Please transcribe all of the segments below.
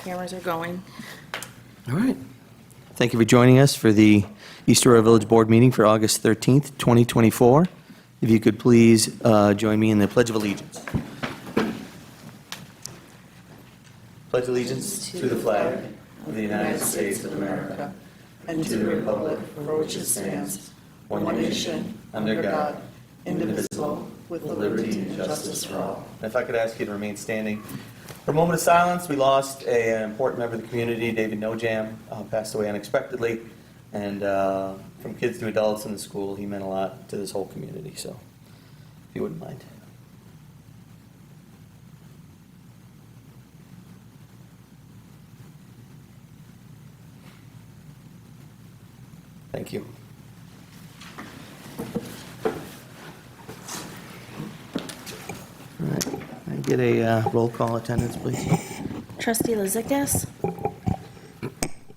Cameras are going. All right. Thank you for joining us for the East Aurora Village Board meeting for August 13th, 2024. If you could please join me in the Pledge of Allegiance. Pledge allegiance to the flag of the United States of America and to the republic for which it stands, one nation, under God, indivisible, with liberty and justice for all. If I could ask you to remain standing for a moment of silence. We lost an important member of the community, David Nojam, passed away unexpectedly. And from kids to adults in the school, he meant a lot to this whole community. So, if you wouldn't mind. Thank you. All right. Can I get a roll call attendance, please? Trustee Lizikas.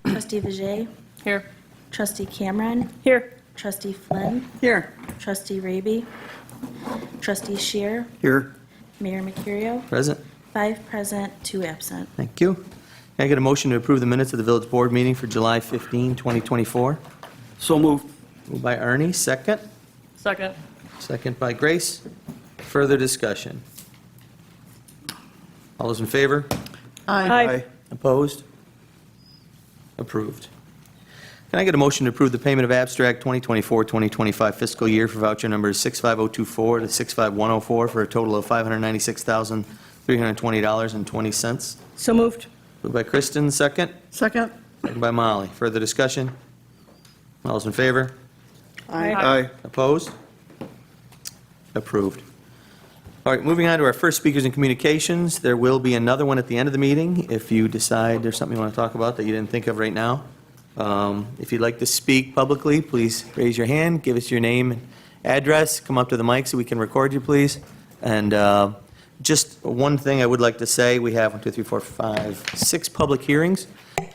Trustee Vijay. Here. Trustee Cameron. Here. Trustee Flynn. Here. Trustee Raby. Trustee Shear. Here. Mayor Mercurio. Present. 5 present, 2 absent. Thank you. Can I get a motion to approve the minutes of the village board meeting for July 15, 2024? So moved. Moved by Ernie, second. Second. Second by Grace. Further discussion? All those in favor? Aye. Opposed? Approved. Can I get a motion to approve the payment of abstract 2024-2025 fiscal year for voucher numbers 65024 to 65104 for a total of $596,320.20? So moved. Moved by Kristen, second. Second. Second by Molly. Further discussion? All those in favor? Aye. Opposed? Approved. All right, moving on to our first speakers in communications. There will be another one at the end of the meeting if you decide there's something you want to talk about that you didn't think of right now. If you'd like to speak publicly, please raise your hand, give us your name and address, come up to the mic so we can record you, please. And just one thing I would like to say, we have 6 public hearings.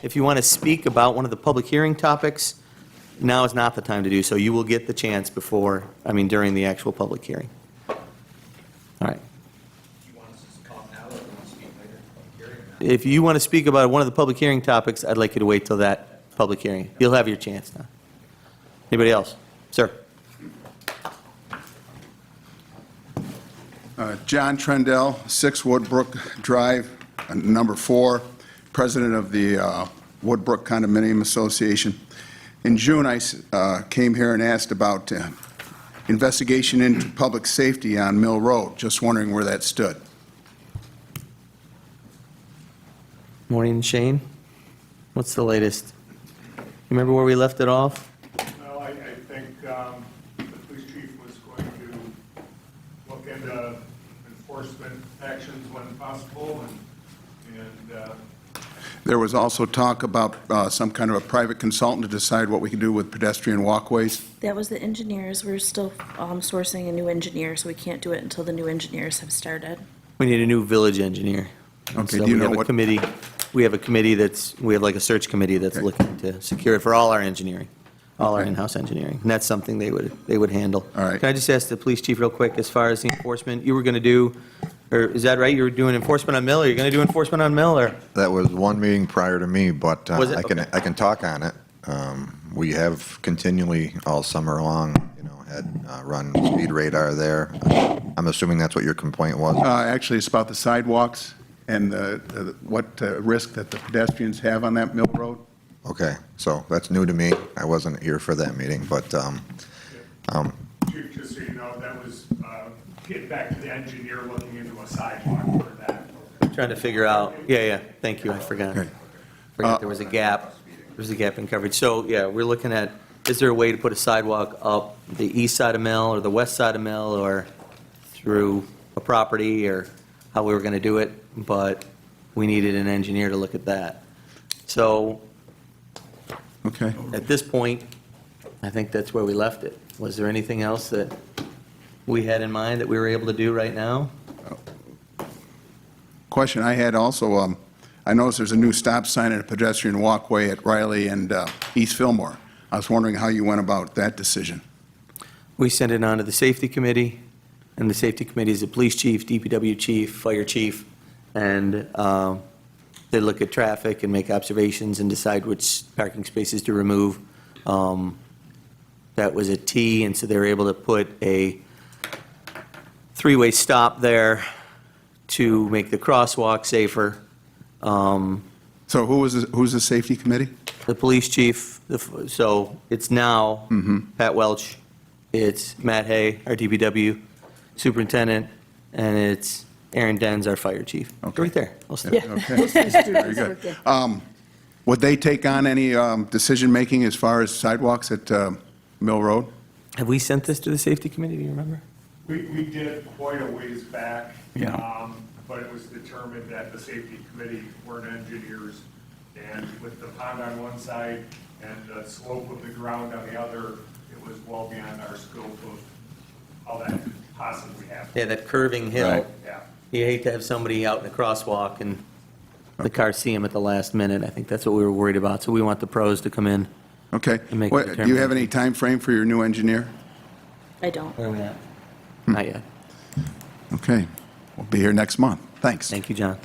If you want to speak about one of the public hearing topics, now is not the time to do so. You will get the chance during the actual public hearing. All right. Do you want us to talk now or do you want to speak later? Public hearing or not? If you want to speak about one of the public hearing topics, I'd like you to wait till that public hearing. You'll have your chance now. Anybody else? Sir. John Trendell, 6 Woodbrook Drive, number 4, president of the Woodbrook Condominium Association. In June, I came here and asked about investigation into public safety on Mill Road. Just wondering where that stood. Morning, Shane. What's the latest? You remember where we left it off? Well, I think the police chief was going to look into enforcement actions when possible, and There was also talk about some kind of a private consultant to decide what we could do with pedestrian walkways. That was the engineers. We're still sourcing a new engineer, so we can't do it until the new engineers have started. We need a new village engineer. Okay, So do you we know have a what? committee. We have a committee we have like a search committee that's Okay. looking to secure it for all our engineering, all our Okay. in-house engineering. And that's something they would handle. All right. Can I just ask the police chief real quick, as far as the enforcement, you were going to do, or is that right? You were doing enforcement on Mill? Are you going to do enforcement on Mill, or? That was one meeting prior to me, but Was it? I can Okay. I can talk on it. We have continually all summer long, had run speed radar there. I'm assuming that's what your complaint was. Actually, it's about the sidewalks and what risk that the pedestrians have on that Mill Road. Okay, so that's new to me. I wasn't here for that meeting, but Chief, just so you know, that was getting back to the engineer looking into a sidewalk for that. Trying to figure out, yeah, thank you, I forgot. Okay. Forgot there was a gap, in coverage. So, yeah, we're looking at, is there a way to put a sidewalk up the east side of Mill or the west side of Mill or through a property, or how we were going to do it, but we needed an engineer to look at that. So, Okay. at this point, I think that's where we left it. Was there anything else that we had in mind that we were able to do right now? Question I had also, I noticed there's a new stop sign and a pedestrian walkway at Riley and East Fillmore. I was wondering how you went about that decision. We sent it on to the safety committee, and the safety committee is the police chief, DPW chief, fire chief, and They look at traffic and make observations and decide which parking spaces to remove. That was a T, and so they were able to put a three-way stop there to make the crosswalk safer. So who's the safety committee? The police chief, so it's now Pat Welch, it's Matt Hay, our DPW superintendent, and it's Aaron Denz, our fire chief. Okay. Right there. I'll stop. Okay, very good. Would they take on any decision-making as far as sidewalks at Mill Road? Have we sent this to the safety committee, do you remember? We did quite a ways back. Yeah. But it was determined that the safety committee weren't engineers, and with the pond on one side and the slope of the ground on the other, it was well beyond our scope of how that could possibly happen. Yeah, that curving hill. Right. Yeah. You hate to have somebody out in a crosswalk and the cars see them at the last minute. I think that's what we were worried about, so we want the pros to come in. Okay. And make a What- Do you have any time frame for your new engineer? I don't. Where are we at? Not yet. Okay, we'll be here next month. Thanks. Thank you, John.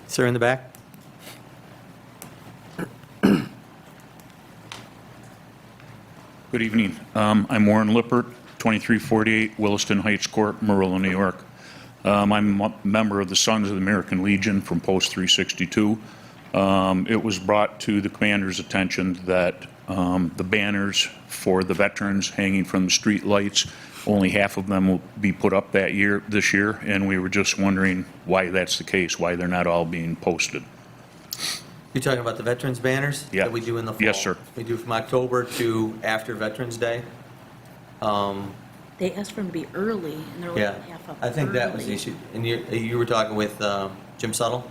Sir in the back? Good evening. I'm Warren Lippert, 2348 Williston Heights Court, Murillo, New York. I'm a member of the Sons of the American Legion from Post 362. It was brought to the commander's attention that the banners for the veterans hanging from the street lights, only half of them will be put up this year, and we were just wondering why that's the case, why they're not all being posted. You're talking about the veterans banners? Yeah. That we do in the fall? Yes, sir. We do from October to after Veterans Day. They asked for them to be early, and they're Yeah, like half up. I think that was the early. issue. And you were talking with Jim Suttle?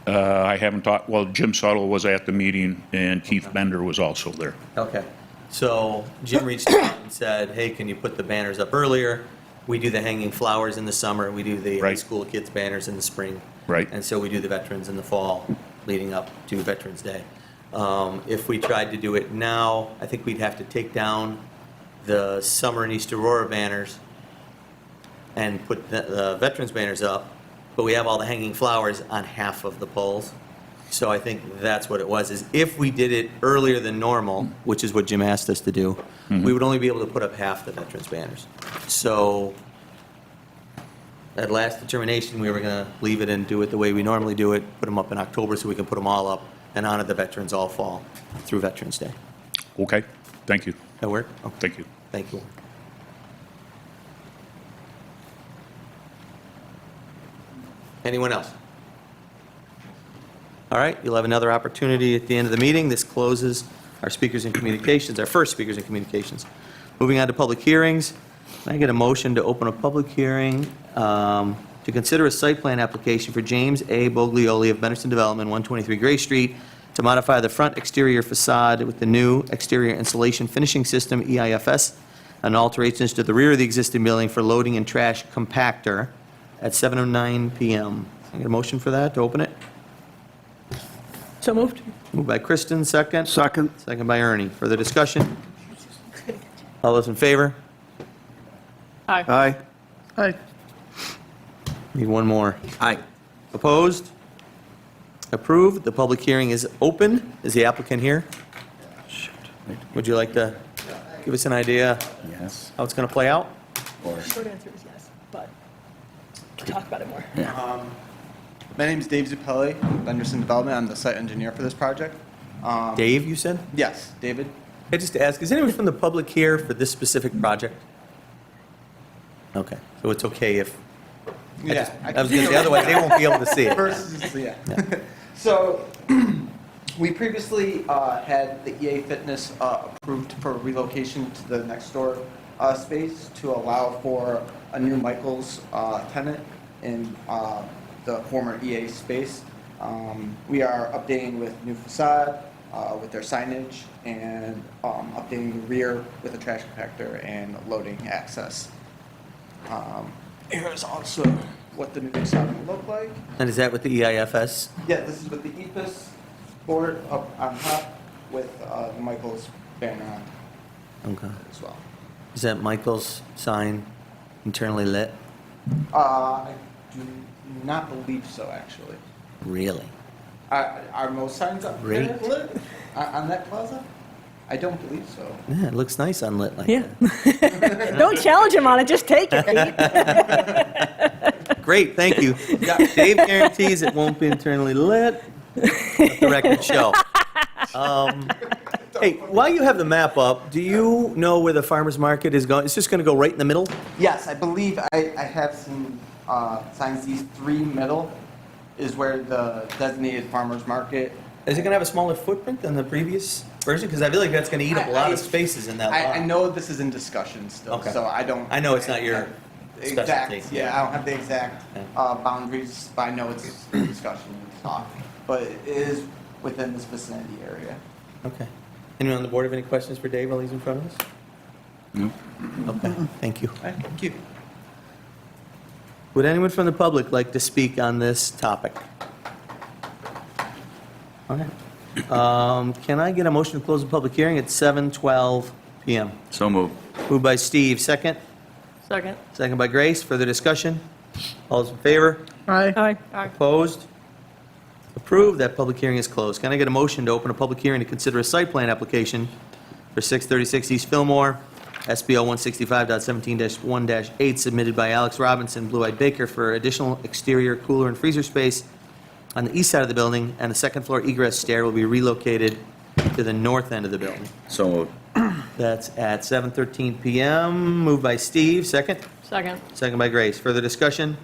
I haven't talked, well, Jim Suttle was at the meeting, and Keith Bender was also there. Okay. So Jim reached out and said, hey, can you put the banners up earlier? We do the hanging flowers in the summer, we do the high Right. school kids banners in the spring. Right. And so we do the veterans in the fall, leading up to Veterans Day. If we tried to do it now, I think we'd have to take down the summer and East Aurora banners and put the veterans banners up, but we have all the hanging flowers on half of the poles. So I think that's what it was, is if we did it earlier than normal, which is what Jim asked us to do, we would only be able to put up half the veterans banners. So at last determination, we were going to leave it and do it the way we normally do it, put them up in October so we can put them all up and honor the veterans all fall through Veterans Day. Okay, thank you. That work? Okay. Thank you. Thank you. Anyone else? All right, you'll have another opportunity at the end of the meeting. This closes our speakers and communications, our first speakers and communications. Moving on to public hearings. Can I get a motion to open a public hearing to consider a site plan application for James A. Boglioli of Benderson Development, 123 Gray Street, to modify the front exterior facade with the new exterior insulation finishing system, EIFS, and alterations to the rear of the existing building for loading and trash compactor at 7:09 PM. Can I get a motion for that, to open it? So moved. Moved by Kristen, second. Second. Second by Ernie. Further discussion? All those in favor? Aye. Aye. Need one more. Aye. Opposed? Approved. The public hearing is open. Is the applicant here? Would you like to give us an idea Yes. how it's going to play out? Short answer is yes, but we'll talk about it more. My name is Dave Zuppelli, Benderson Development. I'm the site engineer for this project. Dave, you said? Yes, David. I just ask, is anyone from the public here for this specific project? Okay, so it's okay if, I was going to say, otherwise they won't be able to see it. Versus, yeah. So, we previously had the EA Fitness approved for relocation to the next door space to allow for a new Michaels tenant in the former EA space. We are updating with new facade, with their signage, and updating the rear with a trash compactor and loading access. Here's also what the new facade will look like. And is that with the E EIFS? Yeah, this is with the EPIS board up on top with the Michaels banner on Okay. as well. Is that Michael's sign internally lit? I do not believe so, actually. Really? Are most signs up there Great. lit on that plaza? I don't believe so. Yeah, it looks nice unlit like Yeah. that. Don't challenge him on it, just take it, Pete. Great, thank you. Dave guarantees it won't be internally lit. Let the record show. Hey, while you have the map up, do you know where the farmer's market is going? It's just going to go right in the middle? Yes, I believe I have seen signs. These three middle is where the designated farmer's market. Is it going to have a smaller footprint than the previous version? Because I feel like that's going to eat up a lot of spaces in that lot. I know this is in discussion still, Okay. so I don't. I know it's not your specialty. Exact, yeah, I don't have the exact boundaries, but I know it's in discussion and talk. But it is within this vicinity area. Okay. Anyone on the board have any questions for Dave while he's in front of us? No. Okay, thank you. All right, thank you. Would anyone from the public like to speak on this topic? All right. Can I get a motion to close the public hearing at 7:12 PM? So moved. Moved by Steve, second. Second. Second by Grace. Further discussion? All those in favor? Aye. Opposed? Approved. That public hearing is closed. Can I get a motion to open a public hearing to consider a site plan application for 636 East Fillmore, SBL 165.17-1-8, submitted by Alex Robinson, Blue Eyed Baker, for additional exterior cooler and freezer space on the east side of the building, and the second floor egress stair will be relocated to the north end of the building. So moved. That's at 7:13 PM. Moved by Steve, second. Second. Second by Grace. Further discussion?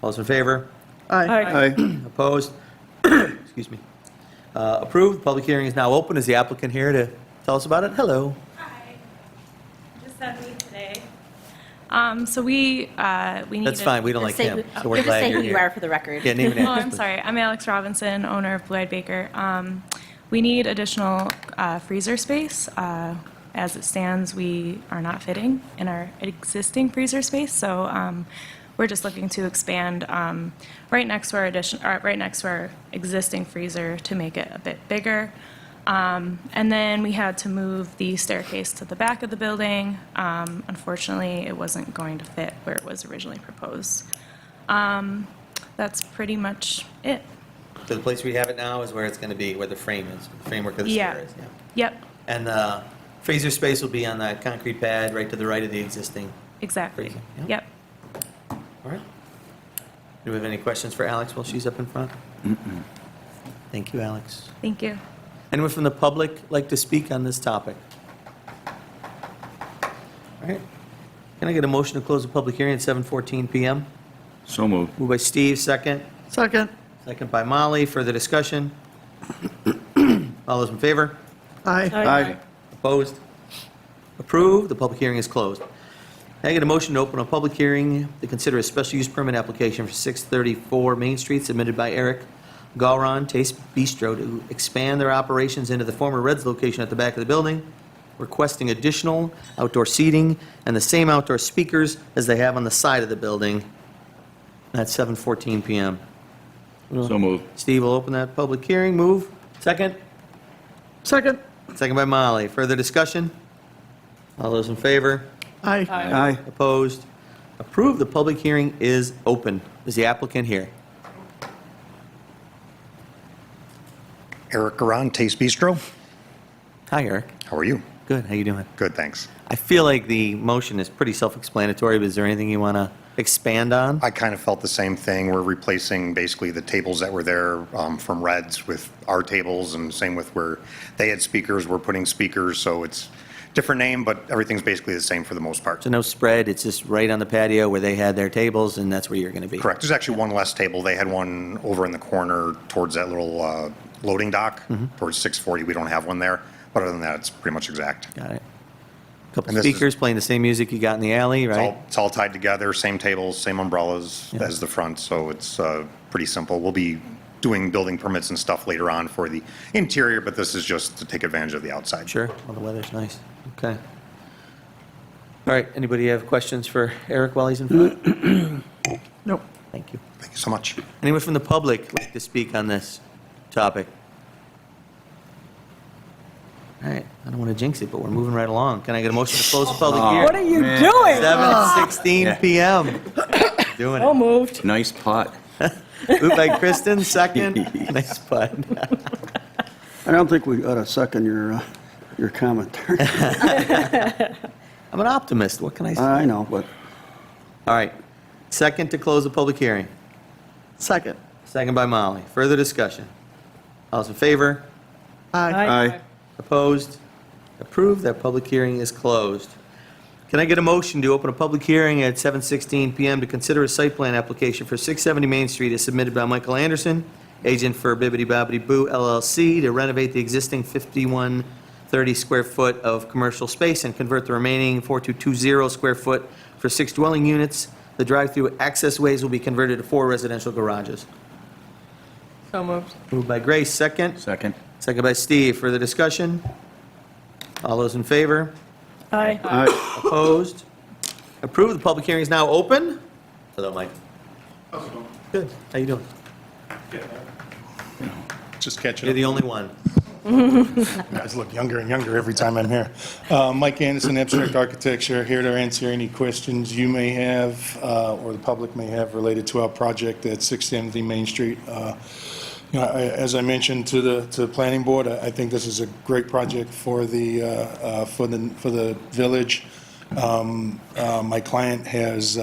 All those in favor? Aye. Opposed? Excuse me. Approved. Public hearing is now open. Is the applicant here to tell us about it? Hello. Hi, just had me today. So we need. That's fine. We don't like him, so we're Just glad say you're who you are here. for the record. Yeah, name and Oh, address, I'm please. sorry. I'm Alex Robinson, owner of Blue Eyed Baker. We need additional freezer space. As it stands, we are not fitting in our existing freezer space, so we're just looking to expand right next to our existing freezer to make it a bit bigger. And then we had to move the staircase to the back of the building. Unfortunately, it wasn't going to fit where it was originally proposed. That's pretty much it. So the place we have it now is where it's going to be, where the frame is, the framework of the Yeah. stair is. Yeah. Yep, And the freezer space will be on that concrete pad right to the right of the existing. exactly. Freezer, yeah. Yep. All right. Do we have any questions for Alex while she's up in front? Thank you, Alex. Thank you. Anyone from the public like to speak on this topic? All right. Can I get a motion to close the public hearing at 7:14 PM? So moved. Moved by Steve, second. Second. Second by Molly. Further discussion? All those in favor? Aye. Opposed? Approved. The public hearing is closed. Can I get a motion to open a public hearing to consider a special use permit application for 634 Main Street submitted by Eric Gauron, Taste Bistro, to expand their operations into the former Reds location at the back of the building, requesting additional outdoor seating and the same outdoor speakers as they have on the side of the building at 7:14 PM. So moved. Steve will open that public hearing. Move. Second? Second. Second by Molly. Further discussion? All those in favor? Aye. Aye. Opposed? Approved. The public hearing is open. Is the applicant here? Eric Garan, Taste Bistro. Hi, Eric. How are you? Good. How you doing? Good, thanks. I feel like the motion is pretty self-explanatory, but is there anything you want to expand on? I kind of felt the same thing. We're replacing basically the tables that were there from Reds with our tables, and same with where they had speakers, we're putting speakers, so it's different name, but everything's basically the same for the most part. So no spread, it's just right on the patio where they had their tables, and that's where you're going to be? Correct. There's actually one less table. They had one over in the corner towards that little loading dock, towards 640. We don't have one there, but other than that, it's pretty much exact. Got it. Couple And this is- speakers playing the same music you got in the alley, right? It's all tied together, same tables, same umbrellas Yeah. as the front, so it's pretty simple. We'll be doing building permits and stuff later on for the interior, but this is just to take advantage of the outside. Sure. Well, the weather's nice. Okay. All right. Anybody have questions for Eric while he's in front? Nope. Thank you. Thank you so much. Anyone from the public like to speak on this topic? All right. I don't want to jinx it, but we're moving right along. Can I get a motion to close the public hearing? What are you doing? 7:16 PM. Doing So it. moved. Nice pot. Moved by Kristen, second. Nice bud. I don't think we ought to second your commentary. I'm an optimist, what can I say? I know, but All right, second to close the public hearing. second. Second by Molly. Further discussion? All those in favor? Aye. Opposed? Approved. That public hearing is closed. Can I get a motion to open a public hearing at 7:16 PM to consider a site plan application for 670 Main Street as submitted by Michael Anderson, agent for Bibbidi Bobbidi Boo LLC, to renovate the existing 5130 square foot of commercial space and convert the remaining 4220 square foot for 6 dwelling units. The drive-through access ways will be converted to 4 residential garages. So moved. Moved by Grace, second. Second. Second by Steve. Further discussion? All those in favor? Aye. Aye. Opposed? Approved. The public hearing is now open. Hello, Mike. How's it going? Good. How you doing? Just catching You're up. the only one. You guys look younger and younger every time I'm here. Mike Anderson, Abstract Architecture, here to answer any questions you may have or the public may have related to our project at 670 Main Street. As I mentioned to the planning board, I think this is a great project for the village. My client has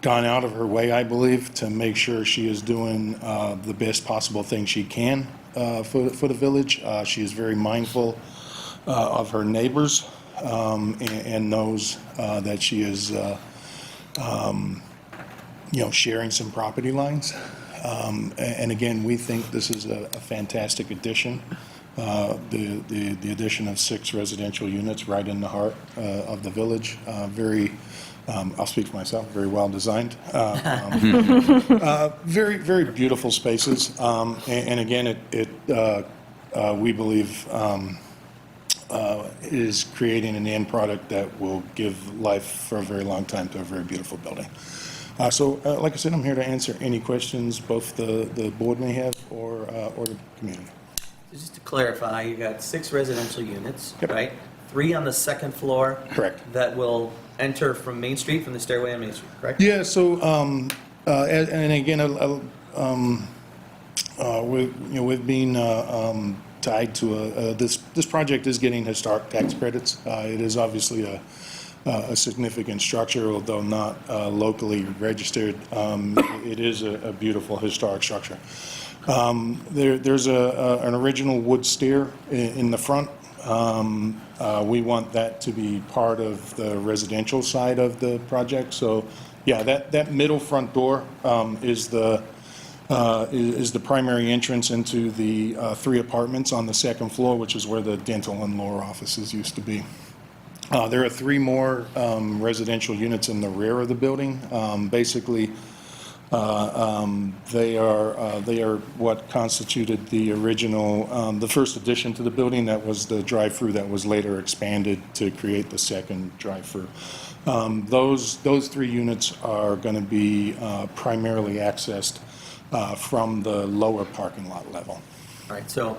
gone out of her way, I believe, to make sure she is doing the best possible thing she can for the village. She is very mindful of her neighbors and knows that she is, sharing some property lines. And again, we think this is a fantastic addition. The addition of 6 residential units right in the heart of the village. I'll speak for myself, very well designed. Very, very beautiful spaces. And again, we believe is creating an end product that will give life for a very long time to a very beautiful building. So, like I said, I'm here to answer any questions both the board may have or the community. Just to clarify, you got 6 residential units, Yep. right? 3 on the second floor. Correct. That will enter from Main Street, from the stairway on Main Street, correct? Yeah, so, and again, we've been tied to this project is getting historic tax credits. It is obviously a significant structure, although not locally registered. It is a beautiful historic structure. There's an original wood stair in the front. We want that to be part of the residential side of the project. So, yeah, that middle front door is the primary entrance into the 3 apartments on the second floor, which is where the dental and lower offices used to be. There are 3 more residential units in the rear of the building. Basically, they are what constituted the original, the first addition to the building. That was the drive-through that was later expanded to create the second drive-through. Those 3 units are going to be primarily accessed from the lower parking lot level. All right, so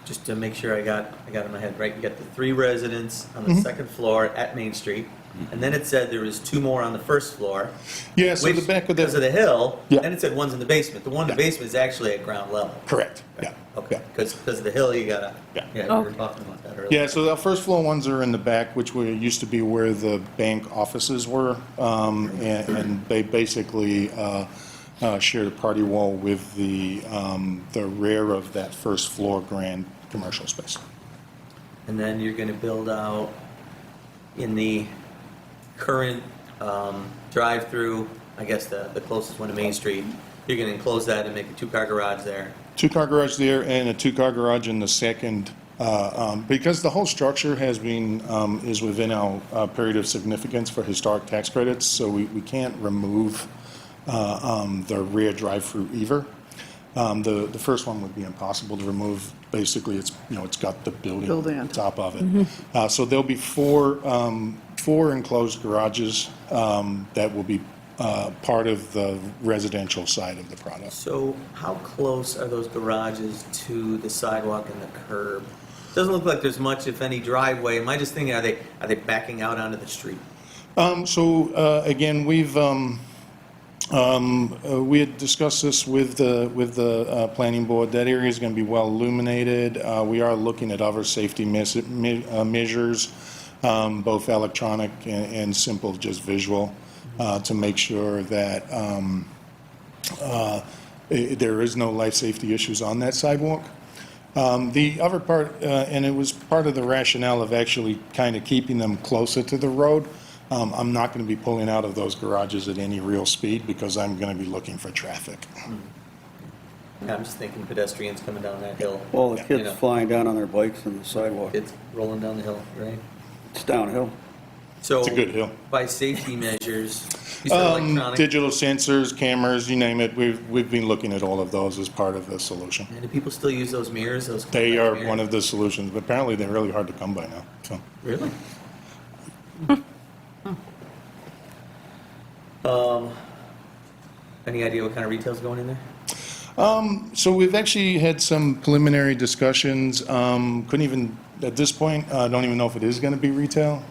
just to make sure I got it in my head, right? You got the 3 residents on the second floor at Main Street, and then it said there was 2 more on the first floor. Yeah, so which, the back of because of the hill, Yeah. then it said one's in the basement. The one in the basement is actually at ground level. Correct, yeah. Okay, because of the hill, you gotta, Yeah. you were talking about that earlier. Yeah, so the first floor ones are in the back, which used to be where the bank offices were, and they basically share the party wall with the rear of that first floor grand commercial space. And then you're gonna build out in the current drive-through, I guess the closest one to Main Street, you're gonna enclose that and make a 2-car garage there. 2-car garage there and a 2-car garage in the second, because the whole structure has been, is within our period of significance for historic tax credits, so we can't remove the rear drive-through either. The first one would be impossible to remove. Basically, it's got the building on top of it. So there'll be 4 enclosed garages that will be part of the residential side of the product. So how close are those garages to the sidewalk and the curb? Doesn't look like there's much, if any, driveway. Am I just thinking, are they backing out onto the street? So again, we've We had discussed this with the planning board. That area is going to be well illuminated. We are looking at other safety measures, both electronic and simple, just visual, to make sure that there is no life safety issues on that sidewalk. The other part, and it was part of the rationale of actually kind of keeping them closer to the road, I'm not going to be pulling out of those garages at any real speed because I'm going to be looking for traffic. Yeah, I'm just thinking pedestrians coming down that hill. Well, the You kids know, flying down on their bikes on the sidewalk. Kids rolling down the hill, right? It's downhill. So It's a good hill. by safety measures, you said electronic. Digital sensors, cameras, you name it. We've been looking at all of those as part of the solution. And do people still use those mirrors? Those They compact are mirrors? one of the solutions, but apparently they're really hard to come by now. So Really? Any idea what kind of retail's going in there? So we've actually had some preliminary discussions. Couldn't even, at this point, don't even know if it is going to be retail.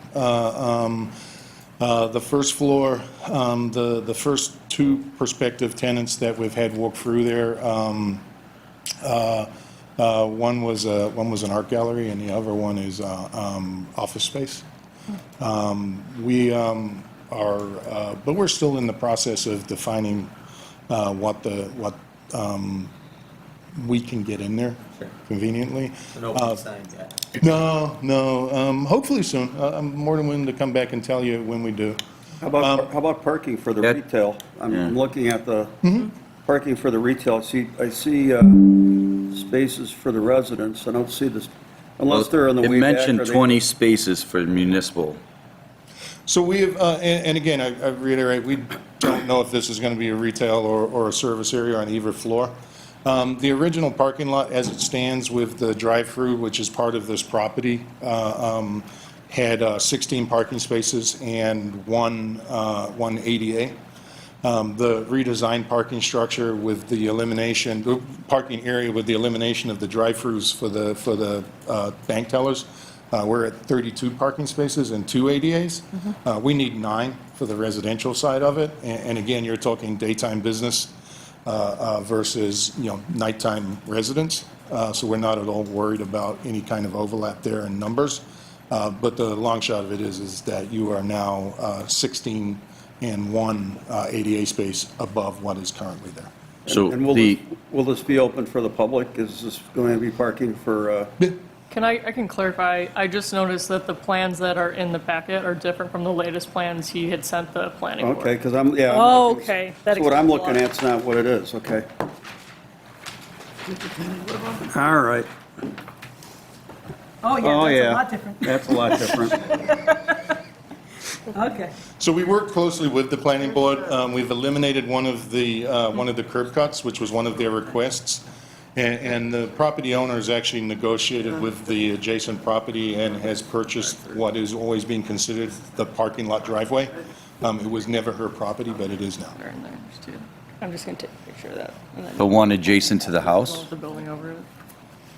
The first floor, the first two prospective tenants that we've had walk through there, one was an art gallery and the other one is office space. But we're still in the process of defining what we can get in there conveniently. An open sign yet? Um, Hopefully soon. I'm more than willing to come back and tell you when we do. How about parking for the retail? I'm looking at the parking for the retail. I see spaces for the residents. I don't see this, unless they're on the way It back. mentioned or they- 20 spaces for municipal. So we have, and again, I reiterate, we don't know if this is going to be a retail or a service area on either floor. The original parking lot, as it stands with the drive-through, which is part of this property, had 16 parking spaces and one ADA. The redesigned parking structure with the elimination, the parking area with the elimination of the drive-throughs for the bank tellers, we're at 32 parking spaces and 2 ADAs. We need 9 for the residential side of it. And again, you're talking daytime business versus, nighttime residents. So we're not at all worried about any kind of overlap there in numbers. But the long shot of it is that you are now 16 and 1 ADA space above what is currently there. So And will this be open for the public? Is this going to be parking for? I can clarify, I just noticed that the plans that are in the packet are different from the latest plans he had sent the planning board. Okay, because I'm looking- Okay. That So what I'm explains a looking lot. at's not what it is, okay. All right. Oh, Oh, yeah, that's yeah. a lot different. That's a lot different. Okay. So we worked closely with the planning board. We've eliminated one of the curb cuts, which was one of their requests. And the property owner has actually negotiated with the adjacent property and has purchased what is always being considered the parking lot driveway. It was never her property, but it is now. I'm just going to take a picture of that. And then The one adjacent to the house? the building over it.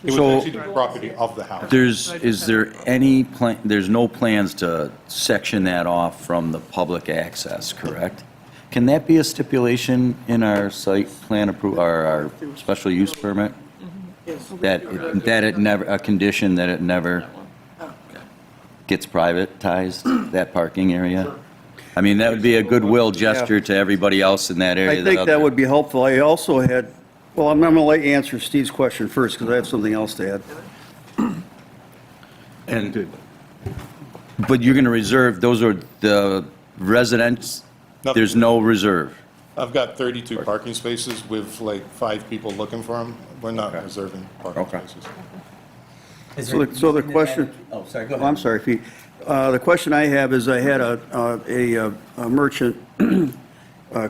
It was So- actually the property of the house. Is there any plan, there's no plans to section that off from the public access, correct? Can that be a stipulation in our site plan our special use permit? That it never, a condition that it never gets privatized, that parking area? I mean, that would be a goodwill gesture to everybody else in that area. I think that would be helpful. I also had, well, I'm going to let you answer Steve's question first because I have something else to add. But you're going to reserve, those are the residents, Nothing. there's no reserve? I've got 32 parking spaces with like 5 people looking for them. We're not reserving parking Okay. spaces. Is So there the- so the reason to question- add- Oh, sorry, go Oh, ahead. I'm sorry, Pete. The question I have is I had a merchant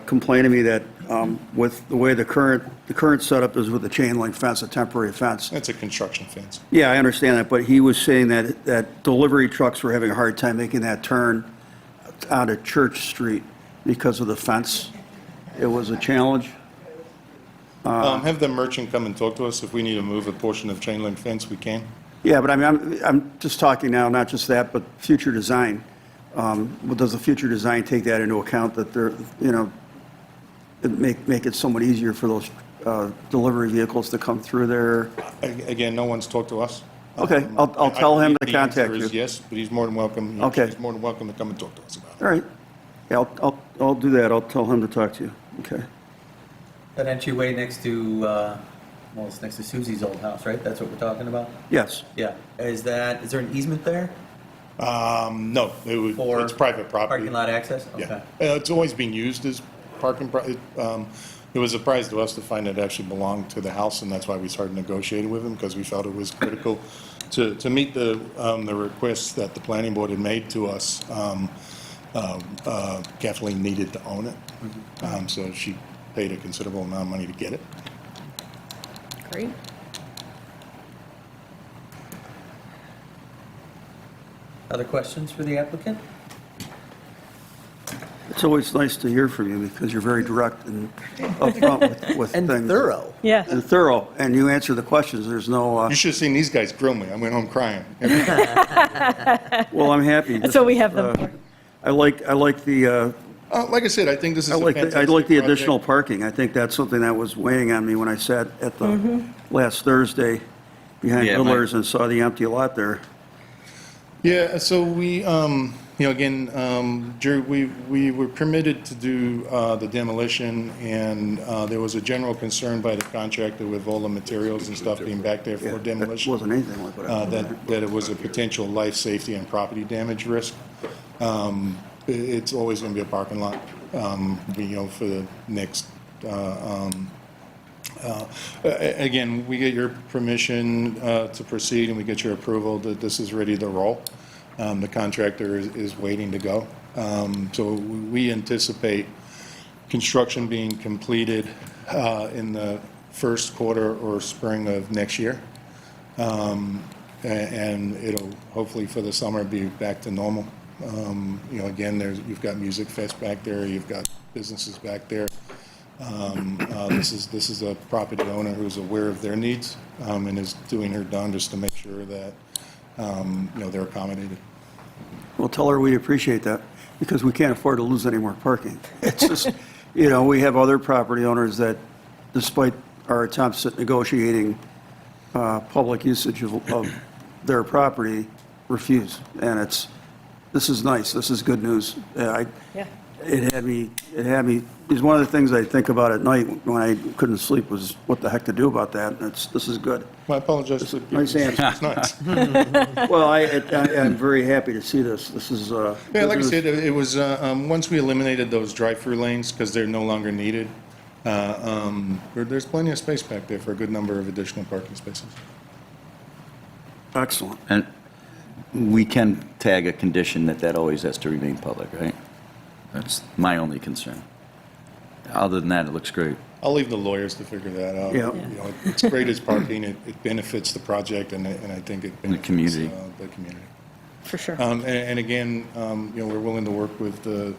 complain to me that with the way the current setup is with the chain link fence, a temporary fence. It's a construction fence. Yeah, I understand that, but he was saying that delivery trucks were having a hard time making that turn onto Church Street because of the fence. It was a challenge. Have the merchant come and talk to us. If we need to move a portion of chain link fence, we can. Yeah, but I mean, I'm just talking now, not just that, but future design. Does the future design take that into account that they're, make it somewhat easier for those delivery vehicles to come through there. Again, no one's talked to us. Okay, I'll tell him to The answer contact is you. yes, but he's more than welcome. Okay. He's more than welcome to come and talk to us about it. All right. Yeah, I'll do that. I'll tell him to talk to you. Okay. That entryway next to, well, it's next to Susie's old house, right? That's what we're talking about? Yes. Yeah. Is there an easement there? No, For it's private property. Parking lot access? Yeah. Okay. It's always been used as parking, it was a surprise to us to find it actually belonged to the house, and that's why we started negotiating with them, because we felt it was critical to meet the requests that the planning board had made to us. Kathleen needed to own it, so she paid a considerable amount of money to get it. Great. Other questions for the applicant? It's always nice to hear from you because you're very direct and upfront with And things. thorough. Yeah. And thorough, and you answer the questions. There's no, You should have seen these guys grill me. I went home crying. well, I'm happy. That's what we have them for. I like the, Like I said, I think this is I a like fantastic the project. additional parking. I think that's something that was weighing on me when I sat at the last Thursday behind Yeah, Miller's and saw the empty lot there. Yeah, so we, again, Jerry, we were permitted to do the demolition, and there was a general concern by the contractor with all the materials and stuff being back there Yeah, for that demolition. wasn't anything like what I That it was a potential life, safety, and property damage risk. It's always going to be a parking lot, for the next, again, we get your permission to proceed, and we get your approval that this is ready to roll. The contractor is waiting to go. So we anticipate construction being completed in the first quarter or spring of next year. And it'll hopefully for the summer be back to normal. Again, you've got Music Fest back there, you've got businesses back there. This is a property owner who's aware of their needs and is doing her darndest to make sure that they're accommodated. Well, tell her we appreciate that, because we can't afford to lose any more parking. It's just, we have other property owners that, despite our attempts at negotiating public usage of their property, refuse. And this is nice, this is good news. Yeah. It had me, it's one of the things I think about at night when I couldn't sleep was what the heck to do about that, and this is good. I apologize. For Nice answer. It's nice. Well, I'm very happy to see this. This is, Yeah, good like I news. said, it was, once we eliminated those drive-through lanes, because they're no longer needed, there's plenty of space back there for a good number of additional parking spaces. Excellent. And we can tag a condition that always has to remain public, right? That's my only concern. Other than that, it looks great. I'll leave the lawyers to figure that out. Yeah. It's great as parking, it benefits the project, and I think it benefits community. The community. For sure. And again, we're willing to work with the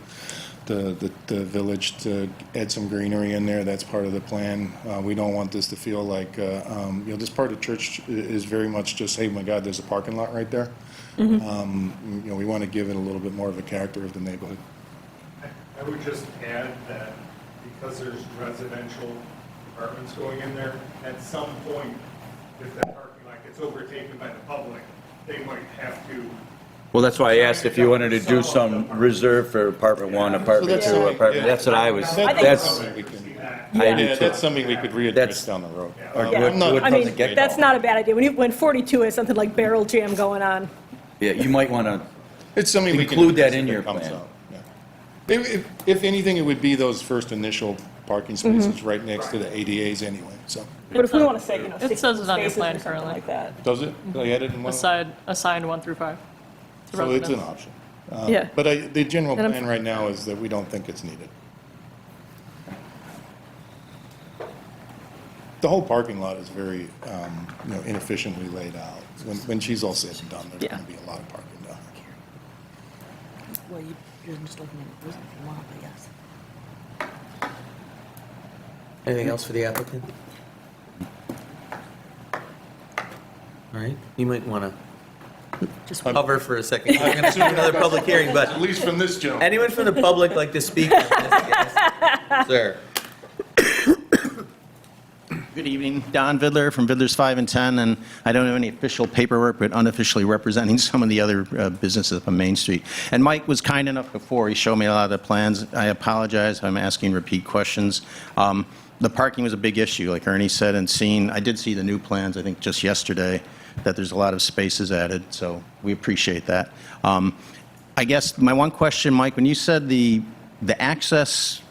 village to add some greenery in there. That's part of the plan. We don't want this to feel like, this part of church is very much just, hey, my God, there's a parking lot right there. We want to give it a little bit more of a character of the neighborhood. I would just add that because there's residential apartments going in there, at some point, if that parking lot gets overtaken by the public, they might have to. Well, that's why I asked if you wanted to do some reserve for apartment one, apartment So two, that's- apartment, yeah. that's what I was, That's that's, something we can, I do yeah, too. that's something we could readdress That's- down the road. Or Yeah. what- what I from mean, the get-go. that's not a bad idea. When 42 has something like barrel jam going on. Yeah, you might want to, It's something we can. Include that address in if your it comes plan. out, yeah. If anything, it would be those first initial parking spaces right next to the ADAs anyway, so. But if we want to say, It says it on your spaces plan or something currently. like that. Does it? Did I add it in one? Assigned 1 through 5. to So it's an residents. option. Yeah. But the general And I'm- plan right now is that we don't think it's needed. The whole parking lot is very, inefficiently laid out. When she's all said and done, there's Yeah. going to be a lot of parking down there. Well, you're just opening it if you want, I guess. Anything else for the applicant? All right, you might want to Just hover for a second. We're going to do another public hearing, At but least from this gentleman. anyone from the public like to speak on this? Yes. Sir? Good evening, Don Vidler from Vidler's 5 and 10, and I don't have any official paperwork, but unofficially representing some of the other businesses up on Main Street. And Mike was kind enough before, he showed me a lot of the plans. I apologize, I'm asking repeat questions. The parking was a big issue, like Ernie said, and I did see the new plans, I think just yesterday, that there's a lot of spaces added, so we appreciate that. I guess my one question, Mike, when you said the access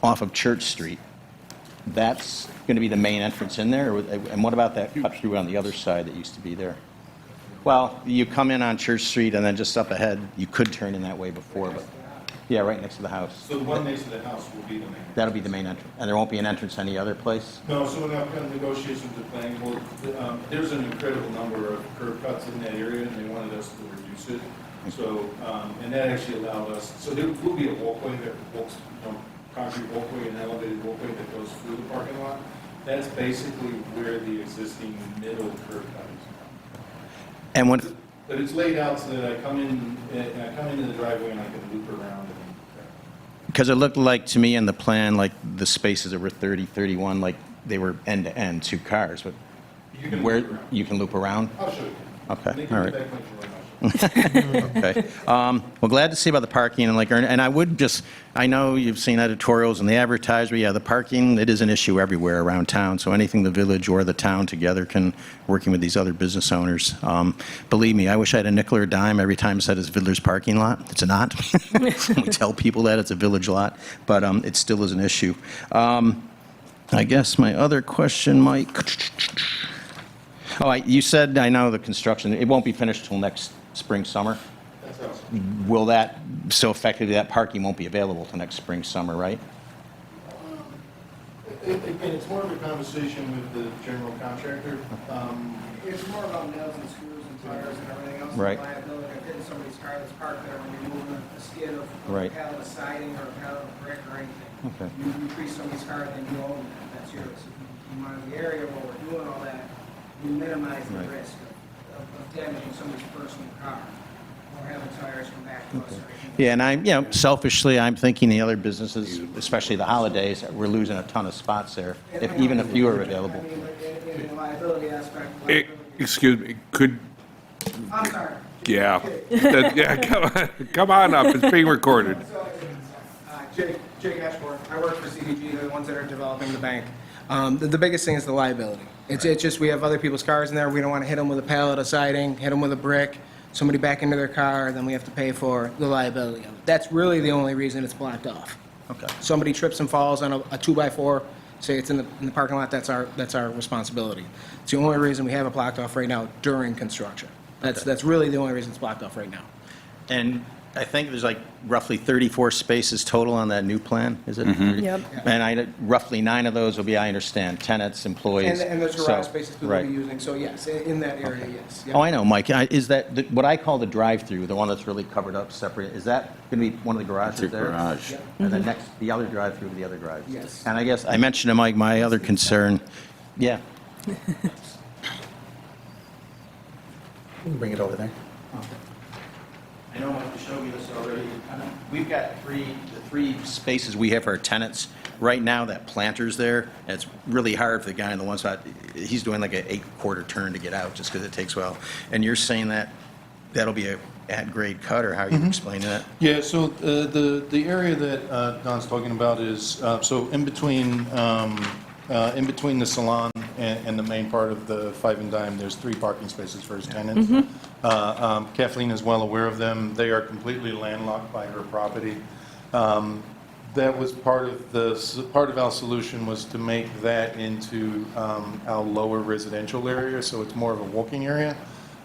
off of Church Street, that's going to be the main entrance in there? And what about that cut through on the other side that used to be there? Well, you come in on Church Street and then just up ahead, you could turn in that way before, but, yeah, right next to the house. So the one next to the house will be the main. That'll be the main entrance, and there won't be an entrance any other place? No, so in our negotiations with the planning board, there's an incredible number of curb cuts in that area, and they wanted us to reduce it. So, and that actually allowed us, so there will be a walkway that walks, concrete walkway and elevated walkway that goes through the parking lot. That's basically where the existing middle curb cut is. And what, But it's laid out so that I come into the driveway and I can loop around. because it looked like to me in the plan, like the spaces that were 30, 31, like they were end to end, 2 cars, but You can where, loop around. you can loop around? I'll show you. Okay, They all can right. get that much really much. Okay. Well, glad to see about the parking, and I would just, I know you've seen editorials and the advertisement, yeah, the parking, it is an issue everywhere around town, so anything the village or the town together can, working with these other business owners. Believe me, I wish I had a nickel or a dime every time it said it's Vidler's parking lot. It's not. We tell people that it's a village lot, but it still is an issue. I guess my other question, Mike. Oh, you said, I know the construction, it won't be finished till next spring, summer? That's awesome. Will that, so effectively, that parking won't be available till next spring, summer, right? Again, it's more of a conversation with the general contractor. It's more about nails and screws and tires and everything else. Right. Liability of hitting somebody's car that's parked there when you're moving a skid of Right. a pallet of siding or a pallet of brick or anything. Okay. You treat somebody's car, then you own that, that's yours. If you monitor the area while we're doing all that, you minimize the Right. risk of damaging somebody's personal car or having tires come back to us or anything. Yeah, and selfishly, I'm thinking the other businesses, especially the holidays, we're losing a ton of spots there, if even a few are available. I mean, in the liability aspect. Excuse me, I'm sorry. yeah, come on up, it's being recorded. Jake Ashmore. I work for CDG. They're the ones that are developing the bank. The biggest thing is the liability. It's just we have other people's cars in there. We don't want to hit them with a pallet of siding, hit them with a brick, somebody back into their car, then we have to pay for the liability of it. That's really the only reason it's blocked off. Okay. Somebody trips and falls on a 2x4, say it's in the parking lot, that's our responsibility. It's the only reason we have it blocked off right now during construction. That's really the only reason it's blocked off right now. And I think there's like roughly 34 spaces total on that new plan, is it? Yep. And roughly 9 of those will be, I understand, tenants, employees. And there's So- garage spaces people will right. be using, so yes, in that area, yes. Yep. Oh, I know, Mike. Is that, what I call the drive-through, the one that's really covered up, separate, is that going to be one of the garages It's a there? garage. And then next, the other drive-through to the other garage? Yes. And I guess, I mentioned to Mike, my other concern, yeah. Bring it over there. I know Mike showed me this already. We've got the 3 spaces we have for our tenants. Right now, that planter's there, and it's really hard for the guy on the one side. He's doing like an 8-quarter turn to get out, just because it takes a while. And you're saying that that'll be a at-grade cut, or how are you explaining that? Yeah, so the area that Don's talking about is, so in between the salon and the main part of the 5 and Dime, there's 3 parking spaces for his tenants. Kathleen is well aware of them. They are completely landlocked by her property. That was part of our solution was to make that into our lower residential area, so it's more of a walking area.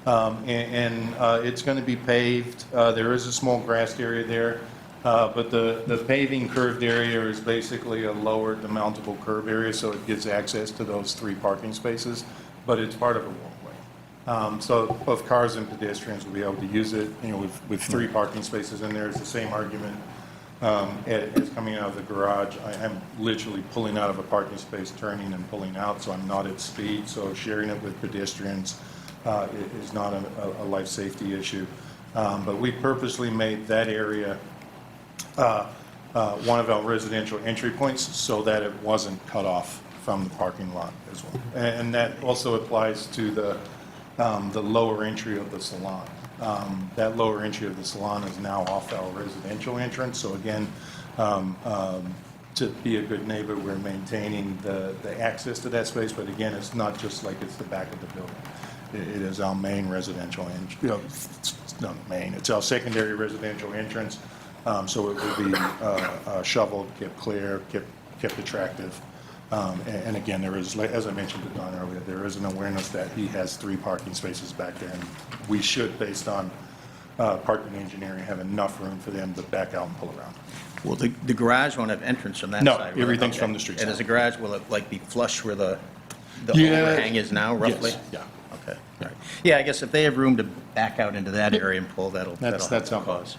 And it's going to be paved. There is a small grassed area there, but the paving curved area is basically a lower demountable curb area, so it gives access to those 3 parking spaces, but it's part of a walkway. So both cars and pedestrians will be able to use it. With 3 parking spaces in there, it's the same argument as coming out of the garage. I'm literally pulling out of a parking space, turning and pulling out, so I'm not at speed, so sharing it with pedestrians is not a life safety issue. But we purposely made that area one of our residential entry points so that it wasn't cut off from the parking lot as well. And that also applies to the lower entry of the salon. That lower entry of the salon is now off our residential entrance, so again, to be a good neighbor, we're maintaining the access to that space, but again, it's not just like it's the back of the building. It is our main residential entrance, it's not main, it's our secondary residential entrance, so it will be shoveled, kept clear, kept attractive. And again, there is, as I mentioned to Don earlier, there is an awareness that he has 3 parking spaces back there, and we should, based on parking engineering, have enough room for them to back out and pull around. Well, the garage won't have entrance from that No, side? will it? everything's Okay. from the street And side. is the garage, will it like be flush where the Yeah. overhang is now, roughly? Yes, yeah. Okay, all right. Yeah, I guess if they have room to back out into that area and pull, that'll That's help the our cause.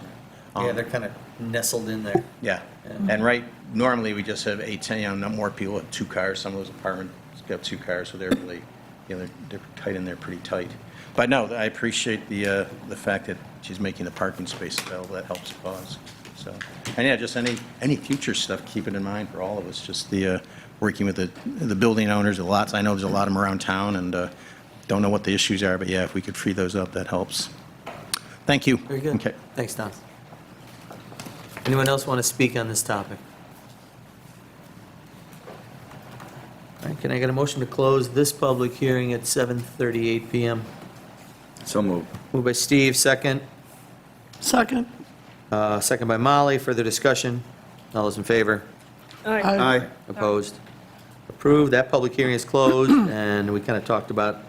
Yeah, they're kind of nestled in there. Yeah, and normally we just have 8, 10, no more people with 2 cars. Some of those apartments got 2 cars, so they're really, they're tight in there, pretty tight. But no, I appreciate the fact that she's making the parking spaces available. That helps the cause. So, and yeah, just any future stuff, keep it in mind for all of us. Just the working with the building owners, the lots. I know there's a lot of them around town, and don't know what the issues are, but yeah, if we could free those up, that helps. Thank you. Very good. Okay. Thanks, Don. Anyone else want to speak on this topic? All right, can I get a motion to close this public hearing at 7:38 PM? So moved. Moved by Steve, second. Second. Second by Molly. Further discussion? All those in favor? Aye. Opposed? Approved. That public hearing is closed, and we kind of talked about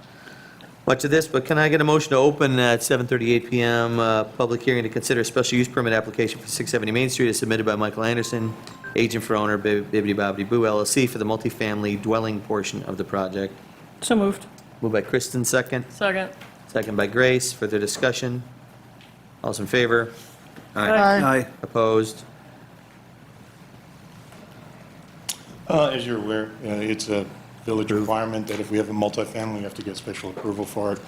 much of this, but can I get a motion to open at 7:38 PM, public hearing to consider a special use permit application for 670 Main Street as submitted by Michael Anderson, agent for owner Bibbidi Bobbidi Boo LLC for the multifamily dwelling portion of the project. So moved. Moved by Kristen, second. Second. Second by Grace. Further discussion? All those in favor? Aye. Opposed? As you're aware, it's a village requirement that if we have a multifamily, we have to get special approval for it.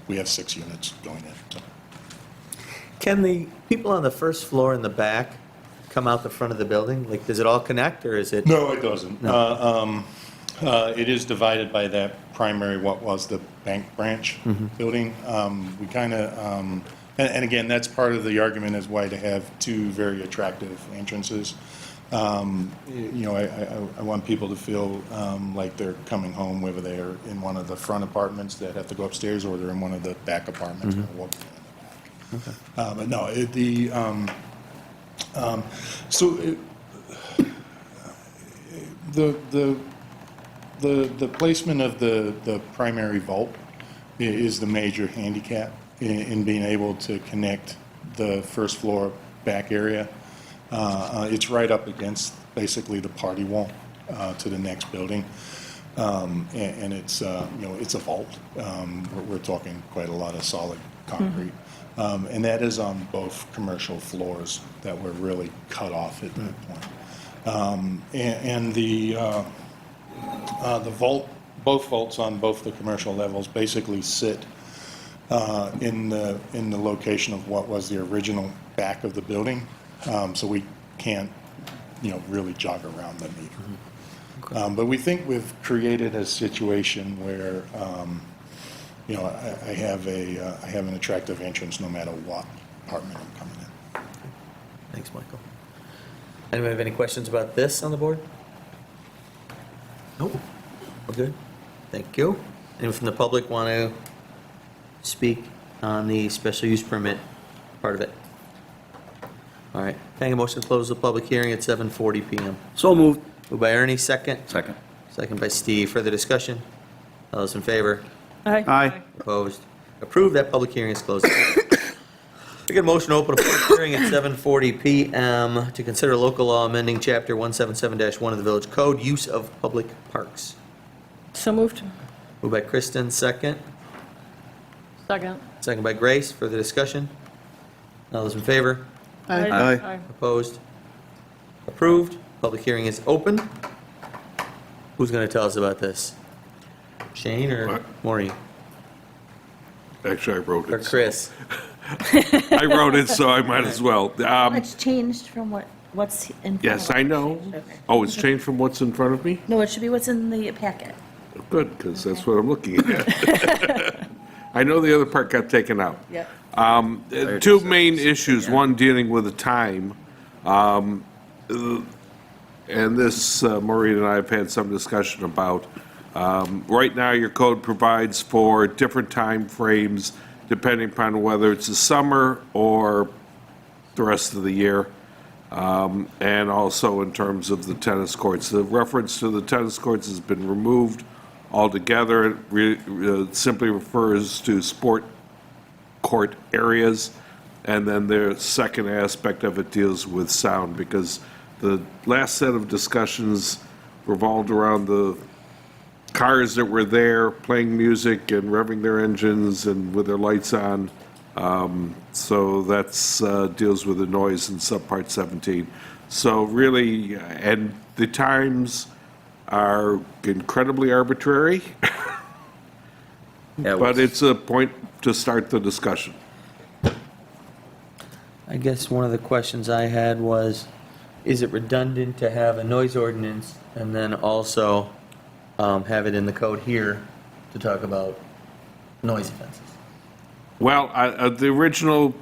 We have 6 units going in, so. Can the people on the first floor in the back come out the front of the building? Like, does it all connect, or is it? No, it doesn't. It is divided by that primary, what was the bank branch building. We kind of, and again, that's part of the argument is why to have 2 very attractive entrances. I want people to feel like they're coming home, whether they're in one of the front apartments that have to go upstairs or they're in one of the back apartments that walk in the back. But no, the placement of the primary vault is the major handicap in being able to connect the first floor back area. It's right up against basically the party wall to the next building. And it's, it's a vault. We're talking quite a lot of solid concrete. And that is on both commercial floors that were really cut off at that point. And the vault, both vaults on both the commercial levels basically sit in the location of what was the original back of the building. So we can't, really jog around them either. But we think we've created a situation where, I have an attractive entrance no matter what apartment I'm coming in. Thanks, Michael. Anyone have any questions about this on the board? Nope. We're good. Thank you. Anyone from the public want to speak on the special use permit part of it? All right. Can I get a motion to close the public hearing at 7:40 PM? So moved. Moved by Ernie, second. Second. Second by Steve. Further discussion? All those in favor? Aye. Opposed? Approved. That public hearing is closed. I get a motion to open a public hearing at 7:40 PM to consider local law amending Chapter 177-1 of the Village Code, use of public parks. So moved. Moved by Kristen, second. Second. Second by Grace. Further discussion? All those in favor? Aye. Opposed? Approved. Public hearing is open. Who's going to tell us about this? Shane or What? Maureen? Actually, I wrote it. Or Chris? I wrote it, so I might as well. It's changed from what What's in front Yes, of I us. know. Okay. Oh, it's changed from what's in front of me? No, it should be what's in the packet. Good, because that's what I'm looking at. I know the other part got taken out. Yep. Two main issues, one dealing with the time. And this, Maureen and I have had some discussion about. Right now, your code provides for different time frames depending upon whether it's the summer or the rest of the year. And also in terms of the tennis courts. The reference to the tennis courts has been removed altogether. It simply refers to sport court areas. And then the second aspect of it deals with sound, because the last set of discussions revolved around the cars that were there playing music and revving their engines and with their lights on. So that's deals with the noise in subpart 17. So really, and the times are incredibly arbitrary, but it's a point to start the discussion. I guess one of the questions I had was, is it redundant to have a noise ordinance and then also have it in the code here to talk about noise offenses? Well, the original,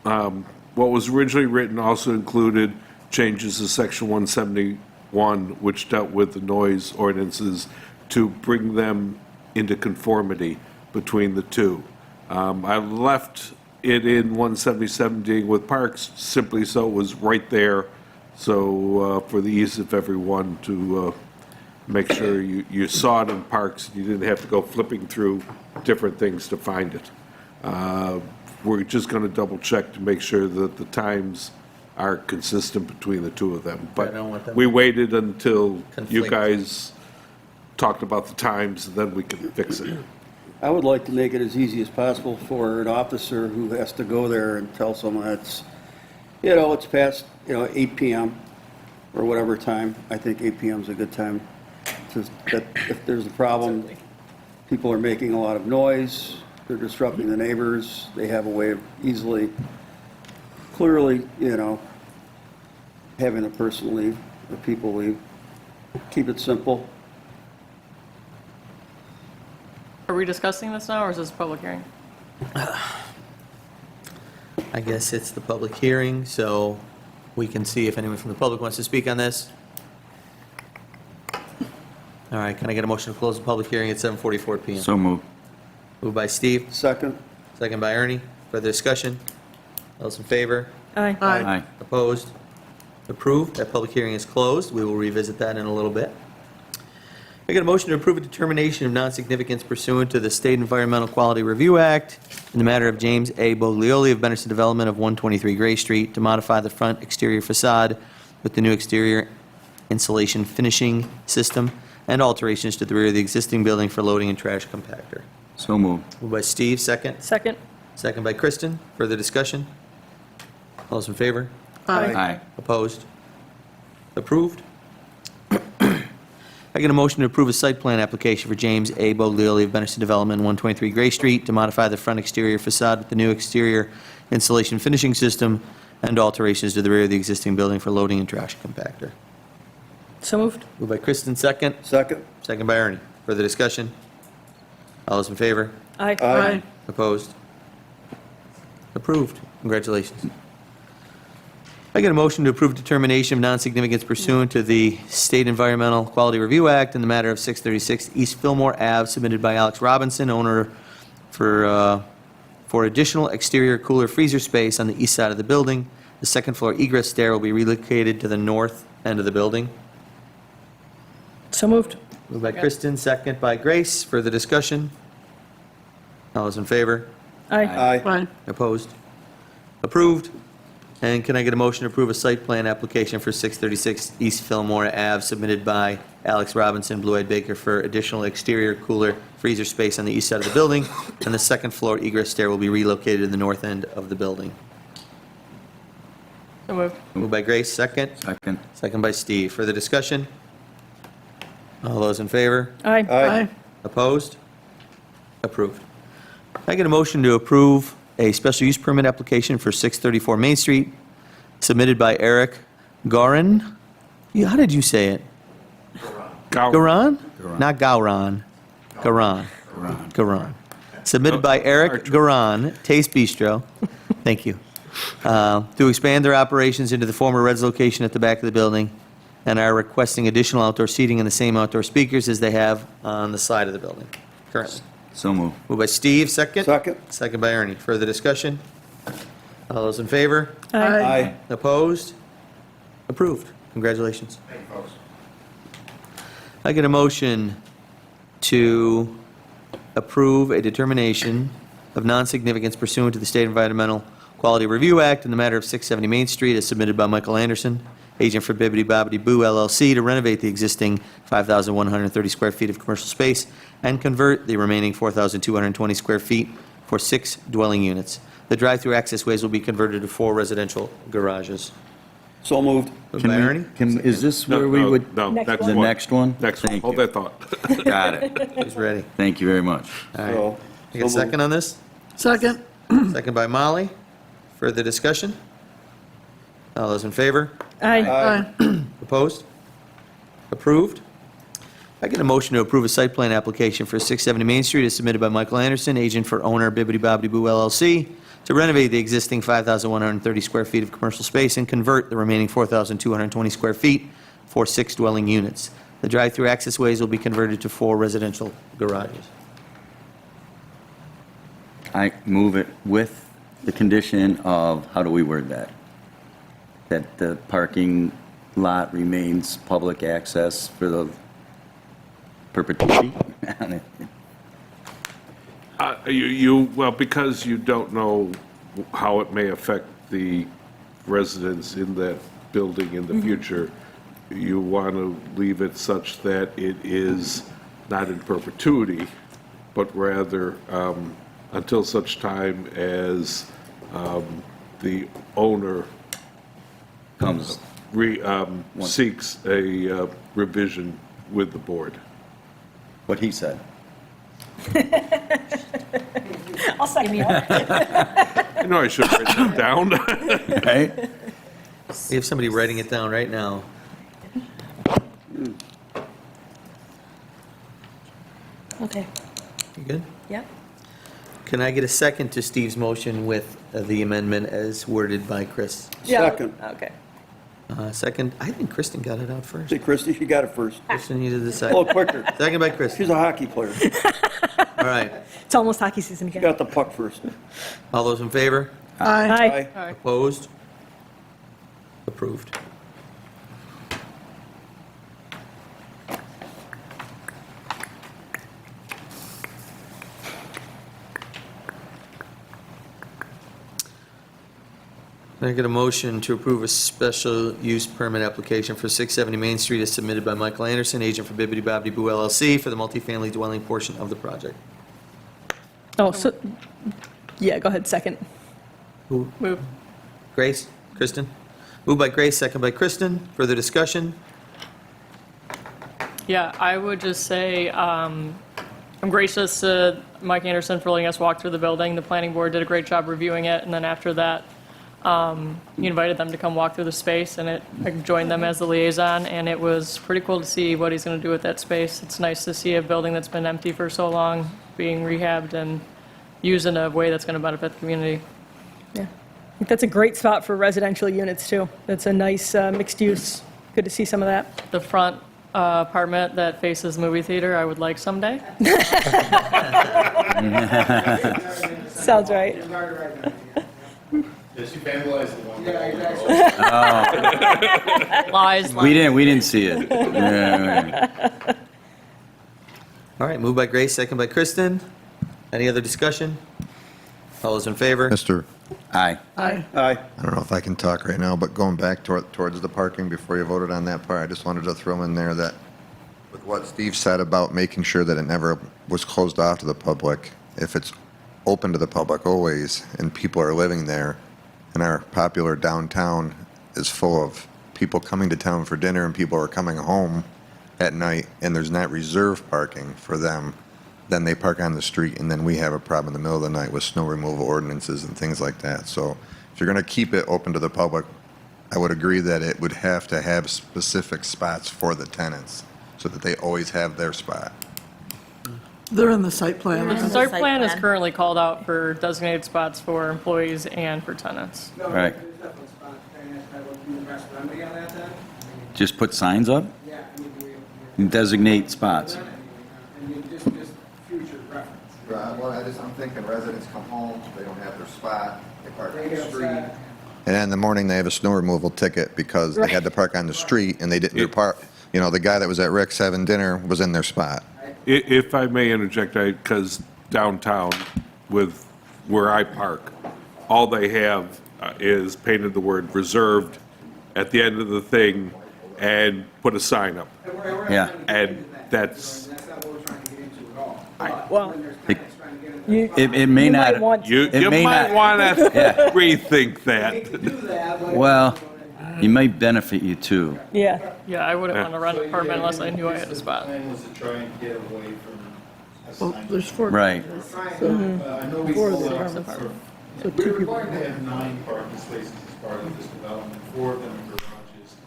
what was originally written also included changes to section 171, which dealt with the noise ordinances to bring them into conformity between the two. I left it in 177 dealing with parks simply so it was right there, so for the ease of everyone to make sure you saw it in parks, you didn't have to go flipping through different things to find it. We're just going to double check to make sure that the times are consistent between the two of them. I don't want them But we waited until you conflict. guys talked about the times, and then we can fix it. I would like to make it as easy as possible for an officer who has to go there and tell someone it's, it's past, 8 PM or whatever time. I think 8 PM is a good time. That if there's a problem, people are making a lot of noise, they're disrupting the neighbors, they have a way of easily, clearly, having a person leave, or people leave. Keep it simple. Are we discussing this now, or is this a public hearing? I guess it's the public hearing, so we can see if anyone from the public wants to speak on this. All right, can I get a motion to close the public hearing at 7:44 PM? So moved. Moved by Steve, Second? second by Ernie. Further discussion? All those in favor? Aye. Aye. Opposed? Approved. That public hearing is closed. We will revisit that in a little bit. I get a motion to approve a determination of non-significance pursuant to the State Environmental Quality Review Act in the matter of James A. Boglioli of Benderson Development of 123 Gray Street to modify the front exterior facade with the new exterior insulation finishing system and alterations to the rear of the existing building for loading and trash compactor. So moved. Moved by Steve, second. Second. Second by Kristen. Further discussion? All those in favor? Aye. Opposed? Approved. I get a motion to approve a site plan application for James A. Boglioli of Benderson Development, 123 Gray Street, to modify the front exterior facade with the new exterior insulation finishing system and alterations to the rear of the existing building for loading and trash compactor. So moved. Moved by Kristen, second. Second? Second by Ernie. Further discussion? All those in favor? Aye. Aye. Opposed? Approved. Congratulations. I get a motion to approve determination of non-significance pursuant to the State Environmental Quality Review Act in the matter of 636 East Fillmore Ave, submitted by Alex Robinson, owner for additional exterior cooler freezer space on the east side of the building. The second floor egress stair will be relocated to the north end of the building. So moved. Moved by Kristen, second by Grace. Further discussion? All those in favor? Aye. Aye. Opposed? Approved. And can I get a motion to approve a site plan application for 636 East Fillmore Ave, submitted by Alex Robinson, Blue Eyed Baker, for additional exterior cooler freezer space on the east side of the building, and the second floor egress stair will be relocated in the north end of the building. So moved. Moved by Grace, second. Second. Second by Steve. Further discussion? All those in favor? Aye. Aye. Opposed? Approved. I get a motion to approve a special use permit application for 634 Main Street, submitted by Eric Garin. Yeah, how did you say it? Garan? Not Gauron. Garan. Garan. Submitted by Eric Garan, Taste Bistro. Thank you. To expand their operations into the former Reds location at the back of the building, and are requesting additional outdoor seating and the same outdoor speakers as they have on the side of the building currently. So moved. Moved by Steve, second. Second. Second by Ernie. Further discussion? All those in favor? Aye. Opposed? Approved. Congratulations. I get a motion to approve a determination of non-significance pursuant to the State Environmental Quality Review Act in the matter of 670 Main Street as submitted by Michael Anderson, agent for Bibbidi Bobbidi Boo LLC, to renovate the existing 5,130 square feet of commercial space and convert the remaining 4,220 square feet for 6 dwelling units. The drive-through access ways will be converted to 4 residential garages. So moved. Moved by Ernie? Is this where we would? No, next The one. next one? Next one. Thank Hold you. that thought. Got it. Who's ready? Thank you very much. All right. So You get a second on this? Second. Second by Molly. Further discussion? All those in favor? Aye. Opposed? Approved. I get a motion to approve a site plan application for 670 Main Street as submitted by Michael Anderson, agent for owner Bibbidi Bobbidi Boo LLC, to renovate the existing 5,130 square feet of commercial space and convert the remaining 4,220 square feet for 6 dwelling units. The drive-through access ways will be converted to 4 residential garages. I move it with the condition of, how do we word that? That the parking lot remains public access for the perpetuity? Well, because you don't know how it may affect the residents in that building in the future, you want to leave it such that it is not in perpetuity, but rather until such time as the owner Comes. seeks a revision with the board. What he said. I'll second that. I know I should write that down. Right? We have somebody writing it down right now. Okay, You good? yep. Can I get a second to Steve's motion with the amendment as worded by Chris? Second. Okay. Second, I think Kristen got it out first. See, Christie, she got it first. Kristen, you did the A second. little quicker. Second by Kristen. She's a hockey player. She All right. It's almost hockey season again. got the puck first. All those in favor? Aye. Aye. Opposed? Approved. Can I get a motion to approve a special use permit application for 670 Main Street as submitted by Michael Anderson, agent for Bibbidi Bobbidi Boo LLC, for the multifamily dwelling portion of the project? Oh, so, yeah, go ahead, second. Who? Move. Grace? Kristen? Moved by Grace, second by Kristen. Further discussion? Yeah, I would just say, I'm gracious to Mike Anderson for letting us walk through the building. The planning board did a great job reviewing it, and then after that, he invited them to come walk through the space, and I joined them as the liaison, and it was pretty cool to see what he's going to do with that space. It's nice to see a building that's been empty for so long being rehabbed and used in a way that's going to benefit the community. Yeah. I think that's a great spot for residential units, too. That's a nice mixed use. Good to see some of that. The front apartment that faces movie theater, I would like someday. Sounds right. Yes, you vandalized the one. Lies. We didn't see it. Yeah. All right, moved by Grace, second by Kristen. Any other discussion? All those in favor? Mr. Aye. Aye. Aye. I don't know if I can talk right now, but going back towards the parking before you voted on that part, I just wanted to throw in there that with what Steve said about making sure that it never was closed off to the public, if it's open to the public always and people are living there, and our popular downtown is full of people coming to town for dinner and people are coming home at night, and there's not reserved parking for them, then they park on the street, and then we have a problem in the middle of the night with snow removal ordinances and things like that. So if you're going to keep it open to the public, I would agree that it would have to have specific spots for the tenants, so that they always have their spot. They're in the site plan. The site plan is currently called out for designated spots for employees and for tenants. Right. Just put signs up? And designate spots. Well, I'm thinking residents come home, they don't have their spot, they park on the street. And in the morning, they have a snow removal ticket because they had to park on the street and they didn't park. You know, the guy that was at Rick's having dinner was in their spot. If I may interject, because downtown with where I park, all they have is painted the word reserved at the end of the thing and put a sign up. Yeah. And that's, Well, It may you not. might want to. you It may might not- want to Yeah. rethink that. Well, it might benefit you too. Yeah. Yeah, I wouldn't want to rent an apartment unless I knew I had a spot. plan was to try and get away from Well, there's 4. Right. So, I know we 4 of sold the out apartments. for, So we 2 were people. going to have 9 parking spaces as part of this development, 4 of them are garages.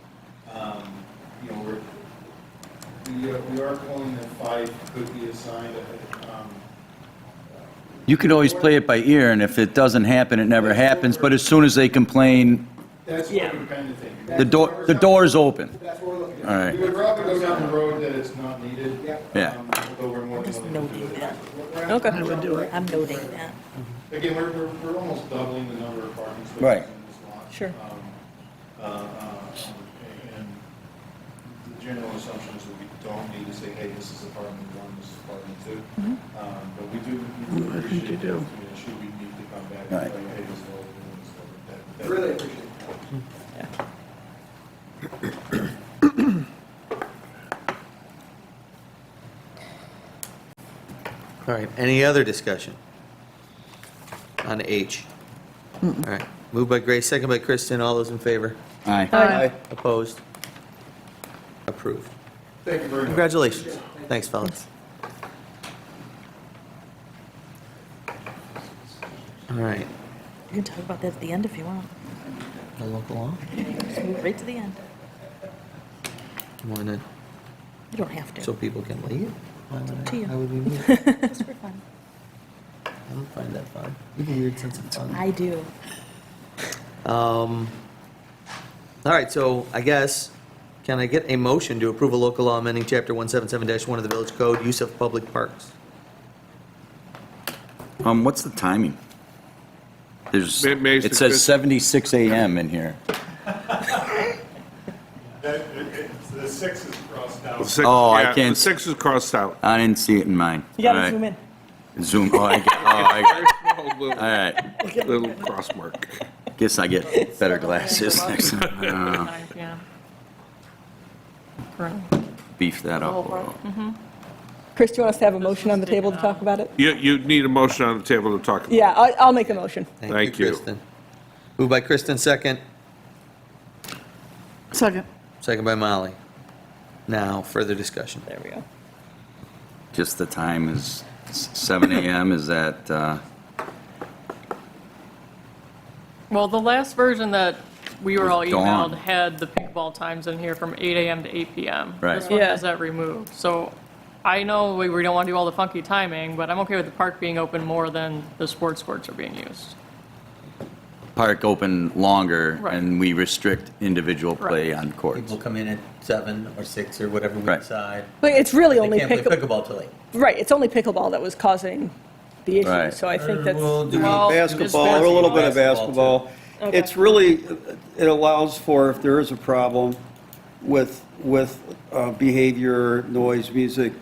You know, we are calling that 5 could be assigned. You could always play it by ear, and if it doesn't happen, it never happens, but as soon as they complain, That's what we're kind of thinking. the door's open. That's what we're looking All at. right. We would rather go down the road that it's not needed. Yeah. Though we're more than willing to do it. Okay. I would do it. I'm noting that. Again, we're almost doubling the number of parking spaces Right. in this lot. Sure. And the general assumption is that we don't need to say, hey, this is apartment 1, this is apartment 2. But we do I think you appreciate the do. opportunity, should we need to come back Right. and say, hey, this is what we're doing, this is what we're doing. Really appreciate it. All right, any other discussion on H? All right, moved by Grace, second by Kristen, all those in favor? Aye. Aye. Opposed? Approved. Thank you very much. Congratulations. Thanks, fellas. All right, You can talk about that at the end if you want. the local law, Just move right to the end. wanted, You don't have to. so people can leave? Why would I- to you. Why would we move? Just for fun. I don't find that fun. You have a weird sense of fun. I do. All right, so I guess, can I get a motion to approve a local law amending Chapter 177-1 of the Village Code, use of public parks? What's the timing? There's, May it says suggest- 76 AM in here. The 6 is crossed out. The six- Oh, I yeah, can't- The 6 is crossed out. I didn't see it in mine. You gotta All right. zoom in. Zoom, oh, I get, all right. Little cross mark. Guess I get better glasses next time. 9 p.m. Correct. Beef that up a little. Chris, do you want us to have a motion on the table to talk about it? You need a motion on the table to talk about. Yeah, I'll make the motion. Thank you. Kristen. Moved by Kristen, second. Second. Second by Molly. Now, further discussion. There we go. Just the time is 7 AM, is that, Well, the last version that we were all Dawn. emailed had the pickleball times in here from 8 AM to 8 PM. Right. This one Yeah. has that removed. So I know we don't want to do all the funky timing, but I'm okay with the park being open more than the sports courts are being used. park open longer Right. and we restrict individual play on courts? People come in at 7 or 6 or whatever we Right. decide. But it's really They only can't play pickleball. pickleball till 8. Right, it's only pickleball that was causing the issue, Right. so I think that's, Well, do we- Well, Basketball, it's or a little bit of basketball, basketball. Okay. It's really, it allows for, if there is a problem with behavior, noise, music,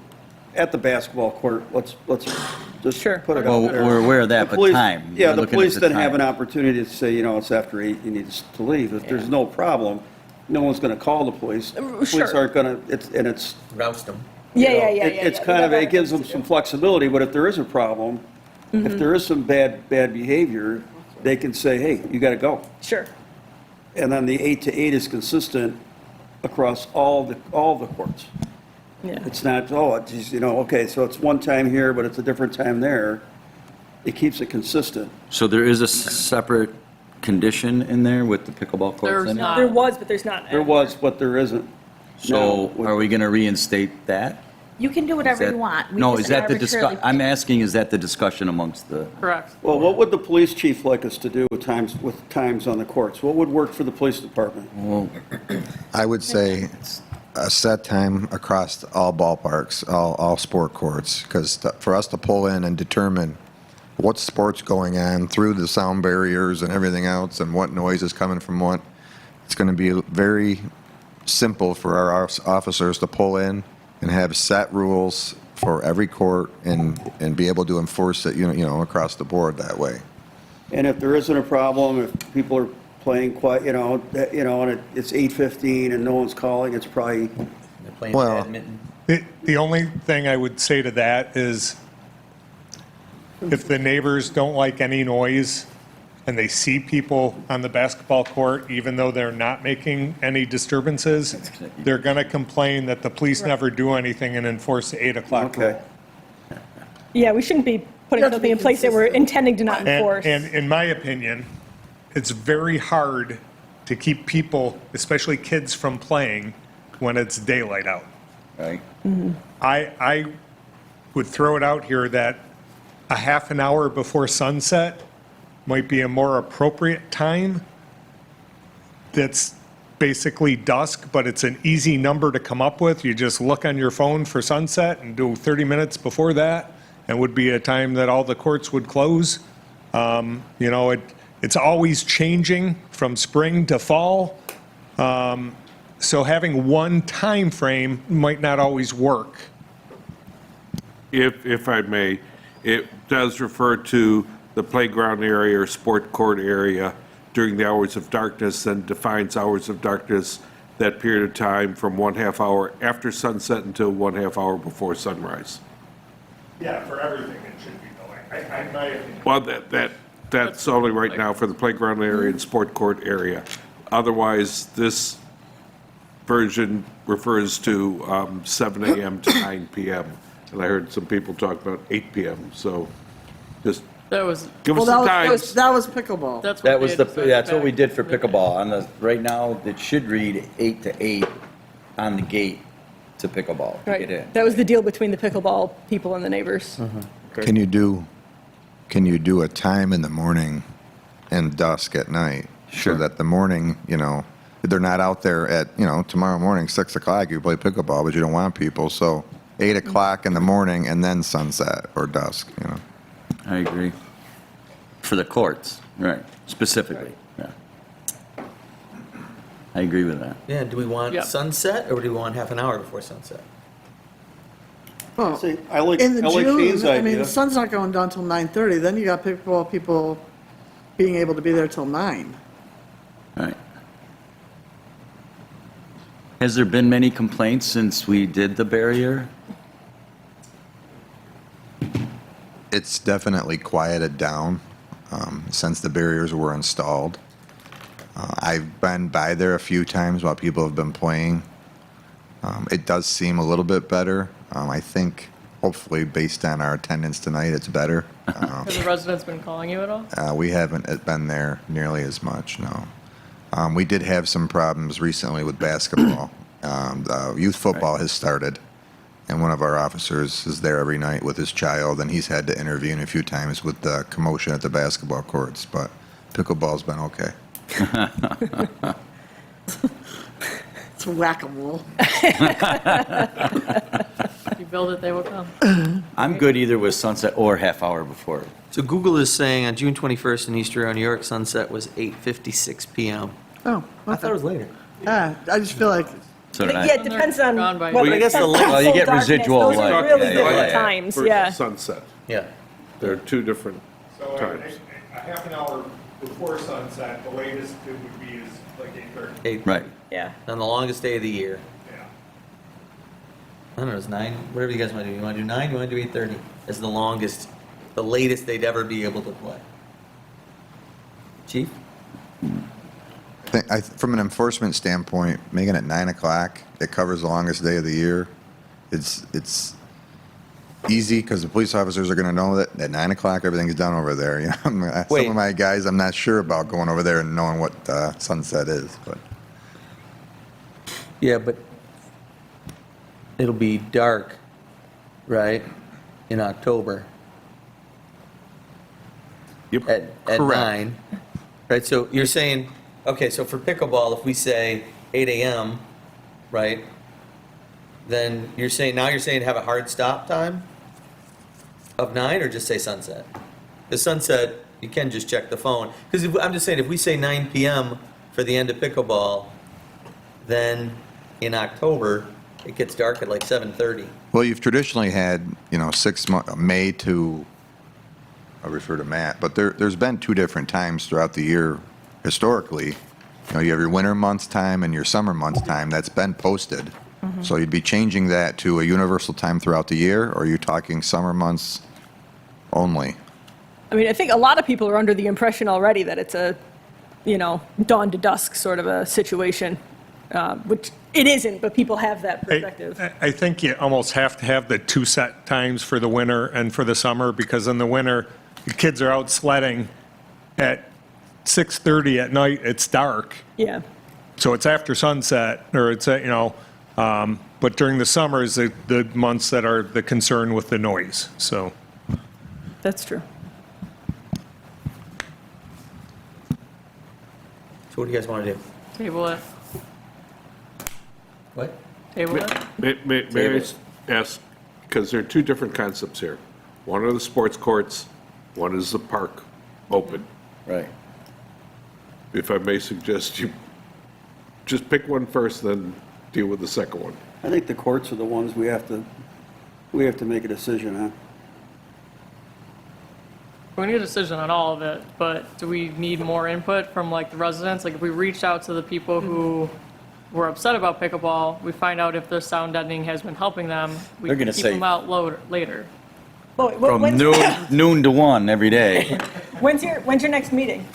at the basketball court, let's just Sure. put it Well, out there. we're aware of that, The but police- time. Yeah, We're the looking at police the then have time. an opportunity to say, it's after 8, you need to leave. If there's no problem, no one's going to call the police. Police sure. aren't going to, and it's, Roust them. yeah, you know, yeah, yeah. It's kind of, it gives them some flexibility, but if there is a problem, if there is some bad behavior, they can say, hey, you got to go. Sure, And then the 8 to 8 is consistent across all the courts. yeah. It's not, geez, okay, so it's one time here, but it's a different time there. It keeps it consistent. So there is a separate condition in there with the pickleball courts There's in it? not. There was, but there's not. There was, but there isn't. So No. are we going to reinstate that? You can do Is whatever that- you want. We No, just is that the arbitrarily discuss, I'm asking, is that the discussion amongst the, Correct. Well, what would the police chief like us to do with times on the courts? What would work for the police department? well, I would say a set time across all ballparks, all sport courts, because for us to pull in and determine what sport's going on through the sound barriers and everything else and what noise is coming from what, it's going to be very simple for our officers to pull in and have set rules for every court and be able to enforce it, you know, across the board that way. And if there isn't a problem, if people are playing quiet, and it's 8:15 and no one's calling, it's probably, They're playing Well- badminton. The only thing I would say to that is if the neighbors don't like any noise and they see people on the basketball court, even though they're not making any disturbances, they're going to complain that the police never do anything and enforce the 8 o'clock rule. okay. Yeah, we shouldn't be putting You have to something be in place that we're consistent. intending to not And, enforce. and in my opinion, it's very hard to keep people, especially kids, from playing when it's daylight out. right? I would throw it out here that a half an hour before sunset might be a more appropriate time. That's basically dusk, but it's an easy number to come up with. You just look on your phone for sunset and do 30 minutes before that, and would be a time that all the courts would close. You know, it's always changing from spring to fall. So having one time frame might not always work. If I may, it does refer to the playground area or sport court area during the hours of darkness, and defines hours of darkness, that period of time from 1/2 hour after sunset until 1/2 hour before sunrise. Yeah, for everything it should be though, in my opinion. Well, that's only right now for the playground area and sport court area. Otherwise, this version refers to 7 a.m. to 9 p.m. And I heard some people talk about 8 p.m., so just That was, give us Well, some that was, times. that was pickleball. that's what That they was had the, decided that's what we back did for in the- pickleball. On the, right now, it should read 8 to 8 on the gate to pickleball to get in. Right, that was the deal between the pickleball people and the neighbors. Can you do a time in the morning and dusk at night? Sure. So that the morning, you know, they're not out there at, you know, tomorrow morning, 6 o'clock, you play pickleball, but you don't want people. So 8 o'clock in the morning and then sunset or dusk, you know. I agree. For the courts, right, specifically, yeah. I agree with that. Yeah, do we want Yep. sunset, or do we want half an hour before sunset? Well, See, I like in the Shane's June, I mean, idea. the sun's not going down till 9:30, then you got pickleball people being able to be there till 9. Right. Has there been many complaints since we did the barrier? It's definitely quieted down since the barriers were installed. I've been by there a few times while people have been playing. It does seem a little bit better. I think, hopefully, based on our attendance tonight, it's better. Have the residents been calling you at all? We haven't been there nearly as much, no. We did have some problems recently with basketball. Youth football has started, and one of our officers is there every night with his child, and he's had to intervene a few times with the commotion at the basketball courts, but pickleball's been okay. It's whack-a-mole. You build it, they will come. I'm good either with sunset or half hour before. So Google is saying on June 21st in East Aurora, New York, sunset was 8:56 p.m. Oh, I thought it was later. yeah, I just feel like, So did Yeah, I. it depends on Gone by- whether Well, I guess it's the- full Well, you get darkness. residual Those are light, really yeah, different yeah. times, Versus yeah. sunset. Yeah. There are two different So times. a half an hour before sunset, the latest it would be is like 8:30. 8. Right. Yeah. On the longest day of the year. Yeah. I don't know, it's 9, whatever you guys want to do. You want to do 9, you want to do 8:30? As the longest, the latest they'd ever be able to play. Chief? From an enforcement standpoint, making it 9 o'clock, it covers the longest day of the year. It's easy because the police officers are going to know that at 9 o'clock everything's done over there. You know, some Wait. of my guys, I'm not sure about going over there and knowing what sunset is, but. Yeah, but it'll be dark, right, in October at 9, right? So you're saying, okay, so for pickleball, if we say 8 AM, right, then you're saying have a hard stop time of 9 or just say sunset? The sunset, you can just check the phone. Because I'm just saying, if we say 9 PM for the end of pickleball, then in October, it gets dark at like 7:30. Well, you've traditionally had, 6 months, May to, I refer to Matt, but there's been 2 different times throughout the year historically. You have your winter months time and your summer months time that's been posted. So you'd be changing that to a universal time throughout the year, or are you talking summer months only? I mean, I think a lot of people are under the impression already that it's a, dawn to dusk sort of a situation, which it isn't, but people have that perspective. I think you almost have to have the 2 set times for the winter and for the summer, because in the winter, the kids are out sledding at 6:30 at night, it's dark. Yeah. So it's after sunset, or it's, but during the summer is the months that are the concern with the noise, so. That's true. So what do you guys want to do? Table it. What? Table it. May I ask, because there are 2 different concepts here. One are the sports courts, one is the park open. Right. If I may suggest you just pick one first, then deal with the second one. I think the courts are the ones we have to make a decision on. We need a decision on all of it, but do we need more input from like the residents? Like if we reached out to the people who were upset about pickleball, we find out if their sound deadening has been helping them, we They're can gonna keep say- them out later. From noon to 1 every day. When's your next meeting?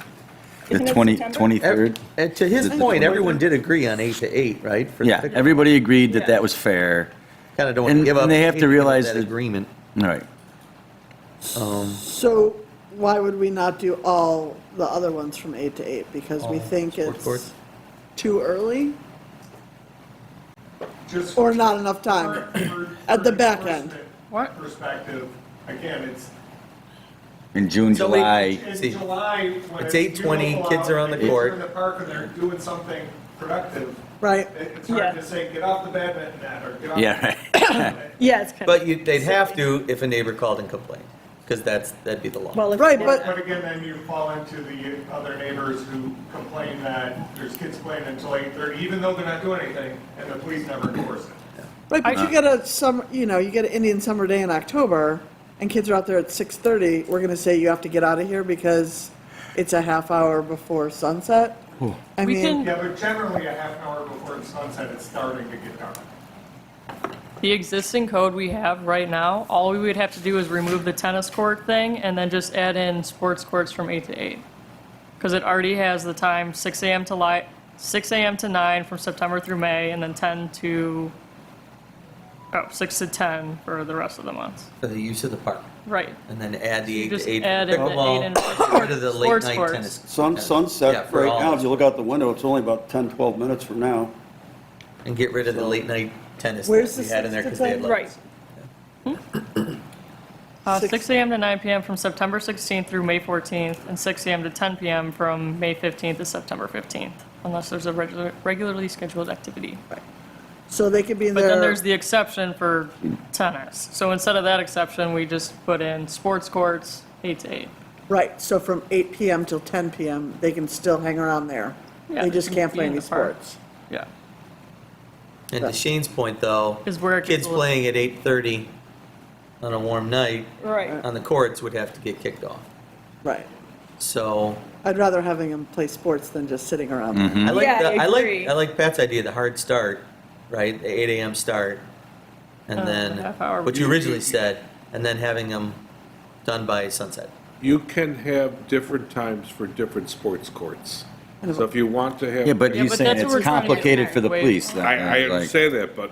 The Isn't it 23rd. And to his point, everyone did agree on 8 to 8, right? for the Yeah, pickleball. everybody agreed that that was fair. Kind of don't want to And give up. and they have to realize that that, agreement. all right. So why would we not do all the other ones from 8 to 8? Because we think Sports it's courts? too early Just or not enough time at the back end? What? Perspective, again, it's In June, So July, in See, July, when it's it's 8:20, beautiful kids are out, on the and kids court. are in the park and they're doing something productive. Right. It's hard to say, get off the badminton net, or get off. yeah, right. Yeah, it's kind of. But they'd have to if a neighbor called and complained, because that'd be the law. Well, if Right, they but- But again, then you fall into the other neighbors who complain that there's kids playing until 8:30, even though they're not doing anything, and the police never enforce it. Right, but you get you get an Indian summer day in October, and kids are out there at 6:30, we're gonna say you have to get out of here because it's a half hour before sunset? I We mean, can- Yeah, but generally a half an hour before the sunset, it's starting to get dark. The existing code we have right now, all we would have to do is remove the tennis court thing and then just add in sports courts from 8 to 8. Because it already has the time 6 a.m. to 9 from September through May, and then 6 to 10 for the rest of the months. For the use of the park. Right. And then add the 8 Just to 8 add in the 8 pickleball, and get rid of the late sports night courts. tennis. Yeah, Sunset, for right all. now, if you look out the window, it's only about 10, 12 minutes from now. And get rid of the late night tennis Where's that we the had in there 6 because to they had 10? lights. Right. 6 a.m. to 9 p.m. from September 16th through May 14th, and 6 a.m. to 10 p.m. from May 15th to September 15th, unless there's a regularly scheduled activity. so they could be in But then there, there's the exception for tennis. So instead of that exception, we just put in sports courts, 8 to 8. right, so from 8 PM till 10 PM, they can still hang around there. Yeah, They just they can't can play be in any the park. sports. Yeah. And to Shane's point, though, Is where it kids gets a little- playing at 8:30 on a warm night Right. on the courts would have to get kicked off. Right. So I'd rather having them play sports than just sitting around there. I like Yeah, I I like agree. I like Pat's idea, the hard start, right? The 8 a.m. start, and then half hour. what you originally said, and then having them done by sunset. You can have different times for different sports courts. So if you want to have. Yeah, but Yeah, he's but saying that's what it's we're trying to get complicated back. for the Wait. police. then, I like- understand that, but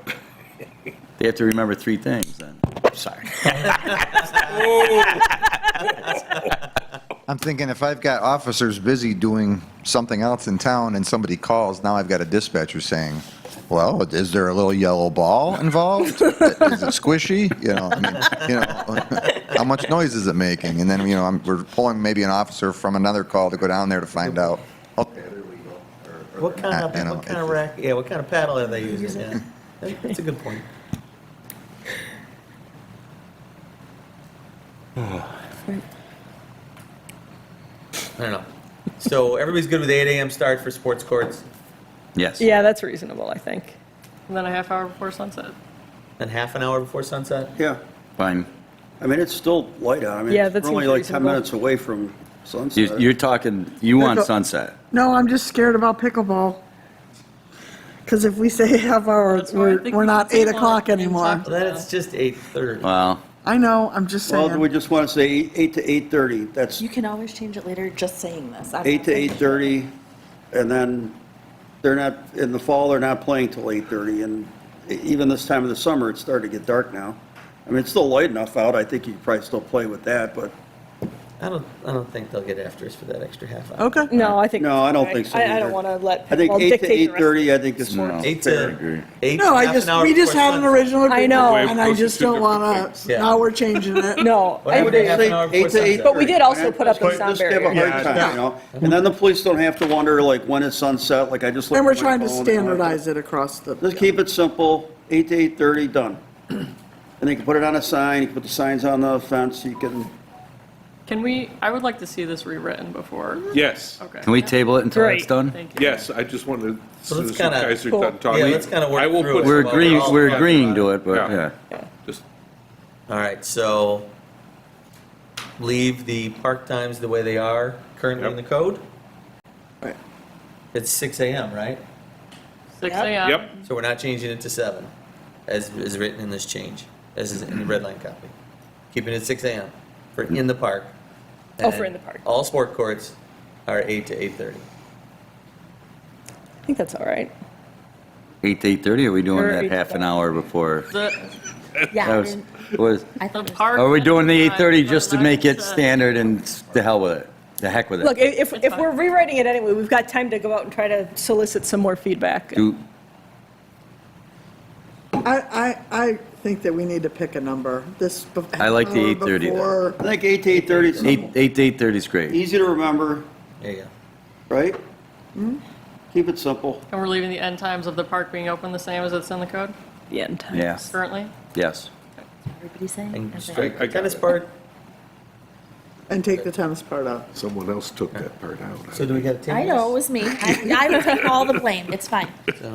They have to remember 3 things then. Sorry. I'm thinking if I've got officers busy doing something else in town and somebody calls, now I've got a dispatcher saying, well, is there a little yellow ball involved? Is it squishy? How much noise is it making? And then, we're pulling maybe an officer from another call to go down there to find out. Okay, there we go. What kind of rack, yeah, what kind of paddle are they using? Yeah. That's a good point. I don't know. So everybody's good with 8 AM start for sports courts, Yes. Yeah, that's reasonable, I think. And then a half hour before sunset. and half an hour before sunset? Yeah. Fine. I mean, it's still light out. I mean, Yeah, it's that seems only like 10 reasonable. minutes away from sunset. You're talking, you want sunset. No, I'm just scared about pickleball. Because if we say half hour, That's why I think we're we not should 8 table o'clock it and anymore. talk to Then it's just 8:30. Well, I know, I'm just Well, do we saying. just want to say 8 to 8:30? That's You can always change it later, just saying this. I'm 8 not to saying- 8:30, and then they're not, in the fall, they're not playing till 8:30, and even this time of the summer, it's starting to get dark now. I mean, it's still light enough out, I think you could probably still play with that, but, I don't think they'll get after us for that extra half hour. Okay. No, I think. no, I don't right. think so I either. don't want to let I think people 8 to dictate the rest. 8:30, I think is No. 8 fair. to 8. No, half an hour we just before had an sunset. original agreement. know. And I just don't want to, Yeah. now we're changing it. No, What happened to half an hour before 8 to sunset? 8:30. But we did also put up the Let's sound give a barrier. hard Yeah, time, And then the police don't have to wonder, like, when it's sunset, like I just looked And we're at my trying to phone, standardize it across the. Just keep it simple, 8 to 8:30, done. And they can put it on a sign, you can put the signs on the fence, you can, I would like to see this rewritten before. Yes, Okay. can we table it until it's Great, done? thank you. yes, I just wanted, So as soon let's as you kinda- guys are Cool. done talking. Yeah, let's kinda work I will through put it. We're Well, agreeing, all we're talked agreeing about to it. it, but, Yeah. yeah. Just, All right, so leave the park times the way they are currently in the code? Right. It's 6 AM, right? 6 AM. yep, So we're not changing it to 7, as is written in this change, as is in the red line copy. Keeping it 6 AM for in the park. Oh, for And in the park. All sport courts are 8 to 8:30. I think that's all right. 8 to 8:30, or are we doing Or that 8 half an hour before? The, Yeah, That I was, didn't- was, I the thought it was- park. are we doing the and 8:30 the just to make it sunset. standard and the hell with it? The heck with it? Look, if we're rewriting it anyway, we've got time to go out and try to solicit some more feedback. Do, I think that we need to pick a number. This. I like the hour 8:30 then. before- I think 8 to 8:30 is 8 to 8:30 is great. easy to remember, There you go. right? Keep it simple. And we're leaving the end times of the park being open the same as it's in the code The end time. Yeah, currently? yes. Everybody's saying? And Okay. strike the tennis part. And take the tennis part out. someone else took that part out. So do we got to table I know, it this? was me. I will take all the blame, it's fine.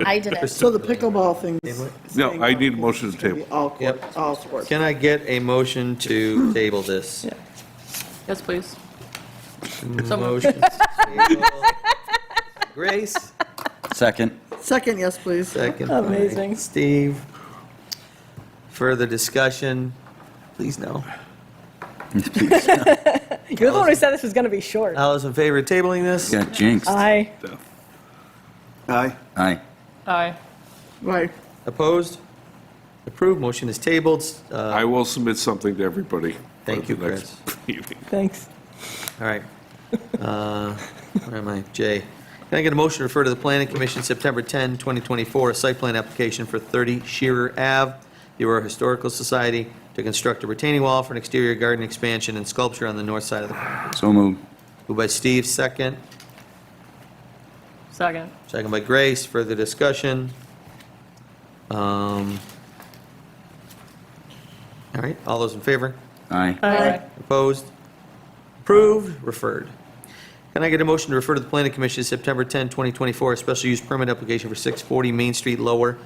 I did it. So the pickleball thing. No, I need a motion to table. All, Yep. all sports. Can I get a motion to table this? Yes, please. Motion. to table. Grace, Second. Second, yes, please. second. by Amazing. Steve. Further discussion? Please no. You're the one who said this was going to be short. All those in favor of tabling this? Got jinxed. Aye. Aye. Aye. Aye. Right. Opposed? Approved, motion is tabled. I will submit something to everybody. Thank for you, the next meeting. Thanks. All right. Where am I? Jay. Can I get a motion to refer to the Planning Commission September 10, 2024, a site plan application for 30 Shearer Ave, the Aurora Historical Society, to construct a retaining wall for an exterior garden expansion and sculpture on the north side of the property. So moved. Moved by Steve, second. Second. Second by Grace. Further discussion? All right, all those in favor? Aye. Aye. Opposed? Approved, referred. Can I get a motion to refer to the Planning Commission September 10, 2024, a special use permit application for 640 Main Street Lower,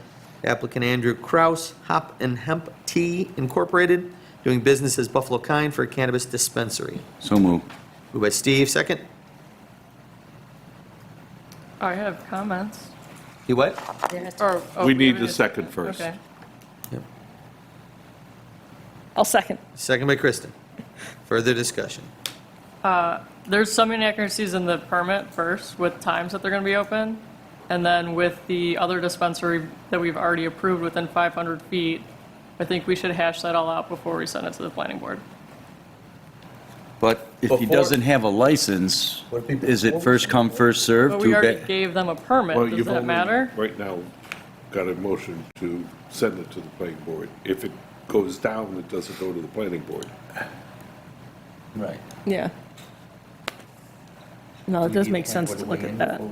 applicant Andrew Kraus, Hop and Hemp Tea Incorporated, doing business as Buffalo Kind for a cannabis dispensary. So moved. Moved by Steve, second. I have comments. You what? There has to- Or, oh, We need maybe the second first. Okay. I'll second. Second by Kristen. Further discussion. There's some inaccuracies in the permit first with times that they're going to be open. And then with the other dispensary that we've already approved within 500 feet, I think we should hash that all out before we send it to the planning board. But if he Before- doesn't have a license, What if he- is it first come, first served? But Too we already bad. gave them a permit, Well, does you've that only matter? Right now, got a motion to send it to the planning board. If it goes down, it doesn't go to the planning board. Right. Yeah. No, it does make sense to look at that.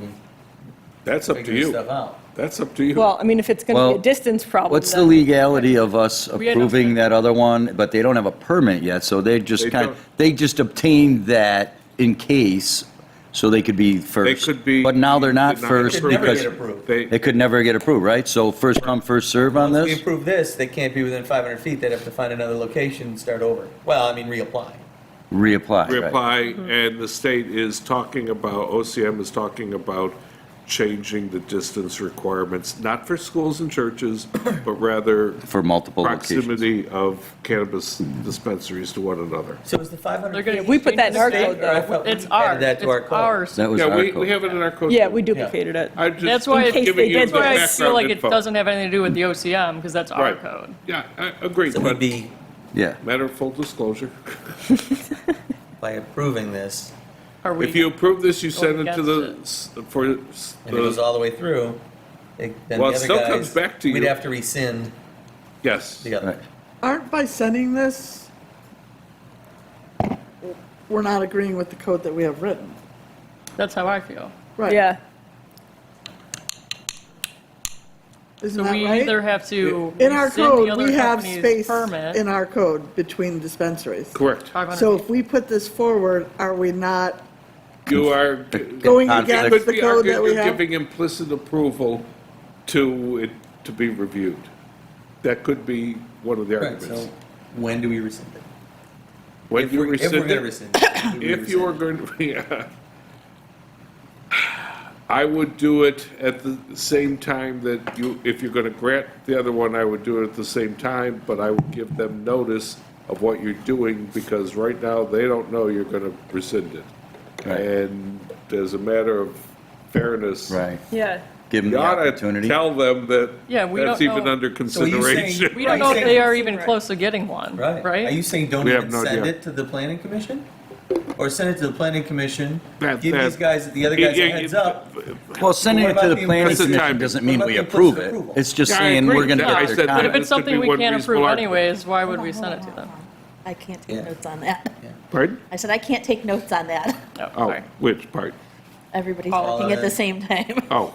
That's up to Figure you. stuff out. That's up to you. Well, I mean, if it's going to be Well, a distance problem, What's the then- legality of us We had no- approving that other one, but they don't have a permit yet, so they just They kind, don't. they just obtained that in case, so they could be first. could be But now they're not denied first Could never because get approved. they could never get approved, right? So first come, first serve on Once we this? approve this, they can't be within 500 feet, they'd have to find another location and start over. Well, I mean, reapply. Reapply, right? Reapply, and the state is talking about, OCM is talking about changing the distance requirements, not for schools and churches, but rather For multiple locations. proximity of cannabis dispensaries to one another. So is the 500 They're gonna feet? We put that in our state, code, or I though. thought we It's added ours, that it's to our code? ours. That was Yeah, our we code. have it in our code. Yeah, too. we duplicated it. I just That's why, In case giving they you did the that's why I background feel like it info. doesn't have anything to do with the OCM, because that's our Right. code. Yeah, I agree, So but we'd be, Yeah. matter of full disclosure. by approving this, Are we? If you approve this, you send going it to the, against for and it goes the, all the way through, then the Well, it other still guys, comes back to we'd you. have to rescind yes. the other. Right. Aren't by sending this, we're not agreeing with the code that we have written? That's how I feel. Right. Yeah. Isn't So that we right? either have to In our rescind the code, other we have company's space permit. in our code between dispensaries. Correct. 500 So feet. if we put this forward, are we not You are. going Conflict. against Could the be code argued that we you're have? giving implicit approval to it to be reviewed. That could be one of the Right, arguments. so when do we rescind it? When If you we're- if we're rescind gonna it, rescind it, when do we if you are rescind going to, yeah. I would do it at the same time that you, if you're going to grant the other one, I would do it at the same time, but I would give them notice of what you're doing, because right now, they don't know you're going to rescind it. Right. And as a matter of fairness. Right. Yeah. Give them You the ought to opportunity. tell them that Yeah, we that's don't even know. under So are you saying- consideration. We don't know if they are even close to getting one, Right. right? Are you saying don't We have even no send idea. it to the planning commission? Or send it to the planning commission, That- give that- these guys, the other guys a Yeah, heads yeah, up? Well, sending What it to about the the planning implicit commission timing? doesn't What mean about we the approve implicit it. approval? It's just Yeah, I saying agree. we're going to Yeah, I get said their that. But if comment. it's something could be we one can't reasonable approve argument. anyways, why would we send it to them? I can't Yeah. take notes on that. Pardon? I said I can't take notes on that. Oh, Oh, sorry. which part? Everybody's All working of at the it. same time. Oh.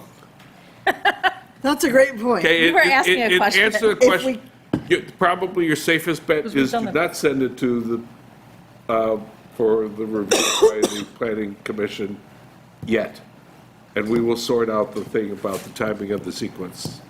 That's a great point. Okay, You were asking a question. Answer the If question. Probably your safest bet Because we've is to done that. not send it to the, for the review by the planning commission yet. And we will sort out the thing about the timing of the sequence.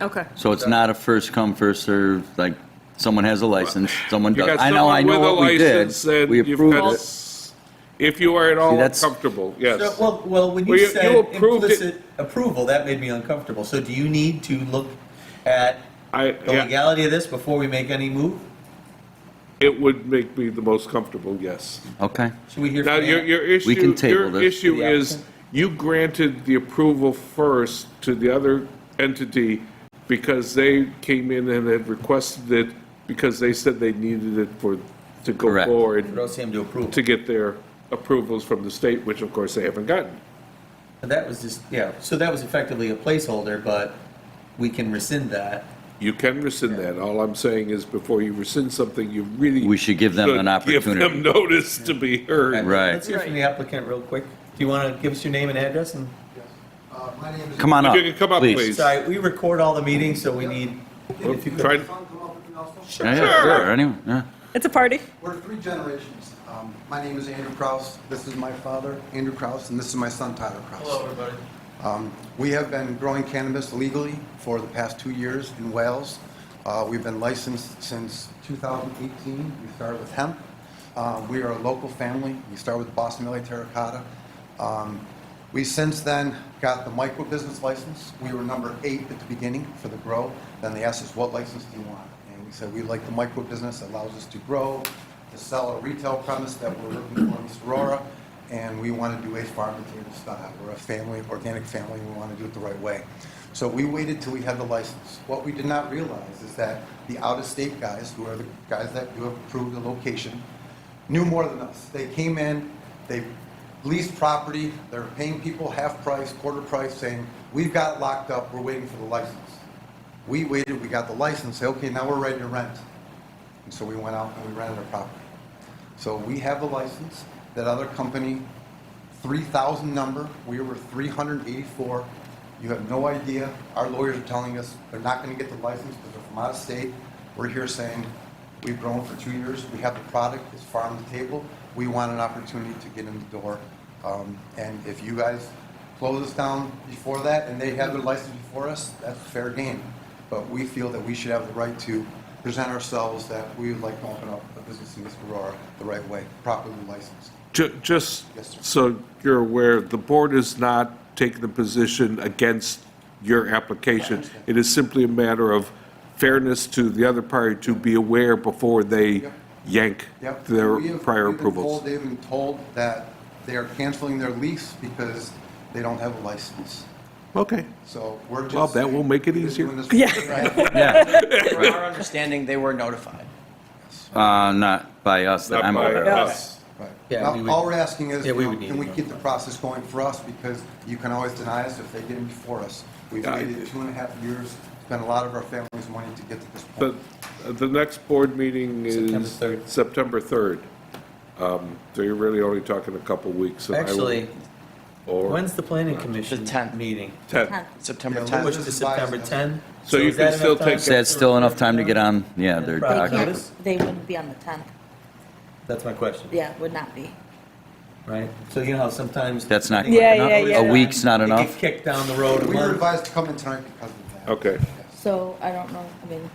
Okay. So it's not a first come, first serve, like someone has a license, someone You does. got I know someone with a what we did. license and We you've approved got, it. if you are at all See, that's- uncomfortable, yes. So, well, when Well, you you said approved it- implicit approval, that made me uncomfortable. So do you need to look at the Yeah, legality of this before we make any move? it would make me the most comfortable, yes. Okay. Should we hear Now, from your, Ann? your issue, We can table your this. issue To the is, applicant. you granted the approval first to the other entity because they came in and had requested it because they said they needed it to go Correct. forward For OCM to approve. to get their approvals from the state, which of course they haven't gotten. But that was just, yeah, so that was effectively a placeholder, but we can rescind that. You can rescind that. All I'm saying is before you rescind something, you really. We should give them an Give them opportunity. notice to be heard. Right. Let's hear from the applicant real quick. Do you want to give us your name and address? And My name is. Come on If up, you can come up, please. sorry, we record all the meetings, so we need, if you could. Try, Yeah, yeah, sure, anyway, yeah. It's a party. We're three generations. My name is Andrew Kraus. This is my father, Andrew Kraus, and this is my son, Tyler Kraus. Hello, everybody. We have been growing cannabis legally for the past 2 years in Wales. We've been licensed since 2018. We started with hemp. We are a local family. We started with Boston Millie Terracotta. We since then got the micro business license. We were number 8 at the beginning for the grow. Then they asked us, what license do you want? And we said, we like the micro business that allows us to grow, to sell a retail premise that we're looking for in East Aurora, and we want to do a farm-to-table style. We're a family, organic family, and we want to do it the right way. So we waited till we had the license. What we did not realize is that the out-of-state guys, who are the guys that do approve the location, knew more than us. They came in, they leased property, they're paying people half price, quarter price, saying, we've got it locked up, we're waiting for the license. We waited, we got the license, say, okay, now we're ready to rent. And so we went out and we rented our property. So we have the license. That other company, 3,000 number, we were 384. You have no idea. Our lawyers are telling us they're not going to get the license because they're from out of state. We're here saying we've grown for 2 years. We have the product. It's farm to table. We want an opportunity to get in the door. And if you guys close us down before that and they have their license before us, that's fair game. But we feel that we should have the right to present ourselves that we would like to open up a business in East Aurora the right way, properly licensed. Just Yes, sir. so you're aware, the board is not taking a position against your application. It is simply a matter of fairness to the other party to be aware before they yank Yep. their We prior have been approvals. told- They've been told that they are canceling their lease because they don't have a license. Okay. So we're just. Well, that will make it we've been easier. doing this Yeah. for- right? Yeah, From our understanding, they were notified. not by us that Not I'm by aware of. us. Right. Yeah, Now, we would- all we're asking is, yeah, we you know, would need can we to keep the process going for us? Because you can always deny us if they get in before us. We've Yeah, waited 2.5 years, spent a lot of our family's money to get to this point. The next board meeting September is 3rd. September 3rd. So you're really only talking a couple weeks. and I will- Actually, Or when's the planning commission 10th. meeting? 10th. September Yeah, 10th. Push to September 10? So you is can that still enough time? take Is that still enough time to get on, yeah, their They Product document? notice? can't, they wouldn't be on the 10th. That's my question, Yeah, would not be. right? So you know how sometimes. That's not Yeah, enough? yeah, yeah. A week's not It enough? gets kicked down the road a We were month. advised to come in tonight because of that. Okay. So I don't know, I mean,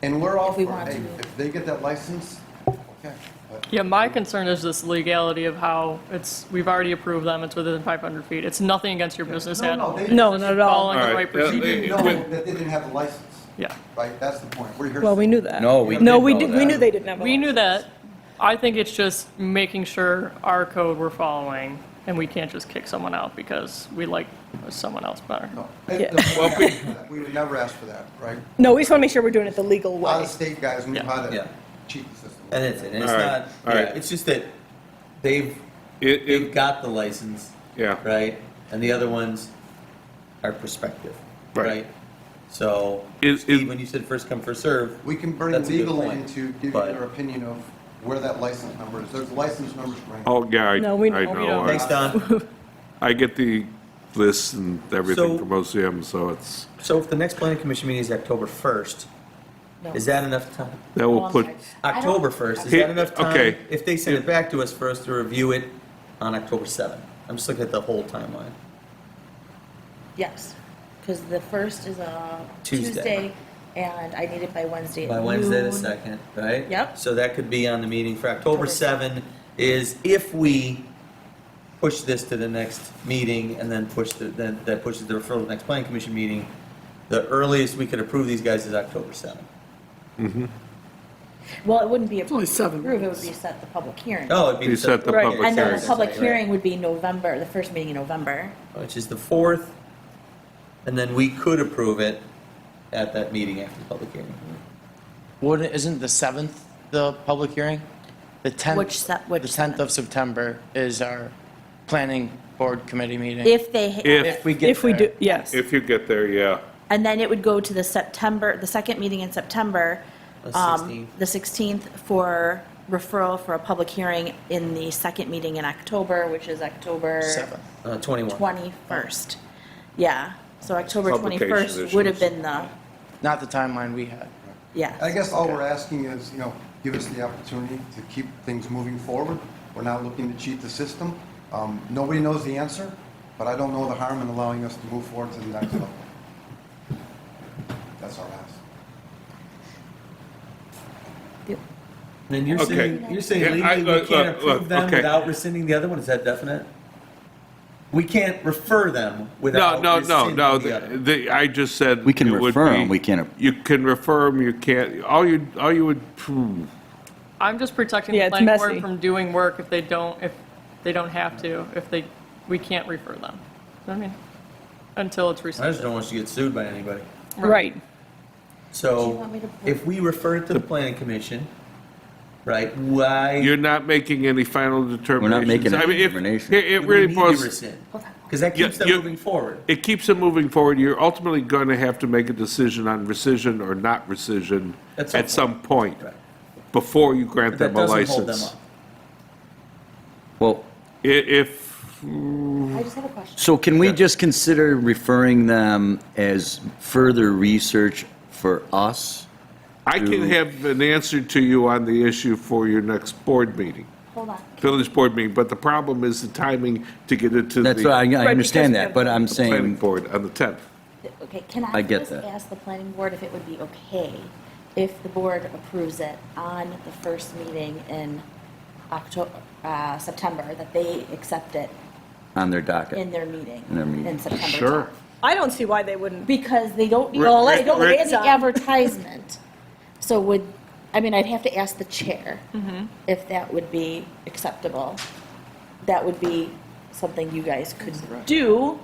And we're all If we for, want hey, to. if they get that license, okay. But Yeah, my concern is this legality of how we've already approved them, it's within 500 feet. It's nothing against your business at all. they- No, not at all. Following the All right right, procedure. We didn't know that they didn't have the license, Yeah. right? That's the point. We're here. Well, we knew that. No, we No, did we know did, we that. knew they didn't have a We knew license. that. I think it's just making sure our code we're following, and we can't just kick someone out because we like someone else better. No. Yeah. We would never ask for that, right? No, we just want to make sure we're doing it the legal way. Out-of-state guys knew how Yeah. to cheat the system. And it's All right, all yeah, right. it's just that they've got the license, Yeah. right? And the other ones are prospective, Right. right? So, Is- Steve, when you said first come, first serve, We can bring That's a good legal in point, to give you but- their opinion of where that license number is. There's license numbers for anything. Oh, yeah, No, we I know. We know. don't. thanks, Don. I get the lists and everything So- from OCM, so it's, So if the next planning commission meeting is October 1st, no. is that enough time? that Oh, will I'm put, sorry. I don't- October 1st, is Here- that enough time? okay. If they send it back to us for us to review it on October 7th? I'm just looking at the whole timeline. Yes, because the first is a Tuesday. Tuesday, and I need it by Wednesday at By Wednesday the noon. 2nd, right? Yep. So that could be on the meeting for October 7 is if we push this to the next meeting and then then that pushes the referral to the next planning commission meeting, the earliest we could approve these guys is October 7. Well, it wouldn't be only 7 approved, it would be set the public hearing. Oh, it'd be You set the Right. public And then hearing. the public Right. hearing would be November, the first meeting in November. Which is the 4th, and then we could approve it at that meeting after the public hearing. Isn't the 7th the public hearing? The 10th? Which The 10th of September is our planning board committee meeting. If they, If, we get If we there. do, yes. if you get there, yeah. and then it would go to the second meeting in September, The 16th. the 16th, for referral for a public hearing in the second meeting in October, which is October 7th. 21. 21st. Yeah, so October Publication 21st would have issues. been the, Not the timeline we had. yeah. I guess all we're asking is, give us the opportunity to keep things moving forward. We're not looking to cheat the system. Nobody knows the answer, but I don't know the harm in allowing us to move forward to the next level. That's our ask. Then you're Okay. saying, Yeah, legally I- we look, can't look, approve look, them okay. without rescinding the other one? Is that definite? We can't refer them without No, rescinding no, the other. I just said. We can it would refer be- 'em, we can't- You can refer them, you can't, all you would, I'm just protecting Yeah, the it's planning messy. board from doing work if they don't, if They don't have to if we can't refer them. You know what I mean? Until it's I just rescinded. don't want you to get sued by anybody. Right. Do you So want me to put- if we refer it to the planning commission, right, why? You're not making any final determinations. We're not making I any mean, if- determination. It we really need to boils, rescind? Because that keeps them You- moving forward. it keeps them moving forward. You're ultimately going to have to make a decision on rescission or not rescission At some at some point Right. before you grant But that them a doesn't hold them license. up. Well, If, I just have a question. so can we just consider referring them as further research for us? I can have an answer to you on the issue for your next board meeting, Hold on. village board meeting, but the problem is the timing to get it to That's why I the understand that, but I'm planning saying, board on the 10th. Okay, can I I get just that. ask the planning board if it would be okay if the board approves it on the first meeting in October, September, that they accept it on their docket. in their meeting In their meeting. in September 10th? Sure. I don't see why they wouldn't. Because they don't need, Well, they don't need any liaison. advertisement. So I'd have to ask the chair Mm-hmm. if that would be acceptable. That would be something you guys could do,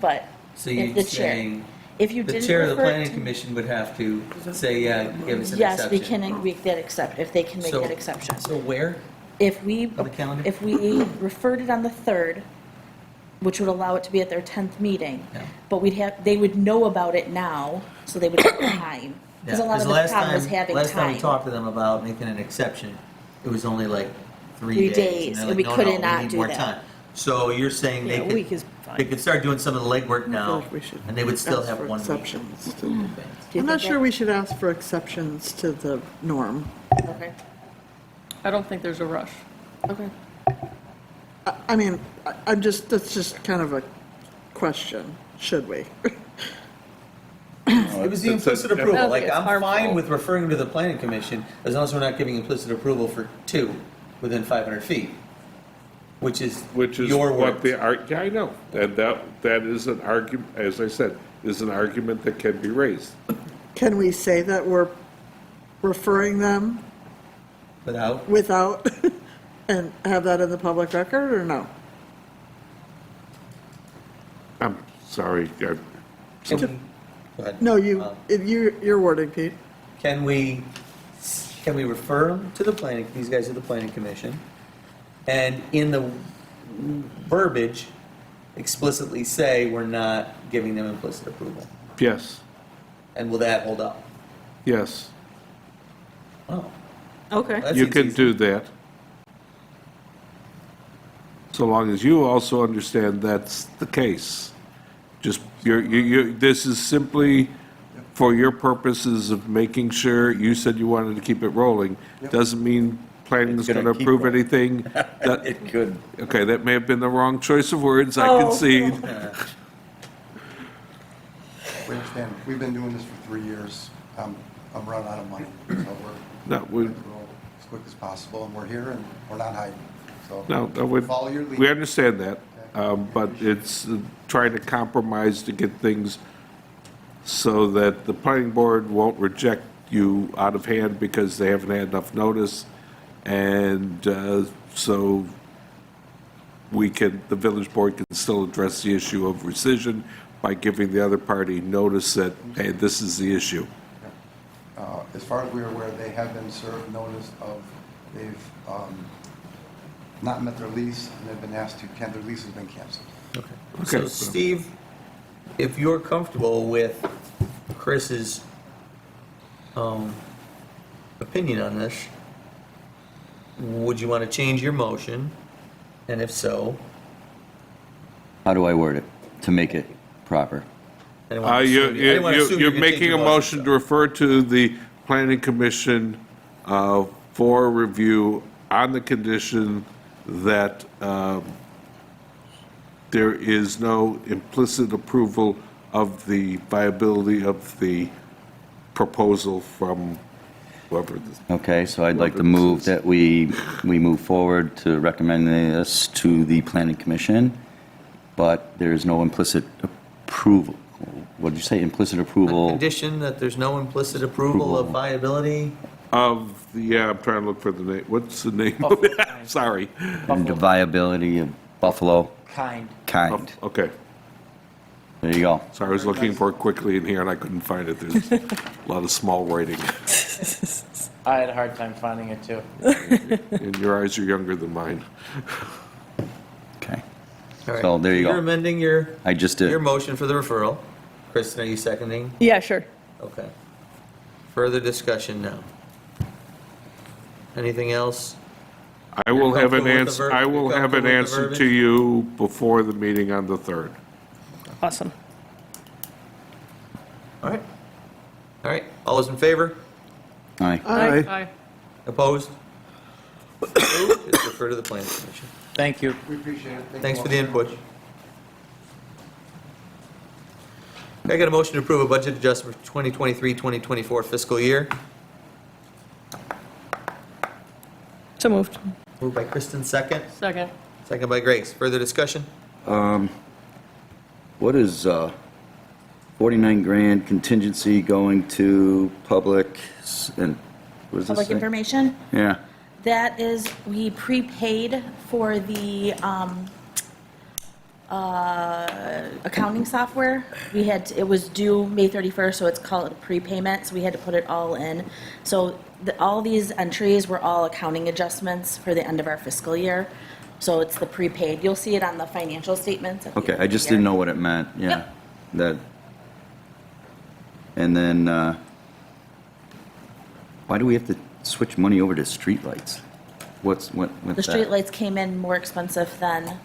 but So if you're the chair, saying, if you the didn't chair of the refer it planning to- commission would have to say, yeah, give us an exception? Yes, we can make that if they can make So- that exception. So where? If we, On the calendar? if we referred it on the 3rd, which would allow it to be at their 10th meeting, Yeah. but they would know about it now, so they would have time. Because a lot of the problem was having Last time we time. talked to them about making an exception, it was only like 3 3 days. days, they're and like, we "No, could no, not need do more that." time." So you're saying Yeah, a week is fine. they could start doing some of the legwork now, like we should and they would still ask have for 1 week. exceptions to- Do you I'm think not sure that- we should ask for exceptions to the norm. Okay, I don't think there's a rush. okay. I mean, that's just kind of a question, should we? It was the implicit I approval, don't like, think it's I'm fine harmful. with referring to the planning commission, as long as we're not giving implicit approval for 2 within 500 feet, which is your what words. the, yeah, I know. And that is an argument, as I said, is an argument that can be raised. Can we say that we're referring them Without, without, and have that in the public record, or no? I'm sorry, can, go ahead. No, your wording, Pete. Can we refer them to the planning, these guys are the planning commission, and in the verbiage explicitly say we're not giving them implicit approval? yes, And will that hold up? yes, Oh, Okay. that you seems can easy. do that. So long as you also understand that's the case. Just, this is simply for your purposes of making sure, you said you wanted to keep it rolling. Doesn't mean planning is It's going gonna to keep approve rolling. anything. That, It could. okay, that may have been the wrong choice of words, I Oh. concede. We understand, we've been doing this for 3 years. I'm running out of money, so No, we're we, going to grow as quick as possible, and we're here, and we're not hiding. So no, we follow your lead. understand that, but it's trying to compromise to get things so that the planning board won't reject you out of hand because they haven't had enough notice, and so the village board can still address the issue of rescission by giving the other party notice that, hey, this is the issue. As far as we're aware, they have been served notice of, they've not met their lease, and they've been asked to, their lease has been canceled. So Steve, if you're comfortable with Chris's opinion on this, would you want to change your motion? And if so, How do I word it to make it proper? I didn't want to assume you- I didn't want to assume You're gonna change making your a motion to refer to the planning commission for review on the condition that there is no implicit approval of the viability of the proposal from whoever this. Okay, so I'd like to move that we move forward to recommend this to the planning commission, but there is no implicit approval. What did you say, implicit on approval? condition that there's no implicit approval of viability. of the, yeah, I'm trying to look for the name. What's the name of it? Sorry. And the viability of Buffalo Kind. kind. Okay. There you go. Sorry, I was looking for it quickly in here and I couldn't find it. There's a lot of small writing. I had a hard time finding it too. And your eyes are younger than mine. Okay. All right. So there you go. You're amending your, I just did. your motion for the referral. Kristen, are you seconding? Yeah, sure. Okay. Further discussion now. Anything else? I will have an comfortable with the answer, ver- I will you're have an comfortable with the answer to verbiage? you before the meeting on the 3rd. Awesome. All right. All right. All those in favor? Aye. Aye. Opposed? Approved. Just refer to the planning commission. Thank you. We appreciate it. Thank Thanks you for all the very input. much. I got a motion to approve a budget adjustment for 2023-2024 fiscal year. So moved. Moved by Kristen, second. Second. Second by Grace. Further discussion? What is 49 grand contingency going to public and what does this Public say? information, Yeah. that is, we prepaid for the accounting software. We had, it was due May 31st, so it's called a prepayment, so we had to put it all in. So all these entries were all accounting adjustments for the end of our fiscal year. So it's the prepaid. You'll see it on the financial statements. at the Okay, end I of the just year. didn't know what it meant, yeah. Yep. That, and then, why do we have to switch money over to streetlights? What's The that? streetlights came in more expensive than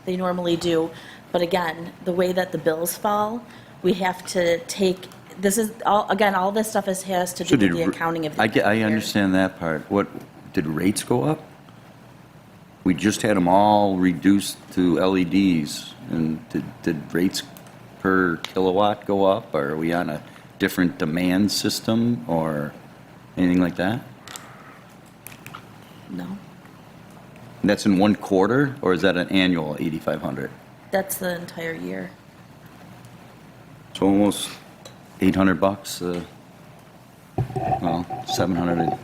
they normally do. But again, the way that the bills fall, we have to take, this is, all again, all this stuff has to do So with did the r- accounting of the I get, I year. understand that part. What, did rates go up? We just had them all reduced to LEDs, and did rates per kilowatt go up? Or are we on a different demand system, or anything like that? No, And that's in one quarter, or is that an annual 8,500? that's the entire year. So almost 800 bucks, well, 700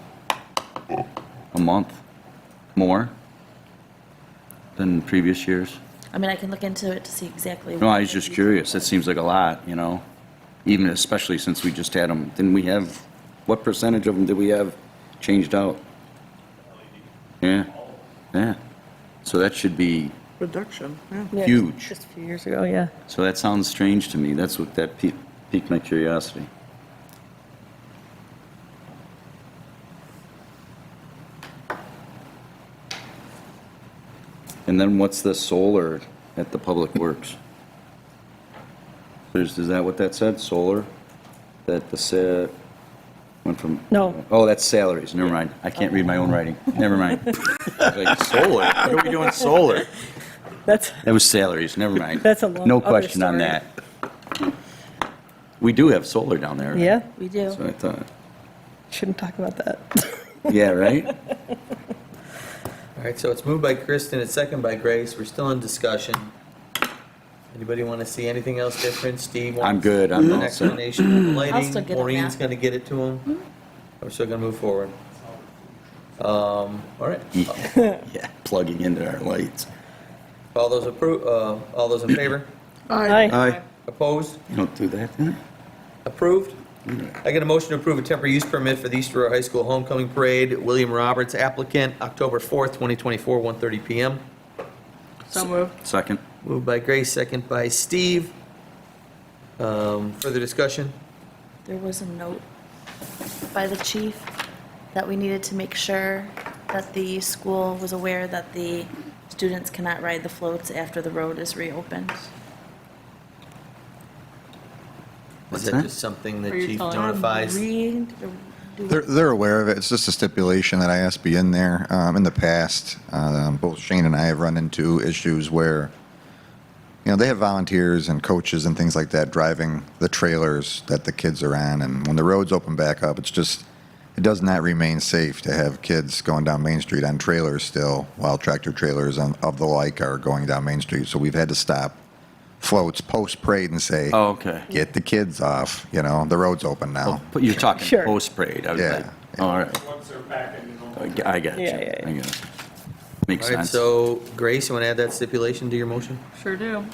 a month more than previous years. I mean, I can look into it to see exactly. No, what I was just curious. That seems like a lot, you know? Even especially since we just had them, didn't we have, what percentage of them did we have changed out? Yeah, yeah. So that should be Reduction, yeah. Yeah, huge. Just a few years ago, yeah. So that sounds strange to me. That's what, that piqued my curiosity. And then what's the solar at the Public Works? Is that what that said, solar? That the went from? No. Oh, that's salaries, never mind. I can't read my own writing, never mind. I was like, solar, what are we doing solar? That's, That was salaries, never mind. That's a long No other question on story. that. We do have solar down there. right? yeah, We do. So I thought, shouldn't talk about that. yeah, right? All right, so it's moved by Kristen, it's second by Grace. We're still in discussion. Anybody want to see anything else different? Steve wants I'm good, I'm an all set. explanation of the I'll lighting. still get on Maureen's that. going to get it to him. We're still going to move forward. All right. Yeah, plugging into our lights. All those all those in favor? Aye. Aye. Opposed? You don't do that, then? Approved? I get a motion to approve a temporary use permit for the East Aurora High School Homecoming Parade. William Roberts, applicant, October 4th, 2024, 1:30 PM. So moved. Second. Moved by Grace, second by Steve. Further discussion? There was a note by the chief that we needed to make sure that the school was aware that the students cannot ride the floats after the road is reopened. Is What's that that? just something that Are you chief telling- notifies? They're aware of it. It's just a stipulation that I asked to be in there. In the past, both Shane and I have run into issues where, you know, they have volunteers and coaches and things like that driving the trailers that the kids are on. And when the roads open back up, it's just, it does not remain safe to have kids going down Main Street on trailers still, while tractor trailers of the like are going down Main Street. So we've had to stop floats post-parade and say, Oh, okay. get the kids off, you know, the road's open now. But you're talking Sure. post-parade. I was Yeah, like, All right. Once they're back in the normal. I got you. Yeah, yeah, yeah. I got it. Makes All right, sense. so Grace, you want to add that stipulation to your motion? Sure do.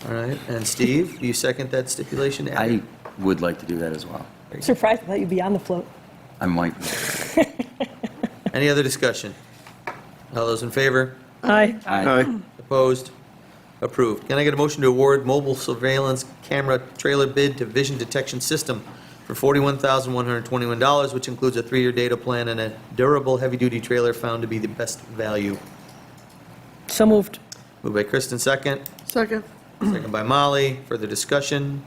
All right, and Steve, do you second that stipulation? I would like to do that as well. Surprised that you'd be on the float. I might. Any other discussion? All those in favor? Aye. Aye. Opposed? Approved. Can I get a motion to award mobile surveillance camera trailer bid to Vision Detection System for $41,121, which includes a 3-year data plan and a durable heavy-duty trailer found to be the best value? So moved. Moved by Kristen, second. Second. Second by Molly. Further discussion?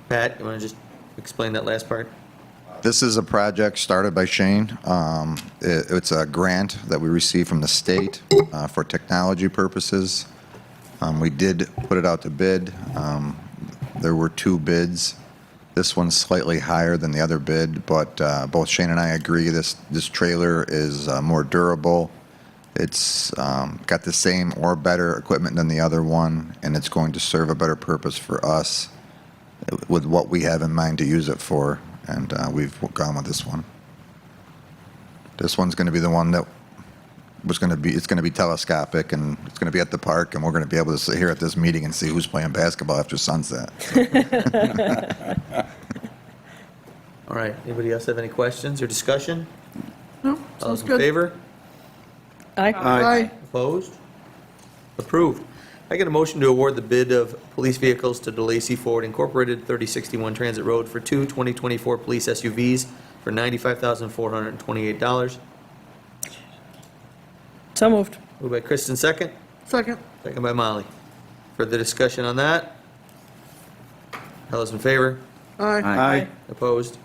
Pat, you want to just explain that last part? This is a project started by Shane. It's a grant that we received from the state for technology purposes. We did put it out to bid. There were 2 bids. This one's slightly higher than the other bid, but both Shane and I agree this trailer is more durable. It's got the same or better equipment than the other one, and it's going to serve a better purpose for us with what we have in mind to use it for, and we've gone with this one. This one's going to be the one that it's going to be telescopic, and it's going to be at the park, and we're going to be able to sit here at this meeting and see who's playing basketball after sunset. All right, anybody else have any questions or discussion? No, All sounds those in good. favor? Aye. Aye. Opposed? Approved. I get a motion to award the bid of police vehicles to DeLacy Ford Incorporated, 3061 Transit Road, for 2 2024 police SUVs for $95,428. So moved. Moved by Kristen, second. Second. Second by Molly. Further discussion on that? All those in favor? Aye. Aye. Opposed?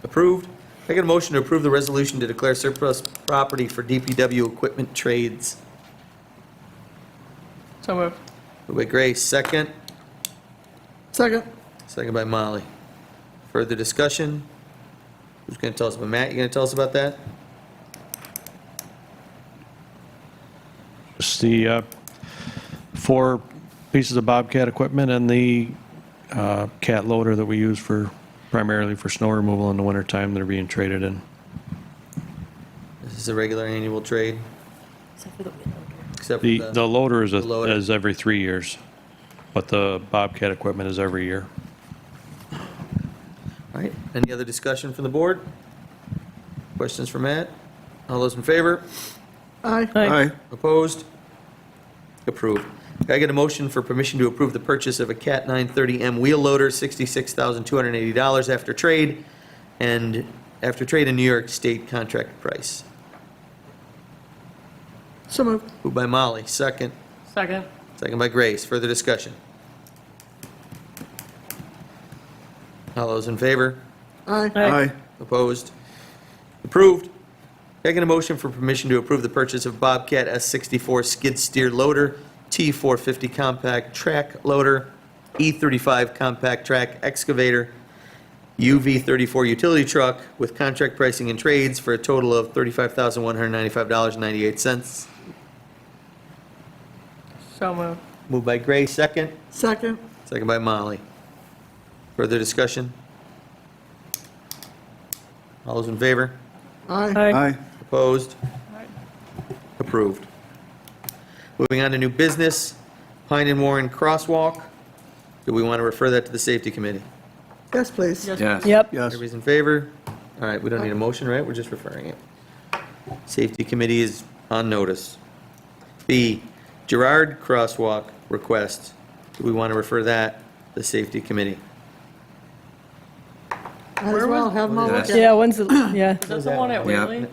Approved. I get a motion to approve the resolution to declare surplus property for DPW equipment trades. So moved. Moved by Grace, second. Second. Second by Molly. Further discussion? Who's going to tell us about, Matt, you going to tell us about that? Just the 4 pieces of Bobcat equipment and the cat loader that we use primarily for snow removal in the wintertime that are being traded in. This is a regular annual trade, Except for the wheel loader. except for The loader is the loader. is every 3 years, but the Bobcat equipment is every year. All right, any other discussion from the board? Questions for Matt? All those in favor? Aye. Aye. Opposed? Approved. Can I get a motion for permission to approve the purchase of a Cat 930M wheel loader, $66,280 after trade, and after trade in New York State contract price? So moved. Moved by Molly, second. Second. Second by Grace. Further discussion? All those in favor? Aye. Aye. Opposed? Approved. Can I get a motion for permission to approve the purchase of Bobcat S64 skid steer loader, T450 compact track loader, E35 compact track excavator, UV34 utility truck with contract pricing and trades for a total of $35,195.98. So moved. Moved by Grace, second. Second. Second by Molly. Further discussion? All those in favor? Aye. Aye. Opposed? Approved. Moving on to new business, Pine and Warren Crosswalk. Do we want to refer that to the Safety Committee? Yes, please. Yes. Yep. Yes. Everybody's in favor? All right, we don't need a motion, right? We're just referring it. Safety Committee is on notice. B, Gerard Crosswalk request. Do we want to refer that to the Safety Committee? Might as well have them all look at it. Yeah, when's the, yeah. Is that the one at Whaley?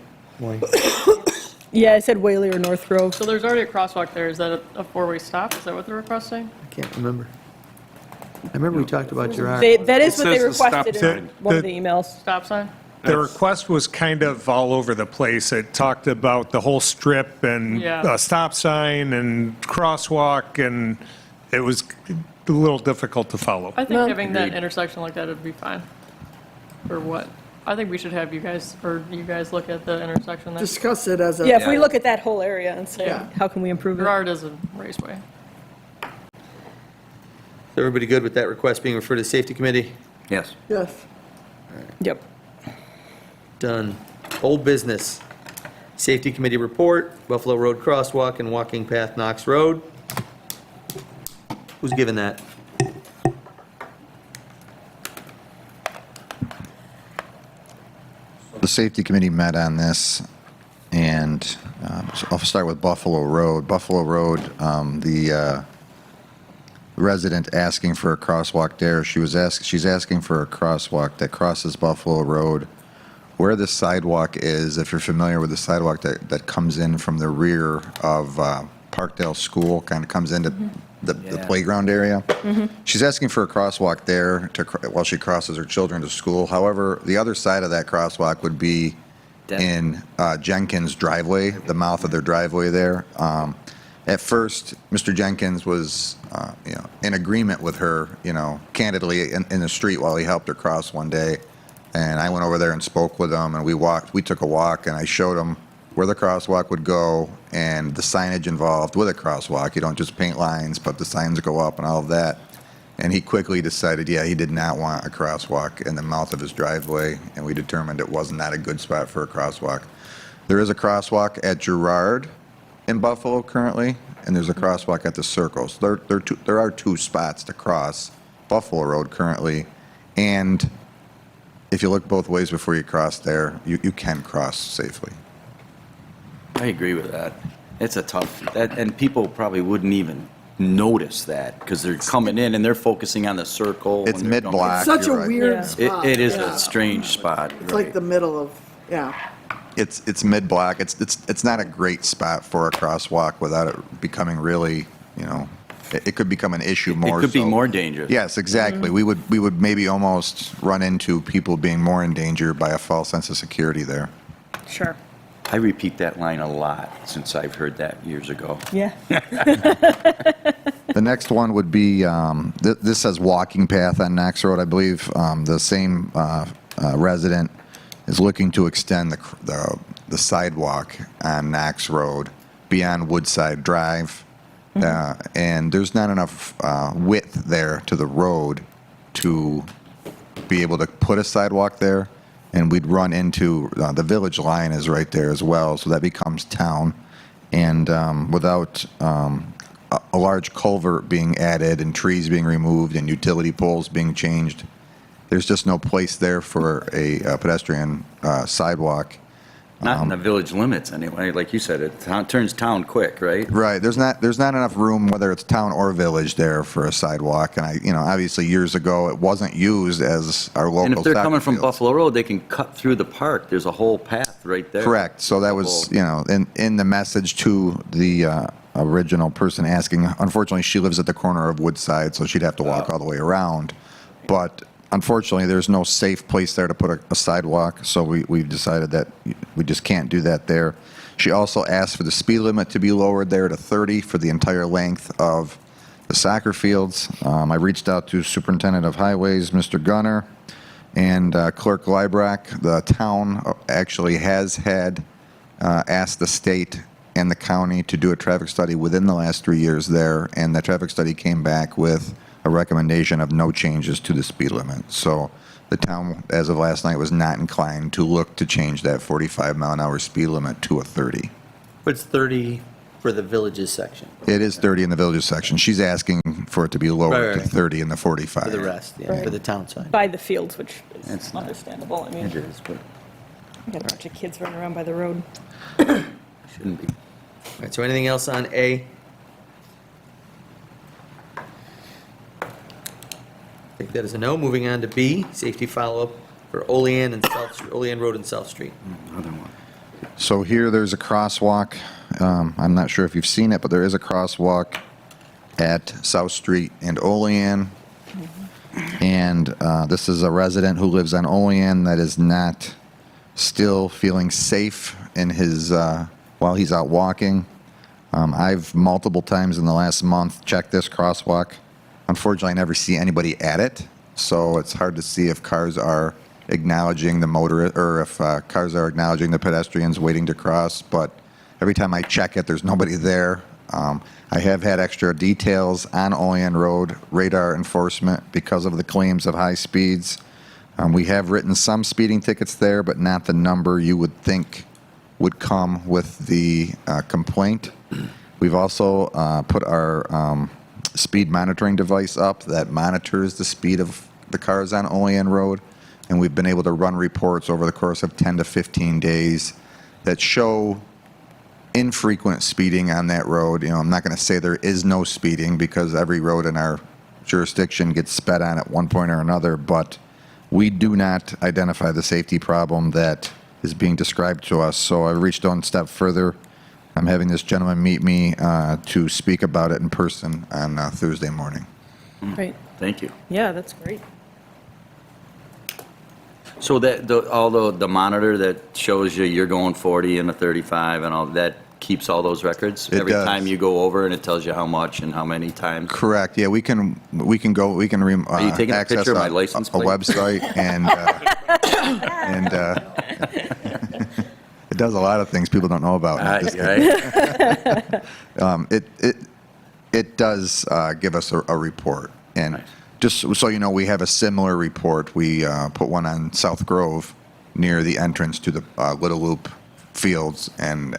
Yeah, I said Whaley or North Grove. So there's already a crosswalk there. Is that a 4-way stop? Is that what they're requesting? I can't remember. I remember we talked about Gerard. That is It what they says the stop requested in sign. one of the emails. Stop sign? The request was kind of all over the place. It talked about the whole strip and Yeah. a stop sign and crosswalk, and it was a little difficult to follow. I think No. having that Agreed. intersection like that would be fine. Or what? I think we should have you guys look at the intersection there. Discuss it as a. Yeah, if we look at that whole area and say, Yeah. how can we improve it? Gerard is a raceway. Is everybody good with that request being referred to the Safety Committee? Yes. Yes. Yep. Done. Old business. Safety Committee report, Buffalo Road crosswalk and walking path Knox Road. Who's giving that? The Safety Committee met on this, and so I'll start with Buffalo Road. Buffalo Road, the resident asking for a crosswalk there, she's asking for a crosswalk that crosses Buffalo Road. Where the sidewalk is, if you're familiar with the sidewalk that comes in from the rear of Parkdale School, kind of comes into the playground area. She's asking for a crosswalk there while she crosses her children to school. However, the other side of that crosswalk would be in Jenkins' driveway, the mouth of their driveway there. At first, Mr. Jenkins was, in agreement with her, candidly in the street while he helped her cross one day. And I went over there and spoke with him, and we took a walk, and I showed him where the crosswalk would go and the signage involved with a crosswalk. You don't just paint lines, but the signs go up and all of that. And he quickly decided, he did not want a crosswalk in the mouth of his driveway, and we determined it was not a good spot for a crosswalk. There is a crosswalk at Girard in Buffalo currently, and there's a crosswalk at the Circle. So there are two spots to cross Buffalo Road currently, and if you look both ways before you cross there, you can cross safely. I agree with that. It's a tough, and people probably wouldn't even notice that because they're coming in and they're focusing on the Circle. It's mid-block. It's such a weird spot. It is yeah. a strange spot. It's like the middle of, yeah. It's mid-block. It's not a great spot for a crosswalk without it becoming really, it could become an issue more. It could be so. more dangerous. Yes, exactly. We would maybe almost run into people being more in danger by a false sense of security there. Sure. I repeat that line a lot since I've heard that years ago. Yeah. The next one would be, this says walking path on Knox Road. I believe the same resident is looking to extend the sidewalk on Knox Road beyond Woodside Drive. And there's not enough width there to the road to be able to put a sidewalk there. And we'd run into, the village line is right there as well, so that becomes town. And without a large culvert being added and trees being removed and utility poles being changed, there's just no place there for a pedestrian sidewalk. Not in the village limits anyway. Like you said, it turns town quick, right? Right. There's not enough room, whether it's town or village, there for a sidewalk. And obviously years ago it wasn't used as our local. And if they're soccer coming from fields. Buffalo Road, they can cut through the park. There's a whole path right there. Correct. So that was, in the message to the original person asking. Unfortunately, she lives at the corner of Woodside, so she'd have to walk all the way around. But unfortunately, there's no safe place there to put a sidewalk, so we've decided that we just can't do that there. She also asked for the speed limit to be lowered there to 30 for the entire length of the soccer fields. I reached out to Superintendent of Highways, Mr. Gunner, and Clerk Leibrock. The town actually has had asked the state and the county to do a traffic study within the last 3 years there, and the traffic study came back with a recommendation of no changes to the speed limit. So the town, as of last night, was not inclined to look to change that 45-mile-an-hour speed limit to a 30. But it's 30 for the villages section. It is 30 in the villages section. She's asking for it to be lowered Right. to 30 in the 45. For the rest, yeah, for the town side. By the fields, which is It's not. understandable. I mean, It is, but you got a bunch of kids running around by the road. shouldn't be. All right, so anything else on A? Take that as a no. Moving on to B, safety follow-up for Olean Road and South Street. Another one. So here, there's a crosswalk. I'm not sure if you've seen it, but there is a crosswalk at South Street and Olean. And this is a resident who lives on Olean that is not still feeling safe in his, while he's out walking. I've multiple times in the last month checked this crosswalk. Unfortunately, I never see anybody at it, so it's hard to see if cars are acknowledging the motorist, or if cars are acknowledging the pedestrians waiting to cross, but every time I check it, there's nobody there. I have had extra details on Olean Road, radar enforcement, because of the claims of high speeds. We have written some speeding tickets there, but not the number you would think would come with the complaint. We've also put our speed monitoring device up that monitors the speed of the cars on Olean Road, and we've been able to run reports over the course of 10 to 15 days that show infrequent speeding on that road. You know, I'm not going to say there is no speeding because every road in our jurisdiction gets sped on at one point or another, but we do not identify the safety problem that is being described to us. So I reached one step further. I'm having this gentleman meet me to speak about it in person on Thursday morning. Great. Thank you. Yeah, that's great. So that, although the monitor that shows you you're going 40 and a 35 and all, that keeps all those records? It Every does. time you go over and it tells you how much and how many times? Correct. Yeah, we can Are you taking a access picture of my license a plate? website and it does a lot of things people don't know about. No, just kidding. It does give us a report, and just so you know, we have a similar report. We put one on South Grove near the entrance to the Little Loop fields, and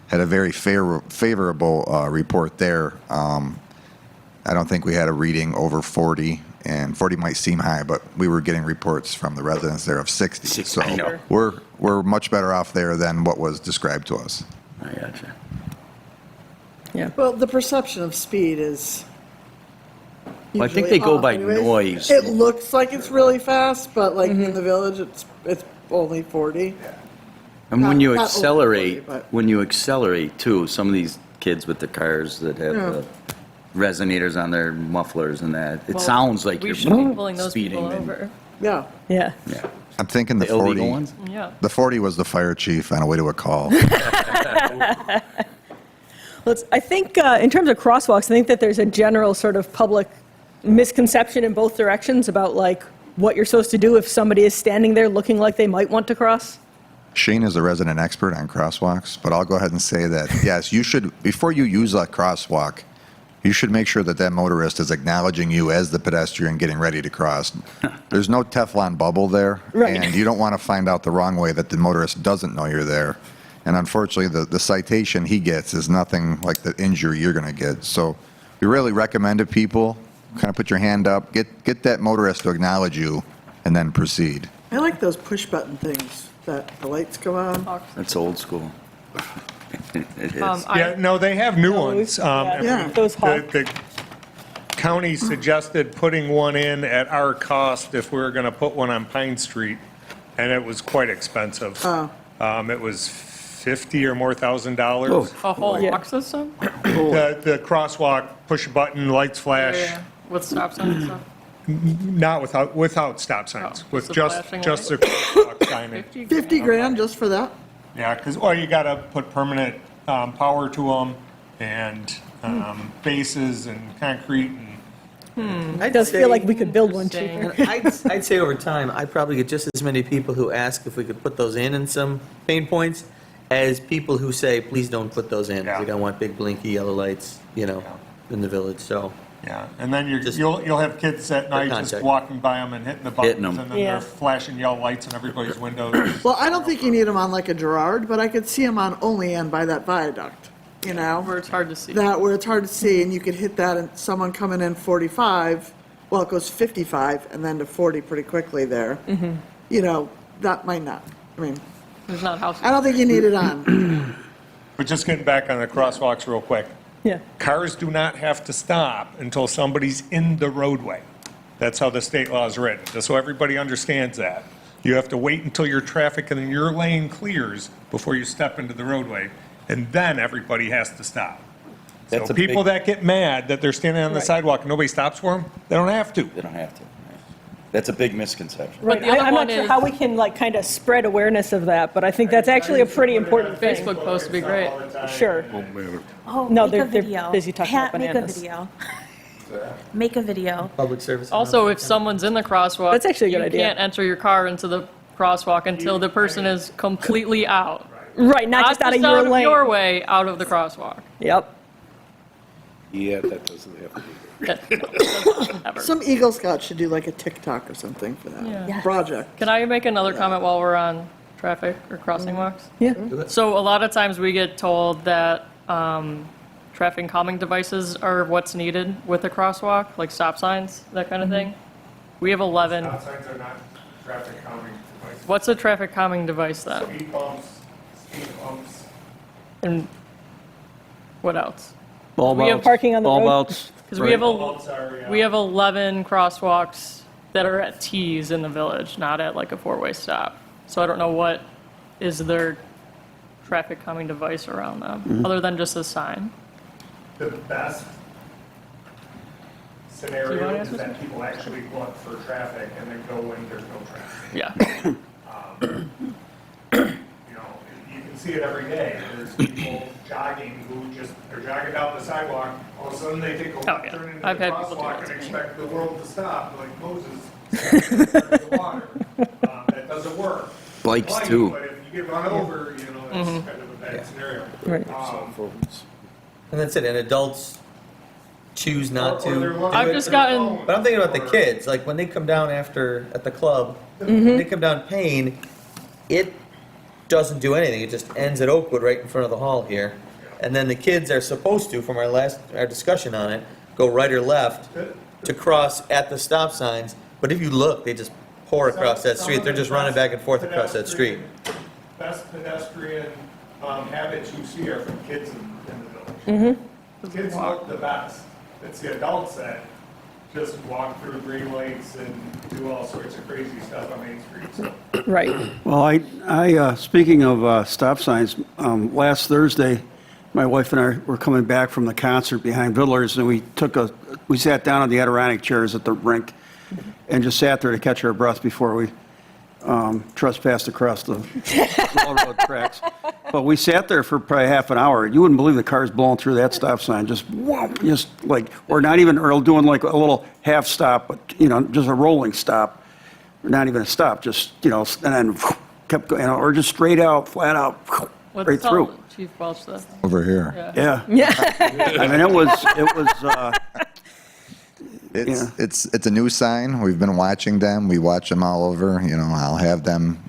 had a very favorable report there. I don't think we had a reading over 40, and 40 might seem high, but we were getting reports from the residents there of 60. So I know. we're much better off there than what was described to us. I gotcha. Yeah. Well, the perception of speed is. Well, I think usually they go off by anyways. noise. It looks like it's really fast, but like in the village, it's only 40. And when you Not over accelerate, 40, but- when you accelerate too, some of these kids with the cars that have Yeah. the resonators on their mufflers and that, it Well, sounds like we you're should be pulling those speeding. people and- over. Yeah. Yeah. Yeah. I'm thinking the The illegal 40. ones? Yeah. The 40 was the fire chief on the way to a call. I think in terms of crosswalks, I think that there's a general sort of public misconception in both directions about like what you're supposed to do if somebody is standing there looking like they might want to cross. Shane is a resident expert on crosswalks, but I'll go ahead and say that, yes, you should, before you use a crosswalk, you should make sure that that motorist is acknowledging you as the pedestrian getting ready to cross. There's no Teflon bubble there, Right. and you don't want to find out the wrong way that the motorist doesn't know you're there. And unfortunately, the citation he gets is nothing like the injury you're going to get. So we really recommend to people, kind of put your hand up, get that motorist to acknowledge you, and then proceed. I like those push button things that the lights go on. That's old school. It is. Yeah, no, they have new ones. Yeah. Those The county suggested putting one in at our cost if we were going to put one on Pine Street, and it was quite expensive. Oh. It was $50,000 or more. A whole Yeah. lock system? The crosswalk, push a button, lights flash, Yeah. With stop signs and stuff? not without stop signs, with the just flashing the crosswalk signage. 50 grand just for that? Yeah, because, well, you got to put permanent power to them, and bases and concrete and It does feel like we could build one cheaper. I'd say over time, I'd probably get just as many people who ask if we could put those in some pain points as people who say, please don't put those in. Yeah. We don't want big blinky yellow lights, in the village, so. Yeah, and then Just you'll have kids at night just contact. walking by them and hitting the Hitting buttons, 'em. and then Yeah. they're flashing yellow lights in everybody's windows. Well, I don't think you need them on like a Gerard, but I could see them on Olean by that viaduct, Where it's hard to see. That where it's hard to see, and you could hit that, and someone coming in 45, well, it goes 55 and then to 40 pretty quickly there. That might not, There's not houses. I don't think you need it on. But just getting back on the crosswalks real quick. Yeah. Cars do not have to stop until somebody's in the roadway. That's how the state law is written, just so everybody understands that. You have to wait until your traffic and your lane clears before you step into the roadway, and then everybody has to stop. That's So a big- people that get mad that they're standing on the Right. sidewalk and nobody stops for them, they don't have to. They don't have to. Right. That's a big misconception. Right. the other I'm one not sure is- how we can like kind of spread awareness of that, but I think that's actually a pretty important thing. Facebook post would be great. Sure. Oh, No, make a they're video. busy talking Pat, about make a bananas. video. Make a video. Public service. Also, if someone's in the crosswalk. That's actually a good idea. You can't enter your car into the crosswalk until the person is completely out. Right, not just out of your lane. your way, out of the crosswalk. Yep. Yeah, that doesn't have to be Ever. Some Eagle Scouts should do like a TikTok or something for that Yeah. project. Can I make another comment while we're on traffic or crossing walks? Yeah. So a lot of times we get told that traffic calming devices are what's needed with a crosswalk, like stop signs, that kind of thing. We have 11. Stop signs are not traffic calming devices. What's a traffic calming device then? Speed bumps, speed bumps. And what else? Bulb We have outs, parking on the bulb road. outs. Because we have Bulbs are, yeah. we have 11 crosswalks that are at T's in the village, not at like a four-way stop. So I don't know what is their traffic calming device around them, other than just a sign. The best Do you scenario wanna is answer that people actually look for traffic and then go when there's no traffic. Yeah. You know, you can see it every day. There's people jogging who just, they're jogging down the sidewalk, all of a sudden they take a Oh, yeah. turn into I've the had people do crosswalk that and to me. expect the world to stop, like Moses in the water. That doesn't work. Bikes, Like, too. But if you get run over, you know, that's kind of a bad scenario. Right. And that's it, and adults choose not Or to. they're do looking I've it. just gotten, But I'm thinking about the kids, like when they come down after, at the club, when they come down Payne, it doesn't do anything, it just ends at Oakwood right in front of the hall here. And then the kids are supposed to, from our discussion on it, go right or left to cross at the stop signs. But if you look, they just pour across that street, they're just running back and forth across that street. Best pedestrian habits you see are from kids in the village. Kids look the best. It's the adults that just walk through green lights and do all sorts of crazy stuff on Main Street, so. Right. Well, speaking of stop signs, last Thursday, my wife and I were coming back from the concert behind Viddler's, and we sat down on the Adirondack chairs at the rink and just sat there to catch our breath before we trespassed across the railroad tracks. But we sat there for probably half an hour. You wouldn't believe the cars blowing through that stop sign, just whoop, just like, or not even, or doing like a little half stop, but, you know, just a rolling stop. Not even a stop, just, you know, and then kept going, or just straight out, flat out, what's right through. Chief Welch the Over here. Yeah. Yeah. I mean, it was, It's a new sign. We've been watching them. We watch them all over. You know, I'll have them,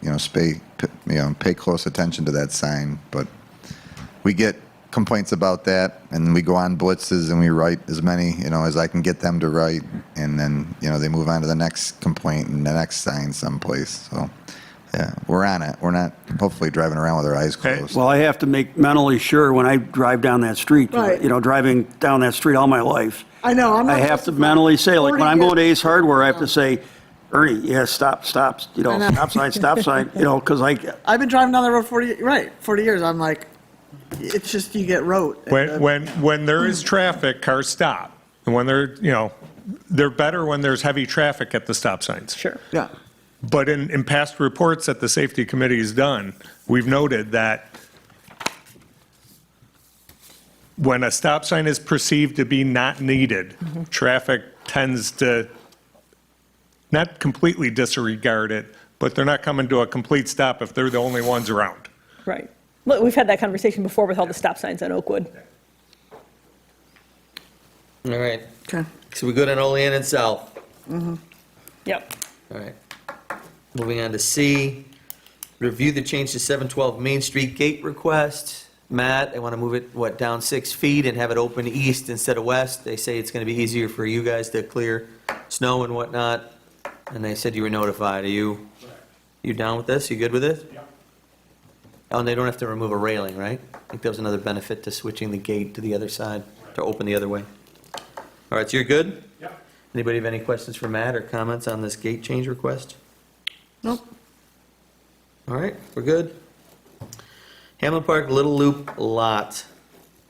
pay close attention to that sign. But we get complaints about that, and we go on blitzes and we write as many, as I can get them to write, and then, they move on to the next complaint and the next sign someplace. So, yeah, we're on it. We're not hopefully driving around with our eyes closed. well, I have to make mentally sure when I drive down that street, Right. driving down that street all my life. I know, I'm not I have to justified. mentally say, like, when 40 I'm going to years- Ace Hardware, I have to say, Ernie, yeah, stop, I know. stop sign, because I've been driving down the road 40 years. I'm like, it's just, you get rote. When there is traffic, cars stop. And when they're better when there's heavy traffic at the stop signs. Sure. Yeah. But in past reports that the safety committee has done, we've noted that when a stop sign is perceived to be not needed, traffic tends to not completely disregard it, but they're not coming to a complete stop if they're the only ones around. Right. Look, we've had that conversation before with all the stop signs on Oakwood. All right, Okay. so we go down Olean and South. Yep. All right. Moving on to C, review the change to 712 Main Street gate request. Matt, they want to move it, down 6 feet and have it open east instead of west. They say it's going to be easier for you guys to clear snow and whatnot. And they said you were notified. Are you down with this? You good with it? Yeah. Oh, and they don't have to remove a railing, right? I think that was another benefit to switching the gate to the other side, to open the other way. All right, so you're good? Yeah. Anybody have any questions for Matt or comments on this gate change request? Nope. All right, we're good. Hamlin Park Little Loop Lot.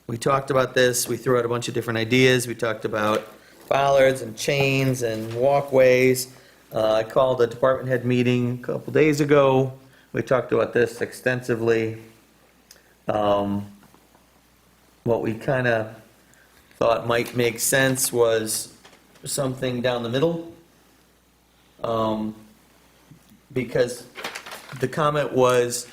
We talked about this, we threw out a bunch of different ideas. We talked about bollards and chains and walkways. I called a department head meeting a couple days ago. We talked about this extensively. What we kind of thought might make sense was something down the middle. Because the comment was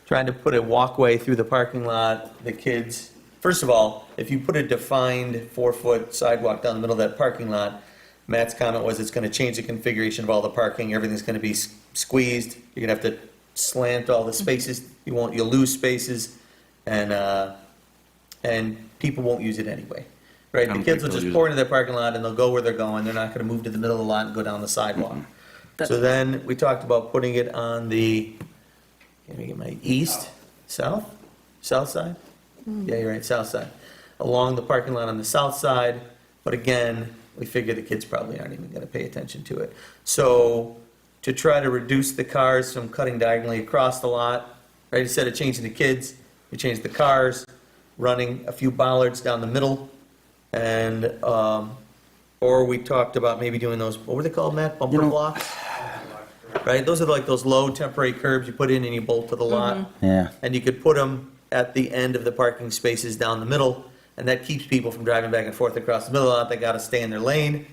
trying to put a walkway through the parking lot, the kids, First of all, if you put a defined 4-foot sidewalk down the middle of that parking lot, Matt's comment was it's gonna change the configuration of all the parking, everything's gonna be squeezed, you're gonna have to slant all the spaces, you'll lose spaces, and people won't use it anyway. Right, the kids will just pour into their parking lot and they'll go where they're going, they're not gonna move to the middle of the lot and go down the sidewalk. So then, we talked about putting it on the, let me get my south side? Yeah, you're right, south side. Along the parking lot on the south side, but again, we figure the kids probably aren't even gonna pay attention to it. So, to try to reduce the cars from cutting diagonally across the lot, right, instead of changing the kids, we changed the cars, running a few bollards down the middle, and, or we talked about maybe doing those, what were they called, Matt, bumper blocks? Right, those are like those low temporary curbs you put in and you bolt to the lot. Yeah. And you could put them at the end of the parking spaces down the middle, and that keeps people from driving back and forth across the middle of the lot, they gotta stay in their lane.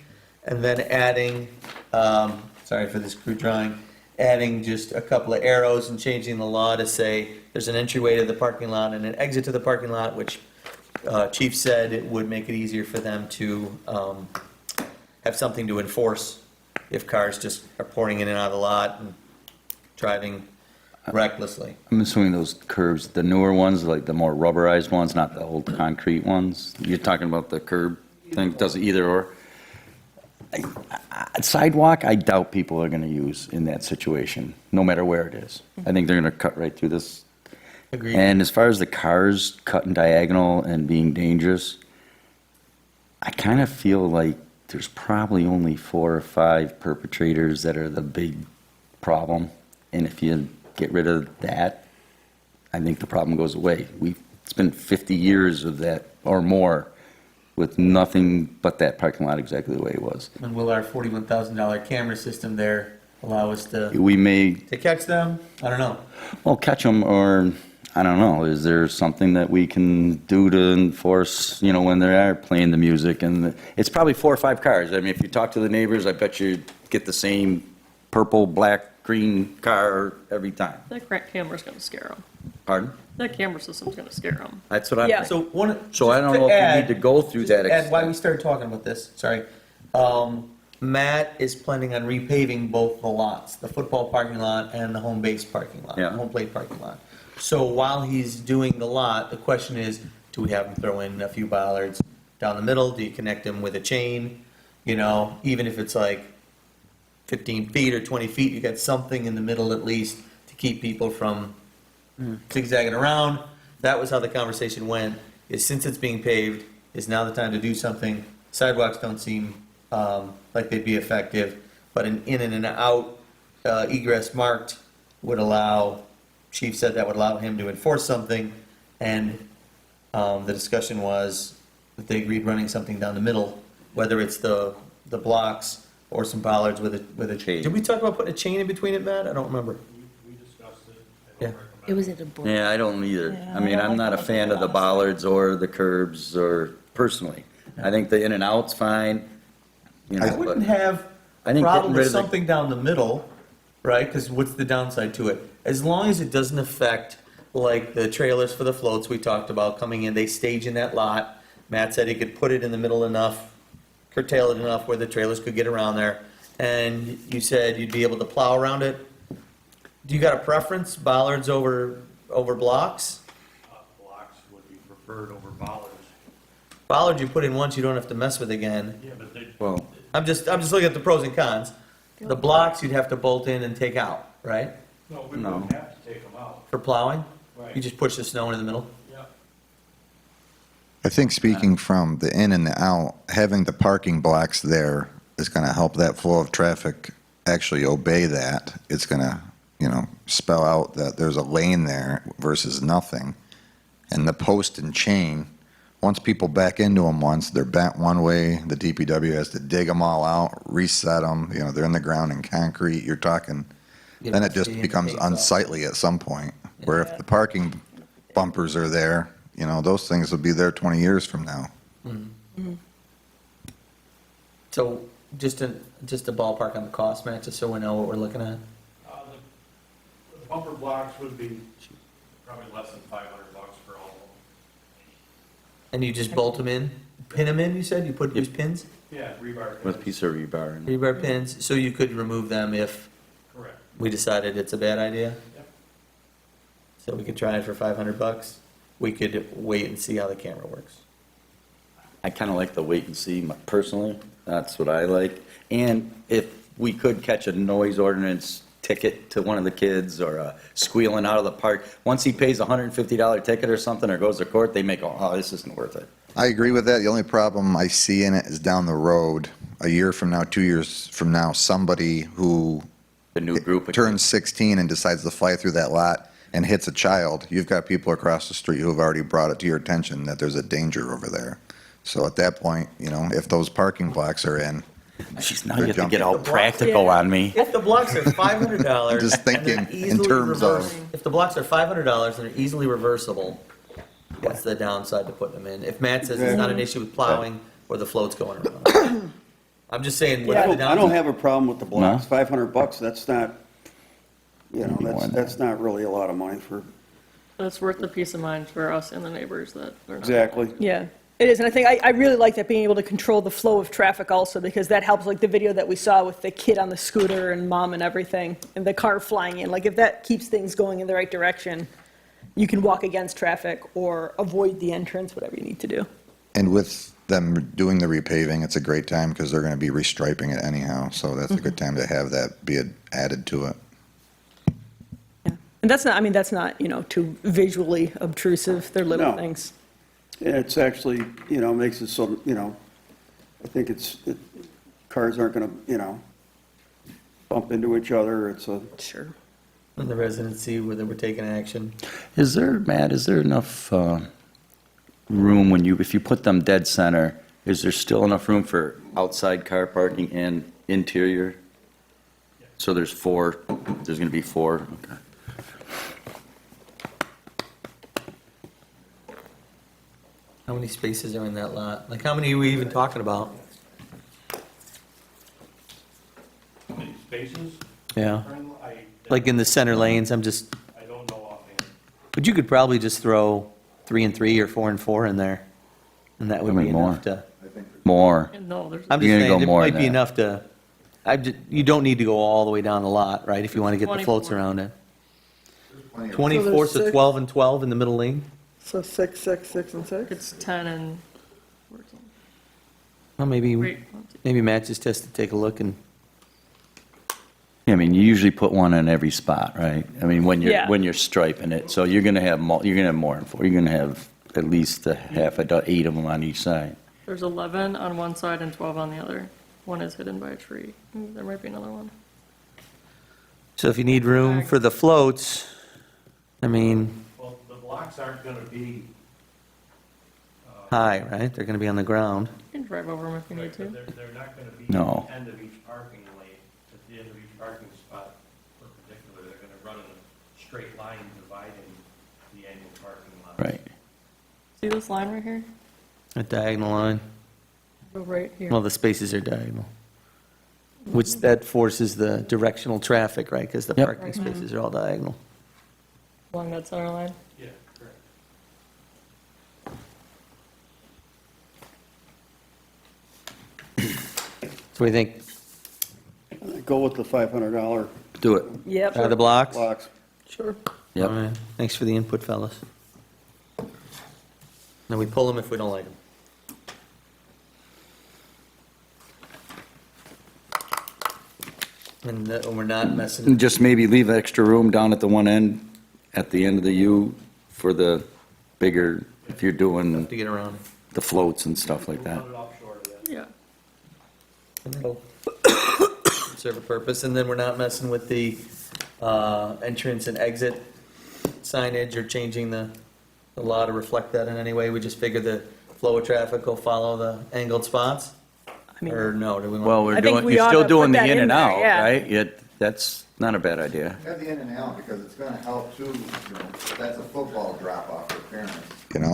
And then adding, sorry for this crude drawing, adding just a couple of arrows and changing the law to say there's an entryway to the parking lot and an exit to the parking lot, which Chief said it would make it easier for them to have something to enforce if cars just are pouring in and out of the lot and driving recklessly. I'm assuming those curves, the newer ones, like the more rubberized ones, not the old concrete ones. You're talking about the curb thing, does it either or? Sidewalk, I doubt people are gonna use in that situation, no matter where it is. I think they're gonna cut right through this. Agreed. And as far as the cars cutting diagonal and being dangerous, I kind of feel like there's probably only 4 or 5 perpetrators that are the big problem. And if you get rid of that, I think the problem goes away. It's been 50 years of that or more with nothing but that parking lot exactly the way it was. And will our $41,000 camera system there allow us to We may, catch them? I don't know. well, catch them, or, I don't know, is there something that we can do to enforce, when they are playing the music? And it's probably 4 or 5 cars. I mean, if you talk to the neighbors, I bet you get the same purple, black, green car every time. That camera's gonna scare them. Pardon? That camera system's gonna scare them. That's what I'm. Yeah. So I don't know if we need to go through that. Add why we started talking about this, sorry. Matt is planning on repaving both the lots, the football parking lot and the home base parking lot, Yeah. home plate parking lot. So while he's doing the lot, the question is, do we have him throw in a few bollards down the middle? Do you connect them with a chain? Even if it's like 15 feet or 20 feet, you got something in the middle at least to keep people from zigzagging around. That was how the conversation went, is since it's being paved, is now the time to do something. Sidewalks don't seem like they'd be effective, but an in and an out egress marked would allow, Chief said that would allow him to enforce something, and the discussion was that they agreed running something down the middle, whether it's the blocks or some bollards with a chain. Did we talk about putting a chain in between it, Matt? I don't remember. We discussed it. Yeah. It was at a board. Yeah, I don't either. I mean, I'm not a fan of the bollards or the curbs, or personally. I think the in and out's fine. I wouldn't have I a think problem getting rid with of the- something down the middle, right? Because what's the downside to it? As long as it doesn't affect, like, the trailers for the floats we talked about coming in, they stage in that lot. Matt said he could put it in the middle enough, curtail it enough where the trailers could get around there. And you said you'd be able to plow around it. Do you got a preference, bollards over blocks? Blocks would be preferred over bollards. Bollard you put in once, you don't have to mess with again. Yeah, but they, Well, I'm just looking at the pros and cons. The blocks you'd have to bolt in and take out, right? No, we No. wouldn't have to take them out. For plowing? Right. You just push the snow into the middle? Yeah. I think speaking from the in and the out, having the parking blocks there is going to help that flow of traffic actually obey that. It's going to, spell out that there's a lane there versus nothing. And the post and chain, once people back into them once, they're bent one way, the DPW has to dig them all out, reset them, they're in the ground in concrete, you're talking, then it just becomes unsightly at some point. Where if the parking bumpers are there, those things will be there 20 years from now. So just a ballpark on the cost, Matt, just so we know what we're looking at. The bumper blocks would be probably less than $500 for all of them. And you just bolt them in, pin them in, you said? You use pins? Yeah, rebar. With a piece of rebar. in it. Rebar pins, so you could remove them if Correct. we decided it's a bad idea? Yep. So we could try it for $500? We could wait and see how the camera works. I kind of like the wait and see, personally. That's what I like. And if we could catch a noise ordinance ticket to one of the kids or squealing out of the park, once he pays a $150 ticket or something or goes to court, they may go, oh, this isn't worth it. I agree with that. The only problem I see in it is down the road, a year from now, 2 years from now, somebody who The new group. of turns 16 and decides to fly through that lot and hits a child, you've got people across the street who have already brought it to your attention that there's a danger over there. So at that point, if those parking blocks are in, Jeez, now you have to get jumping. all practical on me. If the blocks are $500. Just thinking and they're in easily terms of- If the blocks are $500 and they're easily reversible, what's the downside to putting them in? If Matt says it's not an issue with plowing or the floats going around. I'm just saying, what's the I downside? don't have a problem with the blocks. No? $500, that's not, Maybe more than that's not really a lot of money for, It's worth the peace of mind for us and the neighbors that they're not. exactly. Yeah, it is, and I think, I really like that, being able to control the flow of traffic also, because that helps, like the video that we saw with the kid on the scooter and mom and everything, and the car flying in, like if that keeps things going in the right direction, you can walk against traffic or avoid the entrance, whatever you need to do. and with them doing the repaving, it's a great time because they're going to be restriping it anyhow. So that's a good time to have that be added to it. And that's not, that's not, too visually obtrusive, they're little No. things. And it's actually, makes it so, I think cars aren't going to, bump into each other. It's a, Sure. And the residents see whether we're taking action. Matt, is there enough room if you put them dead center, is there still enough room for outside car parking and interior? So there's going to be four? Okay. How many spaces are in that lot? Like, how many are we even talking about? How many spaces? Yeah. I Like in the center lanes, I don't know offhand. But you could probably just throw 3 and 3 or 4 and 4 in there, and that would How be many more? enough to. More. No, there's. I'm just You're gonna saying, go it more might than be that. enough to, you don't need to go all the way down the lot, right, if you want to get the floats 24. around it. So 24, there's so six. 12 and 12 in the middle lane? So 6, 6, 6, and 6? It's 10 and 14. Well, maybe Wait, Matt just has to take a look and, Yeah, you usually put one in every spot, right? Yeah. When you're striping it, so you're going to have more than four. You're going to have at least 8 of them on each side. there's 11 on one side and 12 on the other. One is hidden by a tree. There might be another one. so if you need room for the floats, Well, the blocks aren't going to be. high, right? They're going to be on the ground. You can drive over them if you need to. They're not going to be No. at the end of each parking lane, at the end of each parking spot perpendicular. They're going to run in a straight line dividing the angled parking lot. Right. See this line right here? A diagonal line. Go right here. Well, the spaces are diagonal. Which that forces the directional traffic, right? Because the Yep. parking spaces are all diagonal. Along that center line. Yeah, correct. So we think, go with the $500 Do it. Yep. try the blocks? blocks. Sure. Yep. All right. Thanks for the input, fellas. Now we pull them if we don't like them. And we're not messing. Just maybe leave extra room down at the one end, at the end of the U, for the bigger, if you're doing To get around. the floats and stuff like that. Cut it off short of that. Yeah. And that'll serve a purpose, and then we're not messing with the entrance and exit signage or changing the law to reflect that in any way. We just figure the flow of traffic will follow the angled spots? Or no, do we want? Well, I think we you're ought still to doing put the that in in and there, out, yeah. right? That's not a bad idea. Have the in and out because it's going to help too. That's a football drop off for parents.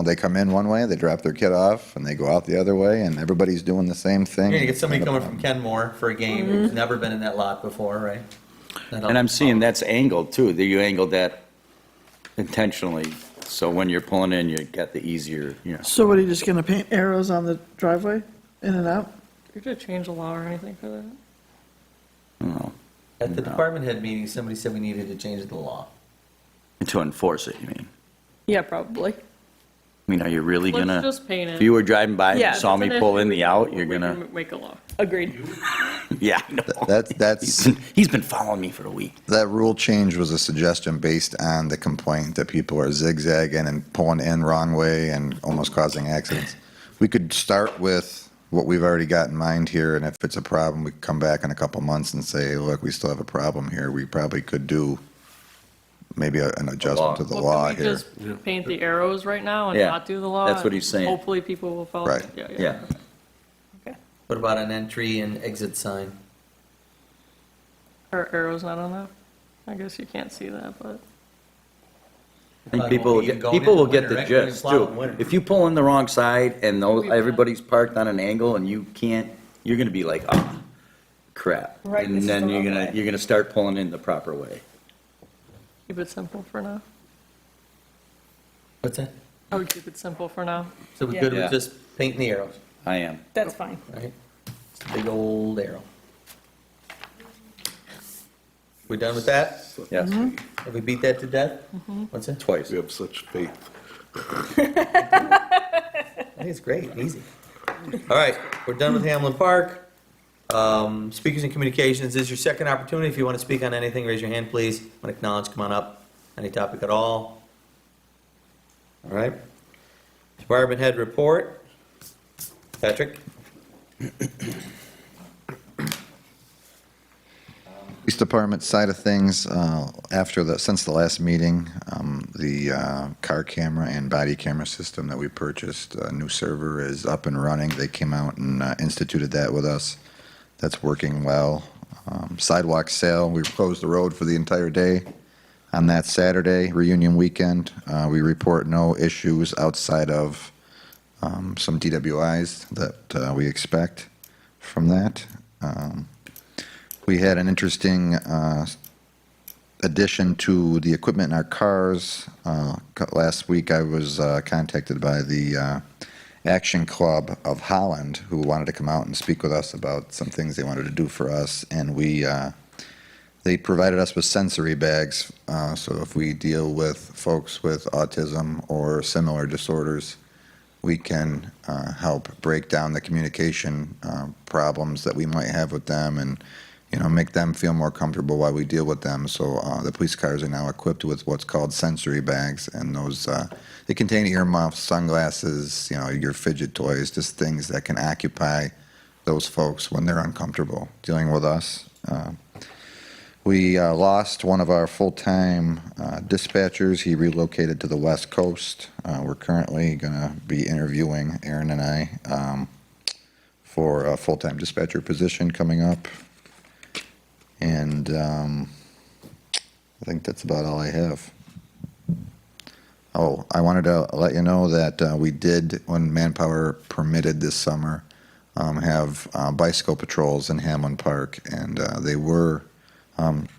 They come in one way, they drop their kid off, and they go out the other way, and everybody's doing the same thing. You're gonna get somebody coming from Kenmore for a game who's never been in that lot before, right? And I'm seeing that's angled too, that you angled that intentionally So when you're pulling in, you got the easier, So what, are you just gonna paint arrows on the driveway, in and out? You could change the law or anything for that. No. At the department head meeting, somebody said we needed to change the law. To enforce it, you mean? Yeah, probably. I mean, are you really Let's gonna? just paint it. If you were driving by and Yeah, saw if me it's an pull issue, in the out, you're we gonna, can make a law. Agreed. yeah, I know. That's, He's been following me for a week. that rule change was a suggestion based on the complaint that people are zigzagging and pulling in wrong way and almost causing accidents. We could start with what we've already got in mind here, and if it's a problem, we could come back in a couple months and say, look, we still have a problem here. We probably could do maybe an adjustment to the Well, law can we here. just paint the arrows right now and Yeah, not do the law? that's what he's saying. Hopefully people will follow. Right. Yeah, yeah. Yeah. Okay. What about an entry and exit sign? Are arrows not on that? I guess you can't see that, but. I think people will get the gist too. If you pull in the wrong side and everybody's parked on an angle and you can't, you're gonna be like, ah, crap. Right, this And is then the wrong way. you're gonna start pulling in the proper way. Keep it simple for now. What's that? I would keep it simple for now. So we're Yeah. good Yeah. with just painting the arrows, I am. That's fine. right? It's a big old arrow. We done with that? Yes, Have we beat that to death? What's that? twice. We have such faith. I think it's great, easy. All right, we're done with Hamlin Park. Speakers and communications, this is your second opportunity. If you want to speak on anything, raise your hand, please. Want to acknowledge, come on up. Any topic at all? All right. Department head report. Patrick? Police Department side of things, since the last meeting, the car camera and body camera system that we purchased, a new server is up and running. They came out and instituted that with us. That's working well. Sidewalk sale, we closed the road for the entire day. On that Saturday, reunion weekend, we report no issues outside of some DWIs that we expect from that. We had an interesting addition to the equipment in our cars. Last week, I was contacted by the Action Club of Holland, who wanted to come out and speak with us about some things they wanted to do for us, and they provided us with sensory bags, so if we deal with folks with autism or similar disorders, we can help break down the communication problems that we might have with them and make them feel more comfortable while we deal with them. So the police cars are now equipped with what's called sensory bags, and those they contain earmuffs, sunglasses, your fidget toys, just things that can occupy those folks when they're uncomfortable dealing with us. We lost one of our full-time dispatchers. He relocated to the West Coast. We're currently going to be interviewing, Aaron and I, for a full-time dispatcher position coming up. And I think that's about all I have. Oh, I wanted to let you know that we did, when manpower permitted this summer, have bicycle patrols in Hamlin Park, and they were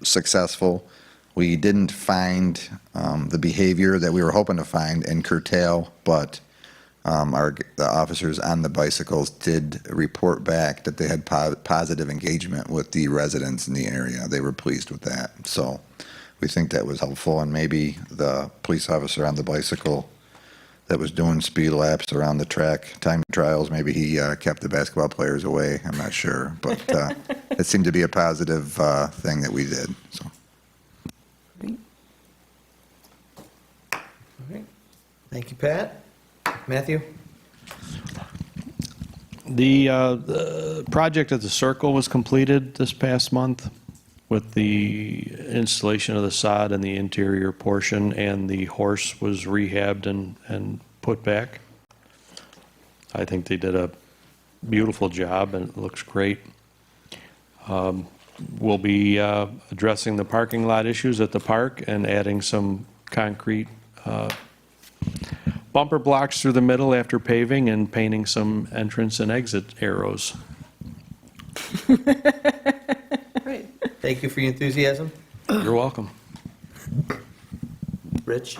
successful. We didn't find the behavior that we were hoping to find and curtail, but the officers on the bicycles did report back that they had positive engagement with the residents in the area. They were pleased with that. So we think that was helpful, and maybe the police officer on the bicycle that was doing speed laps around the track, time trials, maybe he kept the basketball players away. I'm not sure, but it seemed to be a positive thing that we did. So. All right. Thank you, Pat. Matthew? The project at the Circle was completed this past month with the installation of the sod in the interior portion, and the horse was rehabbed and put back. I think they did a beautiful job, and it looks great. We'll be addressing the parking lot issues at the park and adding some concrete bumper blocks through the middle after paving and painting some entrance and exit arrows. Great. Thank you for your enthusiasm. You're welcome. Rich?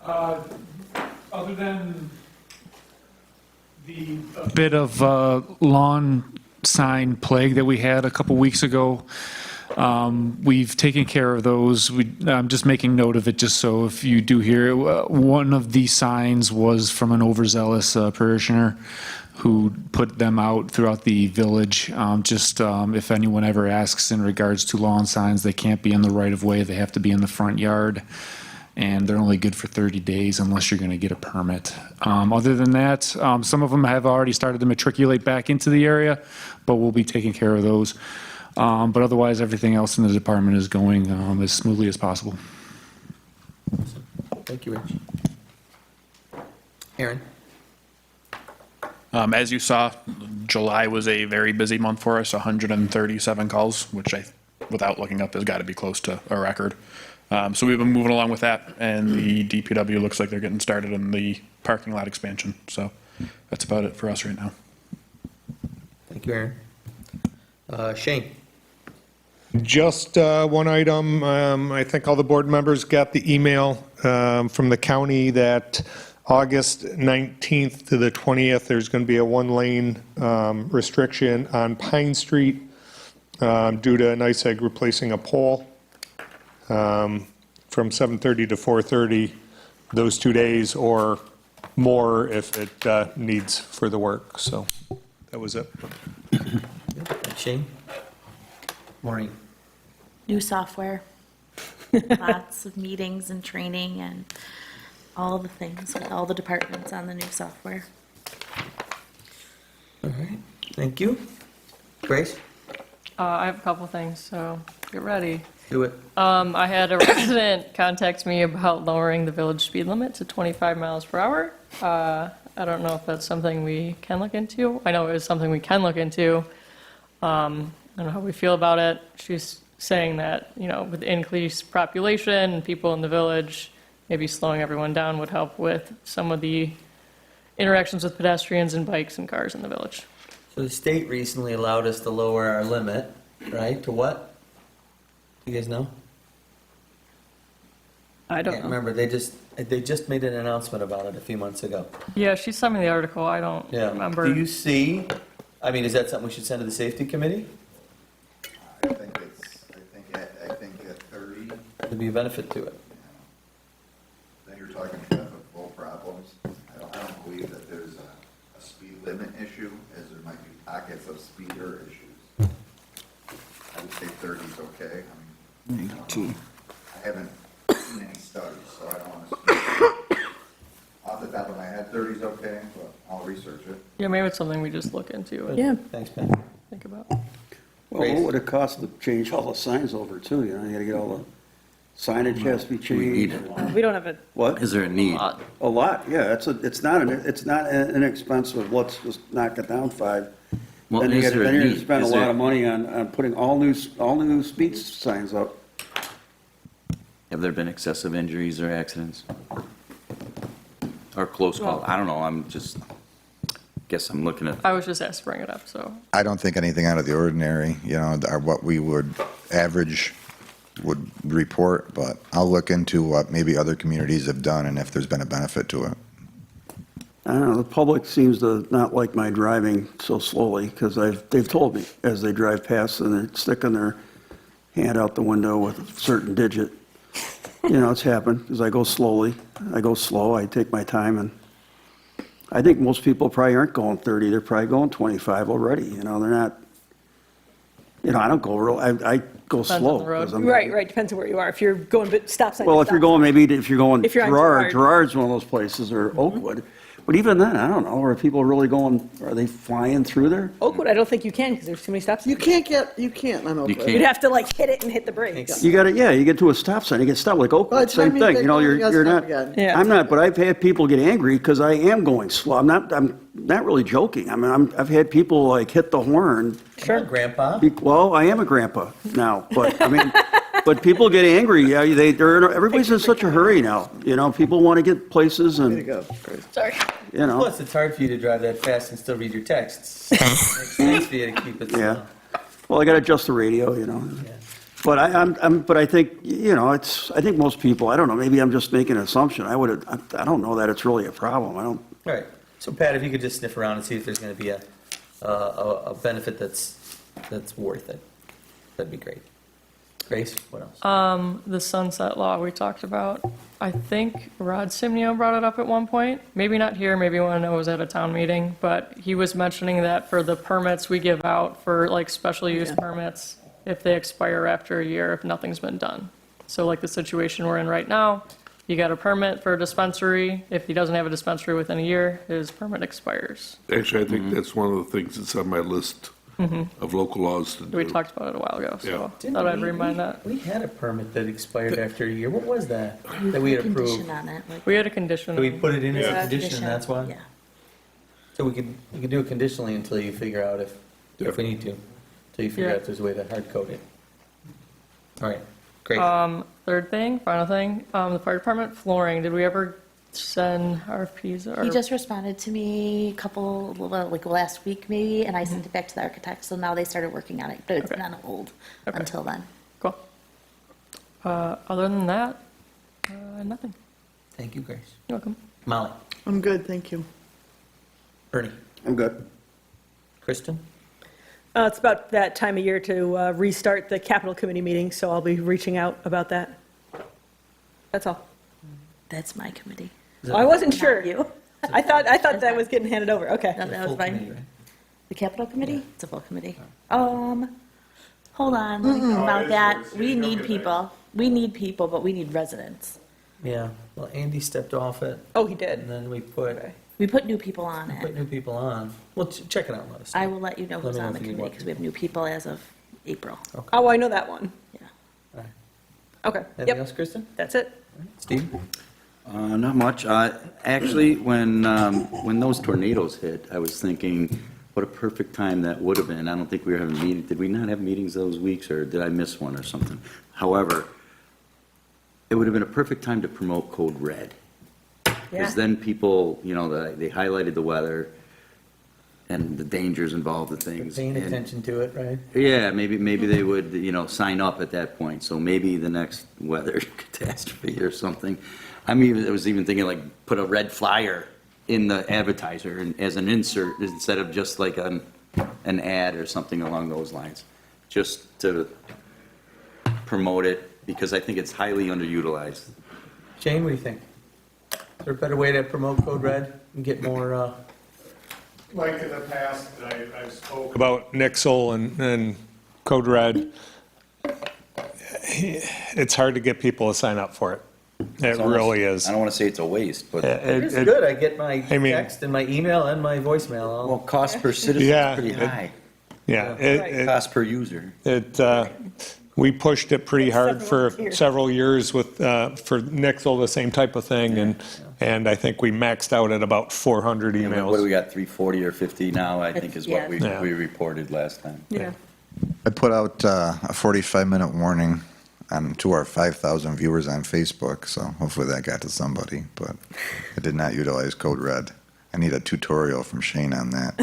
Other than the bit of lawn sign plague that we had a couple weeks ago, we've taken care of those. I'm just making note of it, just so if you do hear it. One of the signs was from an overzealous parishioner who put them out throughout the village. If anyone ever asks in regards to lawn signs, they can't be in the right of way, they have to be in the front yard. And they're only good for 30 days unless you're going to get a permit. Other than that, some of them have already started to matriculate back into the area, but we'll be taking care of those. But otherwise, everything else in the department is going as smoothly as possible. Thank you, Rich. Aaron? As you saw, July was a very busy month for us, 137 calls, which without looking up, has got to be close to a record. So we've been moving along with that, and the DPW looks like they're getting started in the parking lot expansion. So that's about it for us right now. Thank you, Aaron. Shane? Just one item. I think all the board members got the email from the county that August 19th to the 20th, there's going to be a one-lane restriction on Pine Street due to NICEAG replacing a pole from 7:30 to 4:30 those 2 days, or more if it needs further work. So that was it. Shane? Maureen? New software, lots of meetings and training and all the things with all the departments on the new software. All right, thank you. Grace? I have a couple things, so get ready. Do it. I had a resident contact me about lowering the village speed limit to 25 miles per hour. I don't know if that's something we can look into. I know it is something we can look into. I don't know how we feel about it. She's saying that, with increased population and people in the village, maybe slowing everyone down would help with some of the interactions with pedestrians and bikes and cars in the village. So the state recently allowed us to lower our limit, right, to what? Do you guys know? I don't Can't know. remember, they just made an announcement about it a few months ago. Yeah, she sent me the article. I don't remember. Do you see, is that something we should send to the safety committee? I think at 30, There'd be a benefit to it. then you're talking traffic flow problems. I don't believe that there's a speed limit issue, as there might be pockets of speeder issues. I would say 30 is okay. I haven't seen any studies, so I don't want to speak. Off the top of my head, 30 is okay, but I'll research it. Yeah, maybe it's something we just look into and Yeah. Thanks, Ben. think about. Well, what would it cost to change all the signs over too? You gotta get all the signage has to be changed. We don't have a, What? Is there a need? A lot, yeah. It's not inexpensive. Let's just knock it down 5. Well, Then you're is there a gonna need? spend a Is there- lot of money on putting all new speed signs up. Have there been excessive injuries or accidents? Or close calls? I don't know, guess I'm looking at, I was just asked to bring it up, so. I don't think anything out of the ordinary, what we would average would report, but I'll look into what maybe other communities have done and if there's been a benefit to it. I don't know, the public seems to not like my driving so slowly, because they've told me as they drive past and they're sticking their hand out the window with a certain digit. It's happened, because I go slowly. I go slow, I take my time, and I think most people probably aren't going 30, they're probably going 25 already, they're not, I don't go I go Depends on slow. the road. 'cause I'm- right, depends on where you are. If you're going, but stop sign. Well, if you're going, if you're going If you're on Gerard, Gerard. Gerard's one of those places, or Oakwood. But even then, I don't know, are people really are they flying through there? Oakwood, I don't think you can because there's too many stop signs. You can't on Oakwood. can't. You'd have to hit it and hit the brakes. You get to a stop sign, you get stopped like By Oakwood, the time same thing, they go, you gotta you're stop not, again. Yeah. I'm not, but I've had people get angry because I am going slow. I'm not really joking. I've had people like hit the horn. Sure. Grandpa? Well, I am a grandpa now, but but people get angry. Yeah, everybody's in such a hurry now. People want to get places There you and, go. Sorry. Plus, it's hard for you to drive that fast and still read your texts. Makes sense for you to keep it slow. yeah. Well, I got to adjust the radio, But but I think, I think most people, I don't know, maybe I'm just making an assumption. I don't know that it's really a problem. I don't. All right, so Pat, if you could just sniff around and see if there's going to be a benefit that's worth it, that'd be great. Grace, what else? The sunset law we talked about. I think Rod Simnio brought it up at one point. Maybe not here, maybe when I was at a town meeting, but he was mentioning that for the permits we give out for like special use permits, if they expire after a year, if nothing's been done. So like the situation we're in right now, you got a permit for a dispensary. If he doesn't have a dispensary within a year, his permit expires. Actually, I think that's one of the things that's on my list of local laws to do. We talked about it a while ago, so Yeah. thought I'd remind that. We had a permit that expired after a year. What was that? That we had approved? Condition on it, like. We had a condition. So we put it in as a Yeah. condition, and that's why? Yeah. So we can do it conditionally until you figure out if we need to, until you figure Yeah. out if there's a way to hard code it. All right, great. Third thing, final thing, the fire department flooring, did we ever send RFPs or? He just responded to me like last week maybe, and I sent it back to the architect, so now they started working on it, but it's been on hold until then. Cool. Other than that, nothing. Thank you, Grace. You're welcome. Molly, I'm good, thank you. Bernie, I'm good. Kristen? It's about that time of year to restart the capital committee meeting, so I'll be reaching out about that. That's all. That's my committee. I wasn't sure. Not you. I thought that was getting handed over, okay. No, that was Full fine. committee, right? The capital committee? It's a full committee. Hold on, let me think about that. We need people. We need people, but we need residents. Yeah, well, Andy stepped off it, Oh, he did. and then we put We put new people on new it. people on. Well, check it out and let us know. I will let you know Let who's me know on the if you committee, want because we have new people as of April. Oh, I know that one. Yeah. All right. Okay, Anything yep, else, Kristen? that's it. Steve? Not much. Actually, when those tornadoes hit, I was thinking, what a perfect time that would have been. I don't think we were having meetings. Did we not have meetings those weeks, or did I miss one or something? However, it would have been a perfect time to promote Code Red. Yeah. Because then people, they highlighted the weather and the dangers involved with things. Paying and- attention to it, right? Yeah, maybe they would, sign up at that point. So maybe the next weather catastrophe or something. I was even thinking like put a red flyer in the advertiser and as an insert instead of just like an ad or something along those lines, just to promote it because I think it's highly underutilized. Jane, what do you think? Is there a better way to promote Code Red and get more, Like in the past, I spoke about Nixle and Code Red. It's hard to get people to sign up for it. It really is. I don't want to say it's a waste, but it's good. I get my I mean- text and my email and my voicemail. well, cost per citizen Yeah, is pretty high. Yeah, Cost per user. we pushed it pretty hard for volunteers. several years with, for Nixle, the same type of thing, and I think we maxed out at about 400 What do we emails. got, 340 or 50 now, I think is what we Yeah. we reported last time. Yeah. I put out a 45-minute warning to our 5,000 viewers on Facebook, so hopefully that got to somebody, but I did not utilize Code Red. I need a tutorial from Shane on that.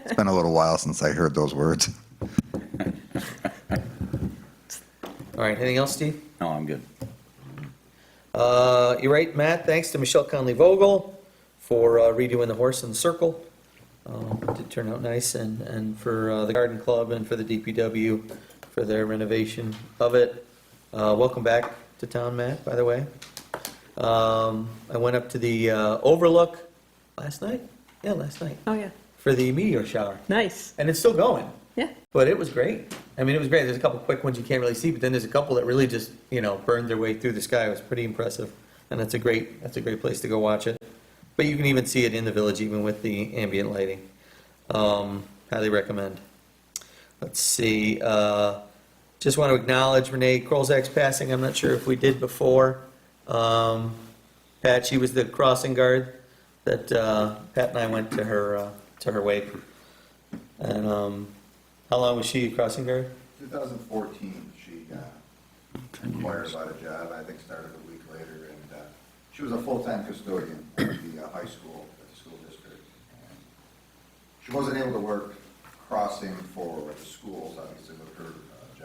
It's been a little while since I heard those words. All right, anything else, Steve? No, I'm good. You're right, Matt. Thanks to Michelle Conley-Vogel for redoing the horse in the circle. It did turn out nice, and for the garden club and for the DPW for their renovation of it. Welcome back to town, Matt, by the way. I went up to the Overlook last night. Yeah, last night. Oh, yeah. For the meteor shower. Nice. And it's still going. Yeah. But it was great. I mean, it was great. There's a couple quick ones you can't really see, but then there's a couple that really just, burned their way through the sky. It was pretty impressive. And that's a great place to go watch it. But you can even see it in the village, even with the ambient lighting. Highly recommend. Let's see. Just want to acknowledge Renee Krolzak's passing. I'm not sure if we did before. Pat, she was the crossing guard that Pat and I went to her wake. And how long was she a crossing guard? 2014, she inquired about a job, I think started a week later, and she was a full-time custodian at the high school, at the school district. And she wasn't able to work crossing for the schools, obviously, with her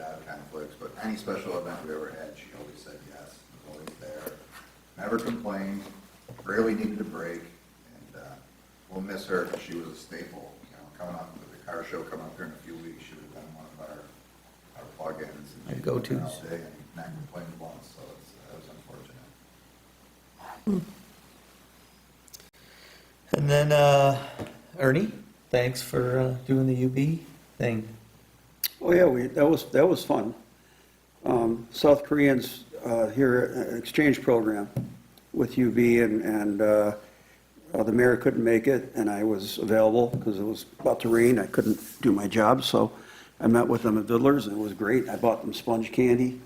job conflicts, but any special event we ever had, she always said yes, was always there, never complained, rarely needed a break, and we'll miss her because she was a staple. You know, coming up with the car show coming up here in a few weeks, she would have been one of our plug-ins. And she'd Go-tos. been all day and not complained once, so that was unfortunate. And then, Ernie, thanks for doing the UB thing. Oh, yeah, that was fun. South Koreans here, exchange program with UB, and the mayor couldn't make it, and I was available because it was about to rain. I couldn't do my job, so I met with them at Vidler's, and it was great. I bought them sponge candy,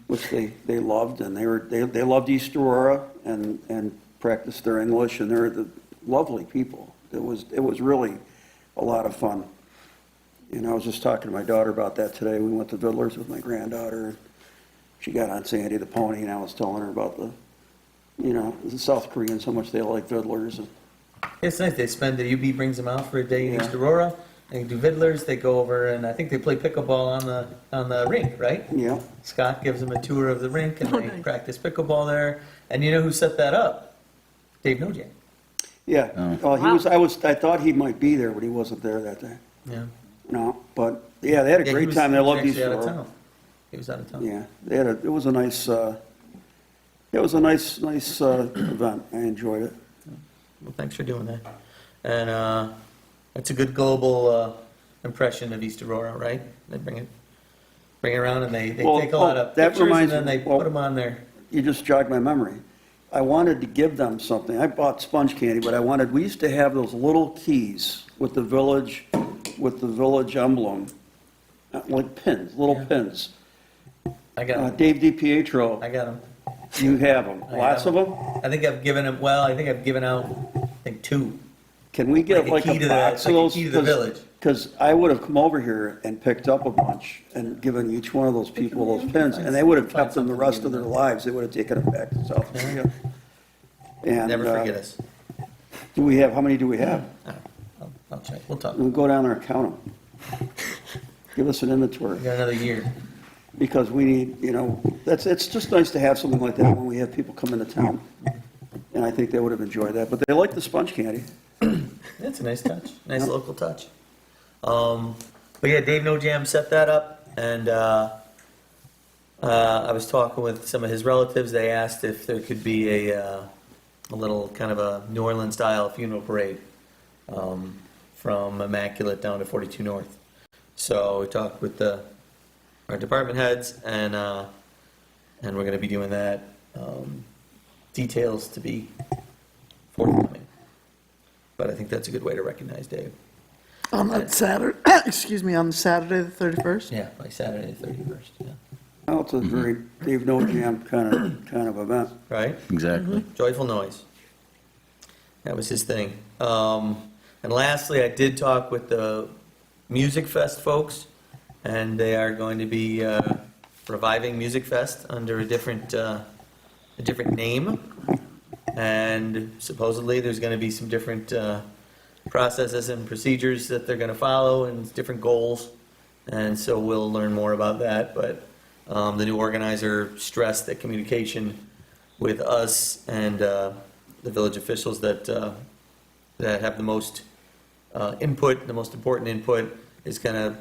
which they loved, and they loved East Aurora and practiced their English, and they're the lovely people. It was really a lot of fun. And I was just talking to my daughter about that today. We went to Vidler's with my granddaughter. She got on Sandy the pony, and I was telling her about the South Koreans, how much they like Vidler's. And It's nice. They spend, the UB brings them out for a day in East Aurora. They do Vidler's, they go over, and I think they play pickleball on the rink, right? Yeah. Scott gives them a tour of the rink, and they practice pickleball there. And you know who set that up? Dave Nojak. Yeah, I thought he might be there, but he wasn't there that day. Yeah. No, but, yeah, they had a great time. They loved East He was actually out of Aurora. town. He was out of town. Yeah, it was a nice, event. I enjoyed it. Well, thanks for doing that. And it's a good global impression of East Aurora, right? They bring it around, and they take a lot of that pictures, and reminds then me- they well, put them on there. You just jogged my memory. I wanted to give them something. I bought sponge candy, but we used to have those little keys with the village emblem, like pins, little pins. I got 'em. Dave DiPietro, I got them. you have them. Lots of them? I think I've given out, I think 2. Can we get like key a to box the, of like a those? key to the village. Because I would have come over here and picked up a bunch and given each one of those people those pins, and they would have kept them the rest of their lives. They would have taken them back to South Korea. And, Never forget us. how many do we have? I'll check. We'll talk. We'll go down there and count them. Give us an inventory. We got another year. Because we need, it's just nice to have something like that when we have people come into town. And I think they would have enjoyed that, but they like the sponge candy. That's a nice touch, nice local touch. But yeah, Dave No Jam set that up, and I was talking with some of his relatives. They asked if there could be a little kind of a New Orleans style funeral parade from Immaculate down to 42 North. So we talked with our department heads, and we're going to be doing that. Details to be forthcoming. But I think that's a good way to recognize Dave. On that Saturday, on Saturday the 31st? Yeah, by Saturday the 31st, yeah. Well, it's a very Dave No Jam kind of event. Right? Exactly. Joyful noise. That was his thing. And lastly, I did talk with the Music Fest folks, and they are going to be reviving Music Fest under a different name. And supposedly there's going to be some different processes and procedures that they're going to follow and different goals. And so we'll learn more about that. But the new organizer stressed that communication with us and the village officials that have the most input, the most important input, is going to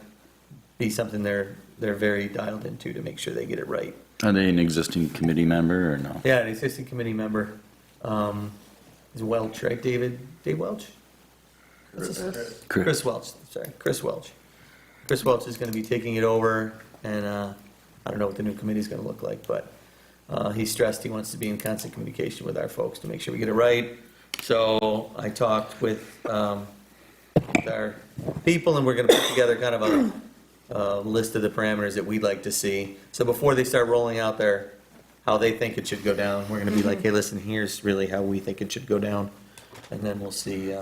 be something they're very dialed into to make sure they get it right. Are they an existing committee member or no? Yeah, an existing committee member is Welch, right, David? Dave Welch? Chris Welch, sorry, Chris Welch. Chris Welch is going to be taking it over, and I don't know what the new committee is going to look like, but he stressed he wants to be in constant communication with our folks to make sure we get it right. So I talked with our people, and we're going to put together kind of a list of the parameters that we'd like to see. So before they start rolling out how they think it should go down, we're going to be like, hey, listen, here's really how we think it should go down. And then we'll see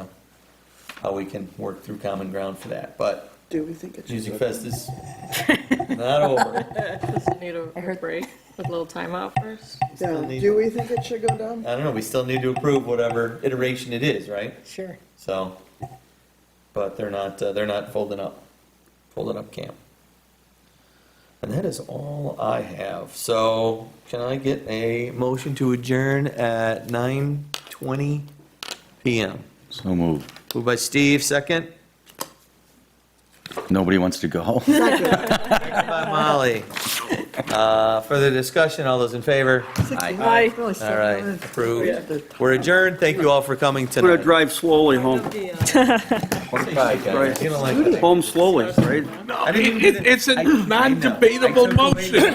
how we can work through common ground for that. But Do we think it should Music go Fest is not over. Does it need a break with a little timeout first? Yeah, do we think it should go down? I don't know, we still need to approve whatever iteration it is, right? Sure. So, but they're not folding up camp. And that is all I have. So can I get a motion to adjourn at 9:20 PM? So moved. Moved by Steve, second. Nobody wants to go? Second by Molly. Further discussion, all those in favor? Aye. All right, approved. We're adjourned. Thank you all for coming I'm going to tonight. drive slowly home. Right. You don't like that. Home slowly, right? It's a non-debatable motion.